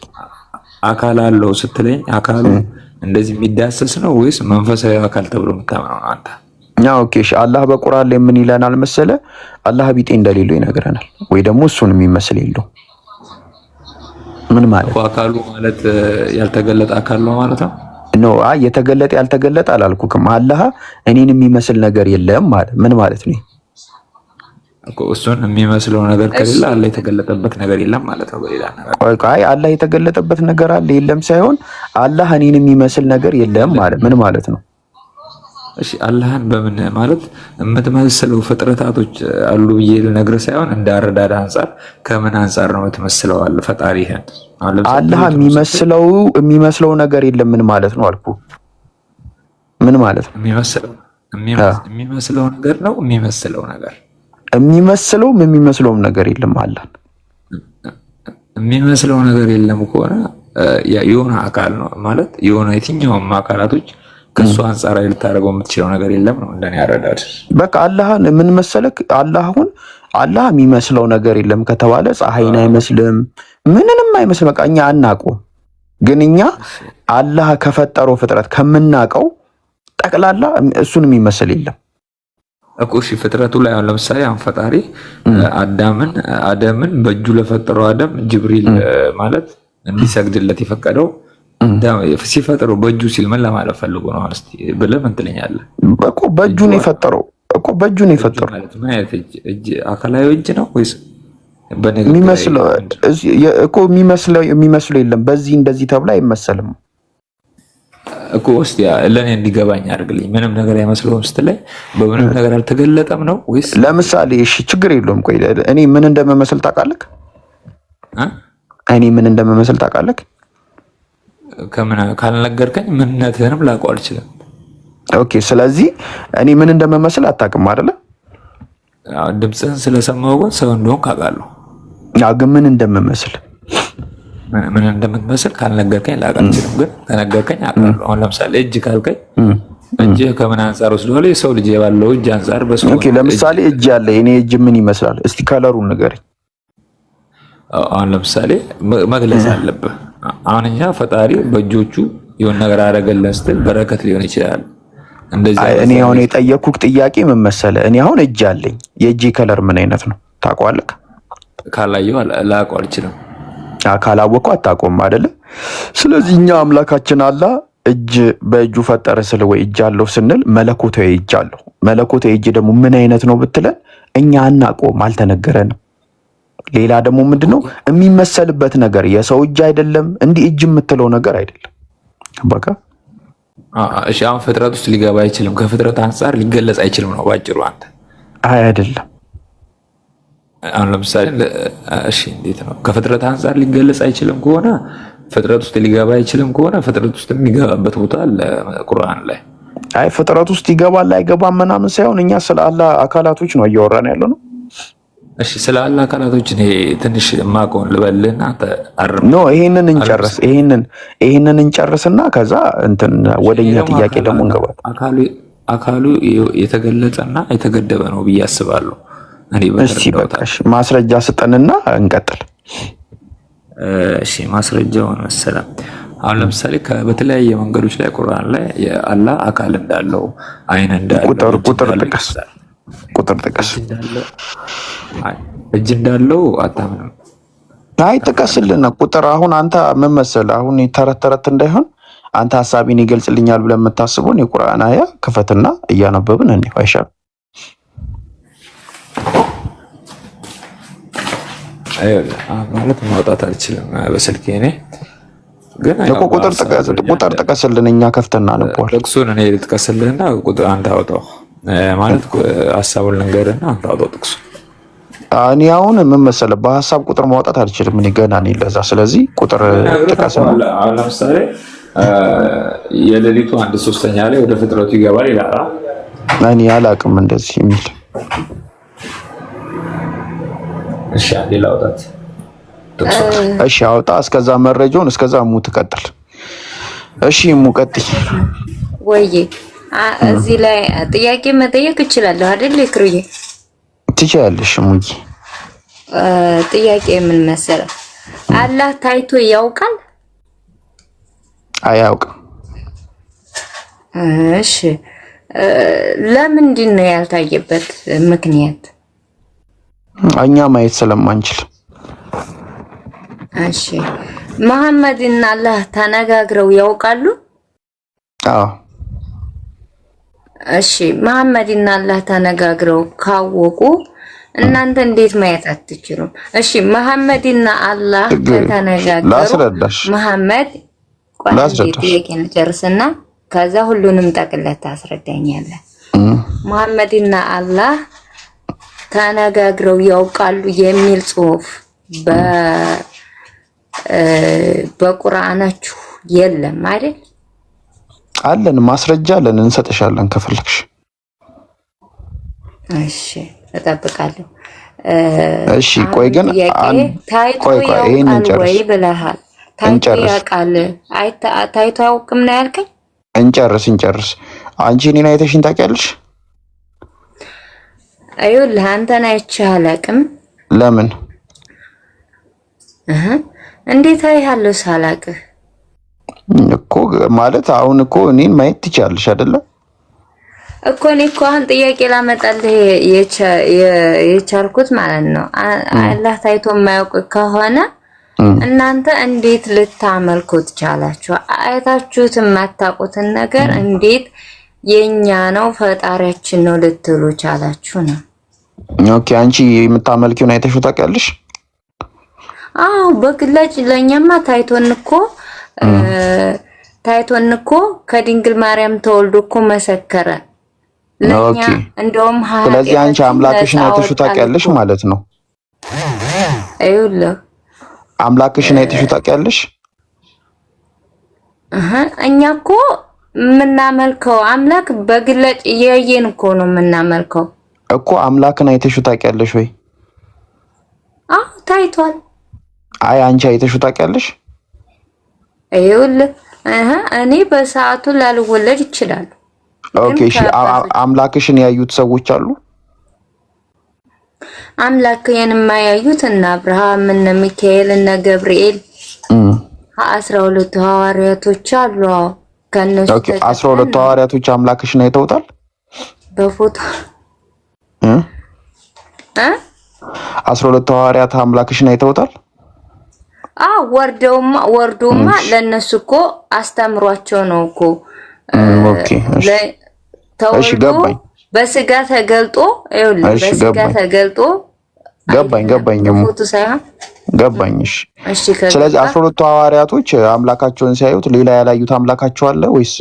አካል አለው ስትለኝ አካሉ እንደዚህ የሚዳሰስ ነው ወይስ መንፈሳዊ አካል ተብሎ የምታምነው ነው አንተ? ኦኬ እሺ። አላህ በቁርአን ላይ ምን ይለናል መሰለ? አላህ ቢጤ እንደሌለው ይነግረናል፣ ወይ ደግሞ እሱን የሚመስል የለው። ምን ማለት ነው? አካሉ ማለት ያልተገለጠ አካል ነው ማለት ነው? ኖ አይ የተገለጠ ያልተገለጠ አላልኩክም። አላህ እኔን የሚመስል ነገር የለም ማለት ምን ማለት ነው እኮ? እሱን የሚመስለው ነገር ከሌለ አላህ የተገለጠበት ነገር የለም ማለት ነው። በሌላ ነገር ቆይ አላህ የተገለጠበት ነገር አለ የለም ሳይሆን አላህ እኔን የሚመስል ነገር የለም ማለት ምን ማለት ነው? እሺ አላህን በምን ማለት የምትመስለው ፍጥረታቶች አሉ ብዬ ልነግርህ ሳይሆን እንደ አረዳድ አንፃር ከምን አንፃር ነው የምትመስለው አለ ፈጣሪህን? አላህ የሚመስለው ነገር የለም ምን ማለት ነው አልኩ። ምን ማለት ነው? የሚመስለው ነገር ነው የሚመስለውም ነገር የለም። አላህ የሚመስለው ነገር የለም ከሆነ የሆነ አካል ነው ማለት የሆነ የትኛውም አካላቶች ከሱ አንጻራዊ ልታደርገው የምትችለው ነገር የለም ነው እንደኔ ያረዳድ። በቃ አላህን ምን መሰለክ አላህ የሚመስለው ነገር የለም ከተባለ ፀሐይን አይመስልም፣ ምንንም አይመስልም። በቃ እኛ አናውቀውም። ግን እኛ አላህ ከፈጠረው ፍጥረት ከምናቀው ጠቅላላ እሱን የሚመስል የለም እኮ። እሺ ፍጥረቱ ላይ አሁን ለምሳሌ አሁን ፈጣሪ አደምን በእጁ ለፈጠረው አደም ጅብሪል ማለት እንዲሰግድለት የፈቀደው ሲፈጥረው በእጁ ሲል ምን ለማለት ፈልጎ ነው? እስቲ ብለህ ምን ትለኛለህ? እኮ በእጁ ነው የፈጠረው እኮ በእጁ ነው የፈጠረው ማለት ምን አይነት እጅ? አካላዊ እጅ ነው ወይስ የሚመስለው? እኮ የሚመስለው የለም። በዚህ እንደዚህ ተብላ አይመሰልም እኮ። እስቲ ለኔ እንዲገባኝ አድርግልኝ። ምንም ነገር አይመስለውም ስትለኝ በምንም ነገር አልተገለጠም ነው ወይስ? ለምሳሌ እሺ ችግር የለውም። ቆይ እኔ ምን እንደምመስል ታውቃለህ? እኔ ምን እንደምመስል ታውቃለህ? ከምን ካልነገርከኝ ምንነትህንም ላውቀው አልችልም። ኦኬ ስለዚህ እኔ ምን እንደምመስል አታውቅም አይደለ? ድምፅህን ስለሰማሁ ግን ሰው እንደሆንክ አውቃለሁ። ግን ምን እንደምመስል ካልነገርከኝ ላውቅ አልችልም። ግን ከነገርከኝ አውቃለሁ። አሁን ለምሳሌ እጅ ካልከኝ እጅህ ከምን አንፃር ወስደዋል? የሰው ልጅ ባለው እጅ አንፃር በሰው ኦኬ ለምሳሌ እጅ ያለ እኔ እጅ ምን ይመስላል? እስቲ ከለሩን ንገረኝ። አሁን ለምሳሌ መግለጽ አለብህ። አሁን እኛ ፈጣሪ በእጆቹ የሆነ ነገር አደረገልን ስትል በረከት ሊሆን ይችላል። እንደዚህ እኔ አሁን የጠየኩህ ጥያቄ ምን መሰለህ? እኔ አሁን እጅ አለኝ። የእጄ ከለር ምን አይነት ነው ታውቀዋለህ? ካላየው ላውቀው አልችልም። ካላወቀው አታውቀውም አይደለ? ስለዚህ እኛ አምላካችን አላህ እጅ በእጁ ፈጠረ ስለ ወይ እጅ አለው ስንል መለኮታዊ እጅ አለው። መለኮታዊ እጅ ደግሞ ምን አይነት ነው ብትለን እኛ አናውቀውም፣ አልተነገረንም። ሌላ ደግሞ ምንድነው የሚመሰልበት ነገር የሰው እጅ አይደለም፣ እንዲህ እጅ የምትለው ነገር አይደለም። በቃ እሺ አሁን ፍጥረት ውስጥ ሊገባ አይችልም፣ ከፍጥረት አንፃር ሊገለጽ አይችልም ነው ባጭሩ። አንተ አይደለም አሁን ለምሳሌ እሺ እንዴት ነው ከፍጥረት አንፃር ሊገለጽ አይችልም ከሆነ ፍጥረት ውስጥ ሊገባ አይችልም ከሆነ ፍጥረት ውስጥ የሚገባበት ቦታ አለ ቁርአን ላይ። አይ ፍጥረት ውስጥ ይገባል አይገባም ምናምን ሳይሆን እኛ ስለ አላህ አካላቶች ነው እያወራን ያለው ነው። እሺ ስለ አላህ አካላቶች እኔ ትንሽ ማቆን ልበልና አርም ኖ ይሄንን እንጨርስና ከዛ እንትን ወደኛ ጥያቄ ደግሞ እንገባለን። አካሉ የተገለጸና የተገደበ ነው ብዬ አስባለሁ እኔ እሺ በቃሽ ማስረጃ ስጠንና እንቀጥል። እሺ ማስረጃውን መሰለም አሁን ለምሳሌ በተለያየ መንገዶች ላይ ቁርአን ላይ የአላህ አካል እንዳለው አይን እንዳለው ቁጥር ጥቀስ እጅ እንዳለው አታምንም? አይ ጥቀስልን ቁጥር። አሁን አንተ ምን መሰለህ አሁን ተረት እንዳይሆን አንተ ሐሳቤን ይገልጽልኛል ብለህ የምታስበውን የቁርአን አያ ክፈትና እያነበብን እንዴ አይሻልም? ማለት ማውጣት አልችልም በስልኬ እኔ ግን ቁጥር ጥቀስልን እኛ ከፍተና ነበር። ጥቅሱን እኔ ልጥቀስልህና ቁጥር አንተ አውጣው ማለት ሐሳቡን ልንገርና አንተ አውጣው ጥቅሱ። እኔ አሁን ምን መሰለህ በሐሳብ ቁጥር ማውጣት አልችልም እኔ ገና ነኝ ለዛ። ስለዚህ ቁጥር ጥቀስልን። አሁን ለምሳሌ የሌሊቱ 1/3 ላይ ወደ ፍጥረቱ ይገባል ይላል። እኔ አላውቅም እንደዚህ የሚል እሺ ሌላ አውጣት ጥቅሱ። እሺ አውጣ እስከዛ መረጃውን እስከዛ ሙ ትቀጥል። እሺ ሙ ቀጥይ ወይ እዚህ ላይ ጥያቄ መጠየቅ እችላለሁ አይደል? ክሩዬ ትችያለሽ ሙዬ። ጥያቄ ምን መሰለህ አላህ ታይቶ ያውቃል? አያውቅም። እሺ ለምንድን ነው ያልታየበት ምክንያት? እኛ ማየት ስለማንችል። እሺ መሐመድና አላህ ተነጋግረው ያውቃሉ? አዎ። እሺ መሐመድና አላህ ተነጋግረው ካወቁ እናንተ እንዴት ማየት አትችሉም? እሺ መሐመድና አላህ ከተነጋገሩ ላስረዳሽ። መሐመድ ጥያቄን ጨርስና ከዛ ሁሉንም ጠቅለህ ታስረዳኛለህ። መሐመድና አላህ ተነጋግረው ያውቃሉ የሚል ጽሑፍ በቁርአናችሁ የለም አይደል? አለን፣ ማስረጃ አለን፣ እንሰጥሻለን ከፈለግሽ። እሺ እጠብቃለሁ። እሺ ቆይ ግን ቆይ ይሄን እንጨርስ ብለሃል። ታይቶ ያውቃል ታይቶ አያውቅም ነው ያልከኝ? እንጨርስ። አንቺ እኔን አይተሽኝ ታውቂያለሽ? አይውልህ አንተን አይቼህ አላውቅም። ለምን? እንዴት አይሃለሁ ሳላውቅህ? እኮ ማለት አሁን እኮ እኔን ማየት ትችያለሽ አይደለ? እኮ እኔ እኮ አሁን ጥያቄ ላመጣልህ የቻልኩት ማለት ነው። አላህ ታይቶ የማያውቅ ከሆነ እናንተ እንዴት ልታመልኩት ቻላችሁ? አይታችሁት የማታውቁትን ነገር እንዴት የኛ ነው ፈጣሪያችን ነው ልትሉ ቻላችሁ ነው? ኦኬ አንቺ የምታመልኪውን አይተሽው ታውቂያለሽ? አዎ በግላጭ ለኛማ ታይቶን እኮ ከድንግል ማርያም ተወልዶ እኮ መሰከረ ለኛ። እንደውም ስለዚህ አንቺ አምላክሽን አይተሽው ታውቂያለሽ ማለት ነው? አይውልህ አምላክሽን አይተሽው ታውቂያለሽ? እኛ እኮ የምናመልከው አምላክ በግላጭ እያየን እኮ ነው የምናመልከው እኮ። አምላክን አይተሽው ታውቂያለሽ ወይ? አዎ ታይቷል። አይ አንቺ አይተሽው ታውቂያለሽ? አይውልህ እኔ በሰዓቱ ላልወለድ ይችላል። ኦኬ እሺ አምላክሽን ያዩት ሰዎች አሉ? አምላክን የማያዩት እና አብርሃም እና ሚካኤል እና ገብርኤል 12 ሐዋርያቶች አሉ። ከነሱ 12 ሐዋርያቶች አምላክሽን አይተውታል በፎቶ 12 ሐዋርያት አምላክሽን አይተውታል? ወርዶማ ለነሱ እኮ አስተምሯቸው ነው እኮ። ኦኬ እሺ ገባኝ። በስጋ ተገልጦ በስጋ ተገልጦ ገባኝ ፎቶ ሳይሆን ገባኝ። እሺ ስለዚህ 12 ሐዋርያቶች አምላካቸውን ሲያዩት ሌላ ያላዩት አምላካቸው አለ ወይስ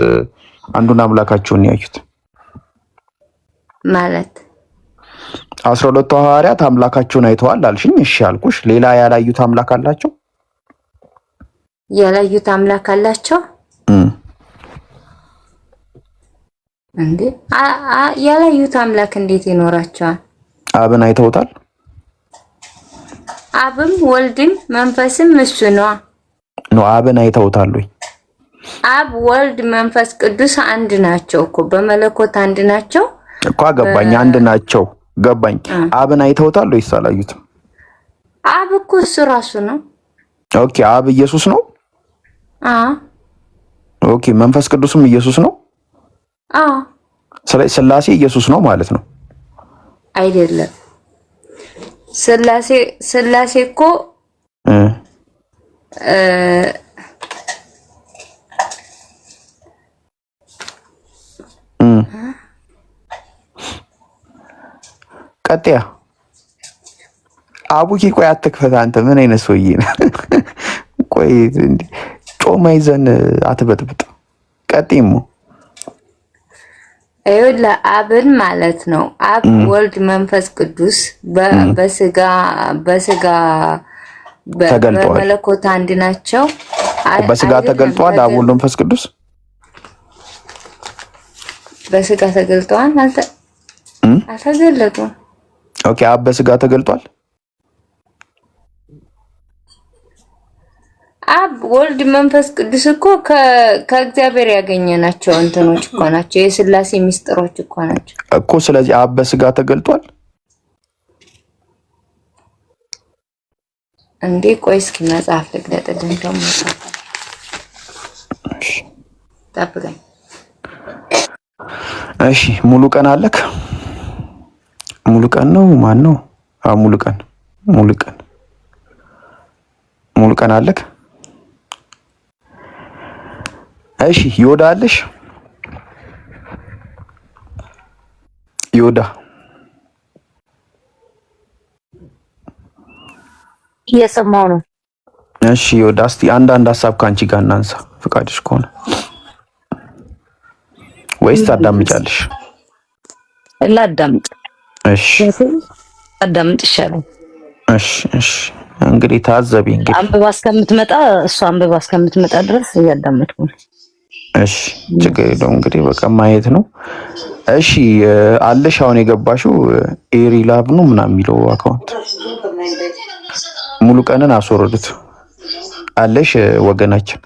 አንዱን አምላካቸውን ያዩት? ማለት 12 ሐዋርያት አምላካቸውን አይተዋል አልሽኝ። እሺ አልኩሽ። ሌላ ያላዩት አምላክ አላቸው? ያላዩት አምላክ አላቸው እንዴ? ያላዩት አምላክ እንዴት ይኖራቸዋል? አብን አይተውታል? አብም ወልድም መንፈስም እሱ ነው። አብን አይተውታል ወይ? አብ ወልድ መንፈስ ቅዱስ አንድ ናቸው እኮ በመለኮት አንድ ናቸው እኮ። ገባኝ። አንድ ናቸው ገባኝ። አብን አይተውታል ወይስ አላዩትም? አብ እኮ እሱ ራሱ ነው። ኦኬ አብ ኢየሱስ ነው? ኦኬ መንፈስ ቅዱስም ኢየሱስ ነው? ስለዚህ ስላሴ ኢየሱስ ነው ማለት ነው? አይደለም። ስላሴ እኮ ቀጥያ አቡኪ ቆይ አትክፈት አንተ ምን አይነት ሰውዬ ነህ? ቆይ እንዴ ጮማ ይዘን አትበጥብጥ። ቀጥይሙ አብን ማለት ነው። አብ ወልድ መንፈስ ቅዱስ በስጋ በመለኮት አንድ ናቸው። በስጋ ተገልጧል። አብ ወልድ መንፈስ ቅዱስ በስጋ ተገልጧል። አልተገለጡም። ኦኬ አብ በስጋ ተገልጧል። አብ ወልድ መንፈስ ቅዱስ እኮ ከእግዚአብሔር ያገኘናቸው እንትኖች እኮ ናቸው። የስላሴ ሚስጥሮች እኮ ናቸው እኮ። ስለዚህ አብ በስጋ ተገልጧል እንዴ? ቆይ እስኪ መጽሐፍ ልግለጥልኝ ደግሞ ጠብቀኝ። እሺ ሙሉ ቀን አለክ? ሙሉ ቀን ነው ማን ነው? ሙሉ ቀን አለክ? እሺ ዮዳ አለሽ? ዮዳ እየሰማሁ ነው። እሺ ዮዳ እስቲ አንዳንድ ሀሳብ ካንቺ ጋር እናንሳ ፍቃድሽ ከሆነ ወይስ ታዳምጫለሽ? ላዳምጥ። እሺ አዳምጥ ይሻላል። እሺ እንግዲህ ታዘቢ። እንግዲህ አንብባ እስከምትመጣ እሷ አንብባ እስከምትመጣ ድረስ እያዳመጥኩ ነው። እሺ ችግር የለውም። እንግዲህ በቃ ማየት ነው። እሺ አለሽ አሁን የገባሽው ኤሪ ላቭ ነው ምናምን የሚለው አካውንት ሙሉ ቀንን አስወርዱት አለሽ ወገናችን።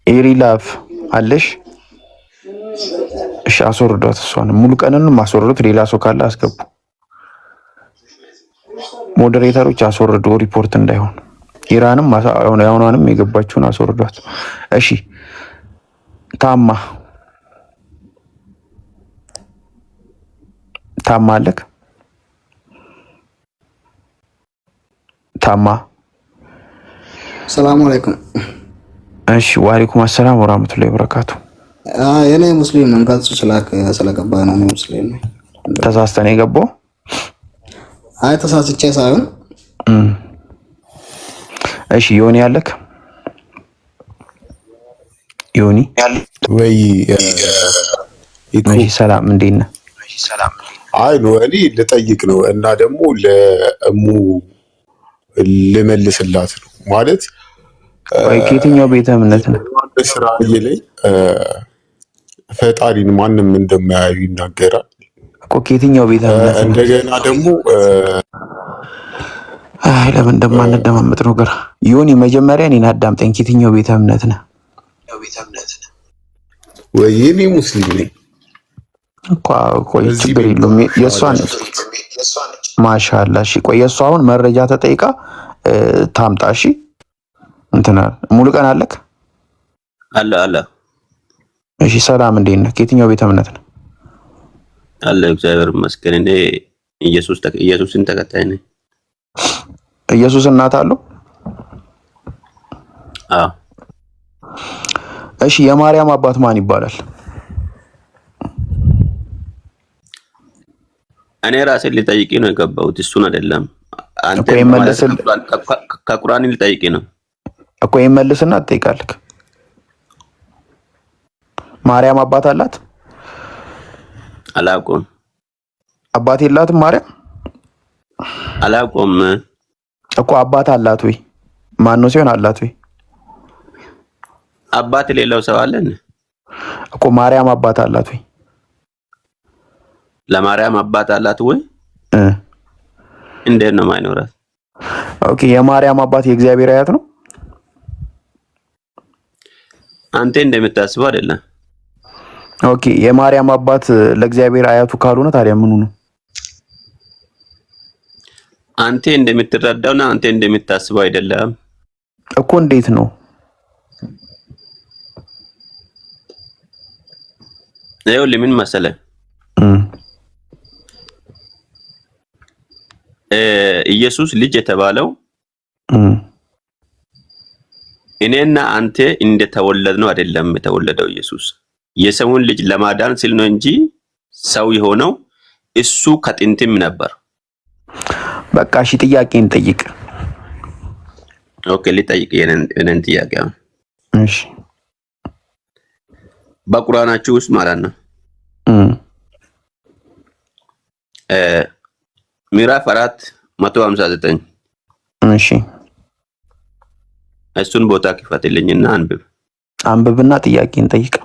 ኤሪ ላቭ አለሽ? እሺ አስወርዷት። እሷን ሙሉ ቀንን ማስወርዱት። ሌላ ሰው ካለ አስገቡ። ሞዴሬተሮች አስወርዱ ሪፖርት እንዳይሆን። ኢራንም ያሁኗንም የገባችውን አስወርዷት። እሺ ታማ አለክ ታማ ሰላም አለይኩም። እሺ ወአለይኩም አሰላም ወራህመቱላሂ ወበረካቱ። የኔ ሙስሊም ነኝ ጋር ስለገባ ነው ሙስሊም ነኝ። ተሳስተን የገባው አይ ተሳስቼ ሳይሆን እሺ ዮኒ አለክ ዮኒ ወይ እሺ ሰላም እንዴት ነህ? አይ ነው እኔ ልጠይቅ ነው እና ደግሞ ለእሙ ልመልስላት ነው ማለት ከየትኛው ቤተ እምነት ነው? በስራዬ ላይ ፈጣሪን ማንም እንደማያዩ ይናገራል እኮ ከየትኛው ቤተ እምነት? እንደገና ደግሞ አይ ለምን እንደማንደማመጥ ነው ግራ። ዮኒ መጀመሪያ እኔን አዳምጠኝ። ከየትኛው ቤተ እምነት ነህ? ወይ እኔ ሙስሊም ነኝ እኮ ቆይ ችግር የለውም። የእሷን ማሻአላ እሺ ቆይ የእሷ አሁን መረጃ ተጠይቃ ታምጣ። እሺ እንትና ሙሉ ቀን አለክ አለ እሺ ሰላም እንዴት ነህ? ከየትኛው ቤተ እምነት ነህ? አለ እግዚአብሔር ይመስገን። እኔ ኢየሱስን ተከታይ ነኝ። ኢየሱስ እናት አለው? አዎ። እሺ የማርያም አባት ማን ይባላል? እኔ ራሴን ልጠይቂ ነው የገባሁት እሱን አይደለም። አንተ ከቁርአን ልጠይቂ ነው እኮ ይመልስና ትጠይቃለህ። ማርያም አባት አላት? አላውቅም። አባት የላትም ማርያም? አላውቅም እኮ አባት አላት ወይ? ማን ነው ሲሆን አላት ወይ? አባት የሌለው ሰው አለን እኮ ማርያም አባት አላት ወይ? ለማርያም አባት አላት ወይ? እንዴት ነው ማይኖራት? ኦኬ የማርያም አባት የእግዚአብሔር አያት ነው? አንተ እንደምታስበው አይደለም። ኦኬ የማርያም አባት ለእግዚአብሔር አያቱ ካልሆነ ታዲያ ምኑ ነው? አንተ እንደምትረዳውና አንተ እንደምታስበው አይደለም እኮ። እንዴት ነው? ይኸው ለምን መሰለህ ኢየሱስ ልጅ የተባለው እኔና አንተ እንደተወለድ ነው አይደለም። የተወለደው ኢየሱስ የሰውን ልጅ ለማዳን ሲል ነው እንጂ ሰው የሆነው እሱ ከጥንትም ነበር። በቃ እሺ ጥያቄን ጠይቅ። ኦኬ ልጠይቅ የኔን ጥያቄ። እሺ በቁርአናችሁ ውስጥ ማለት ነው ምዕራፍ 4:159 እሺ እሱን ቦታ ክፈትልኝና አንብብና ጥያቄን ጠይቅ።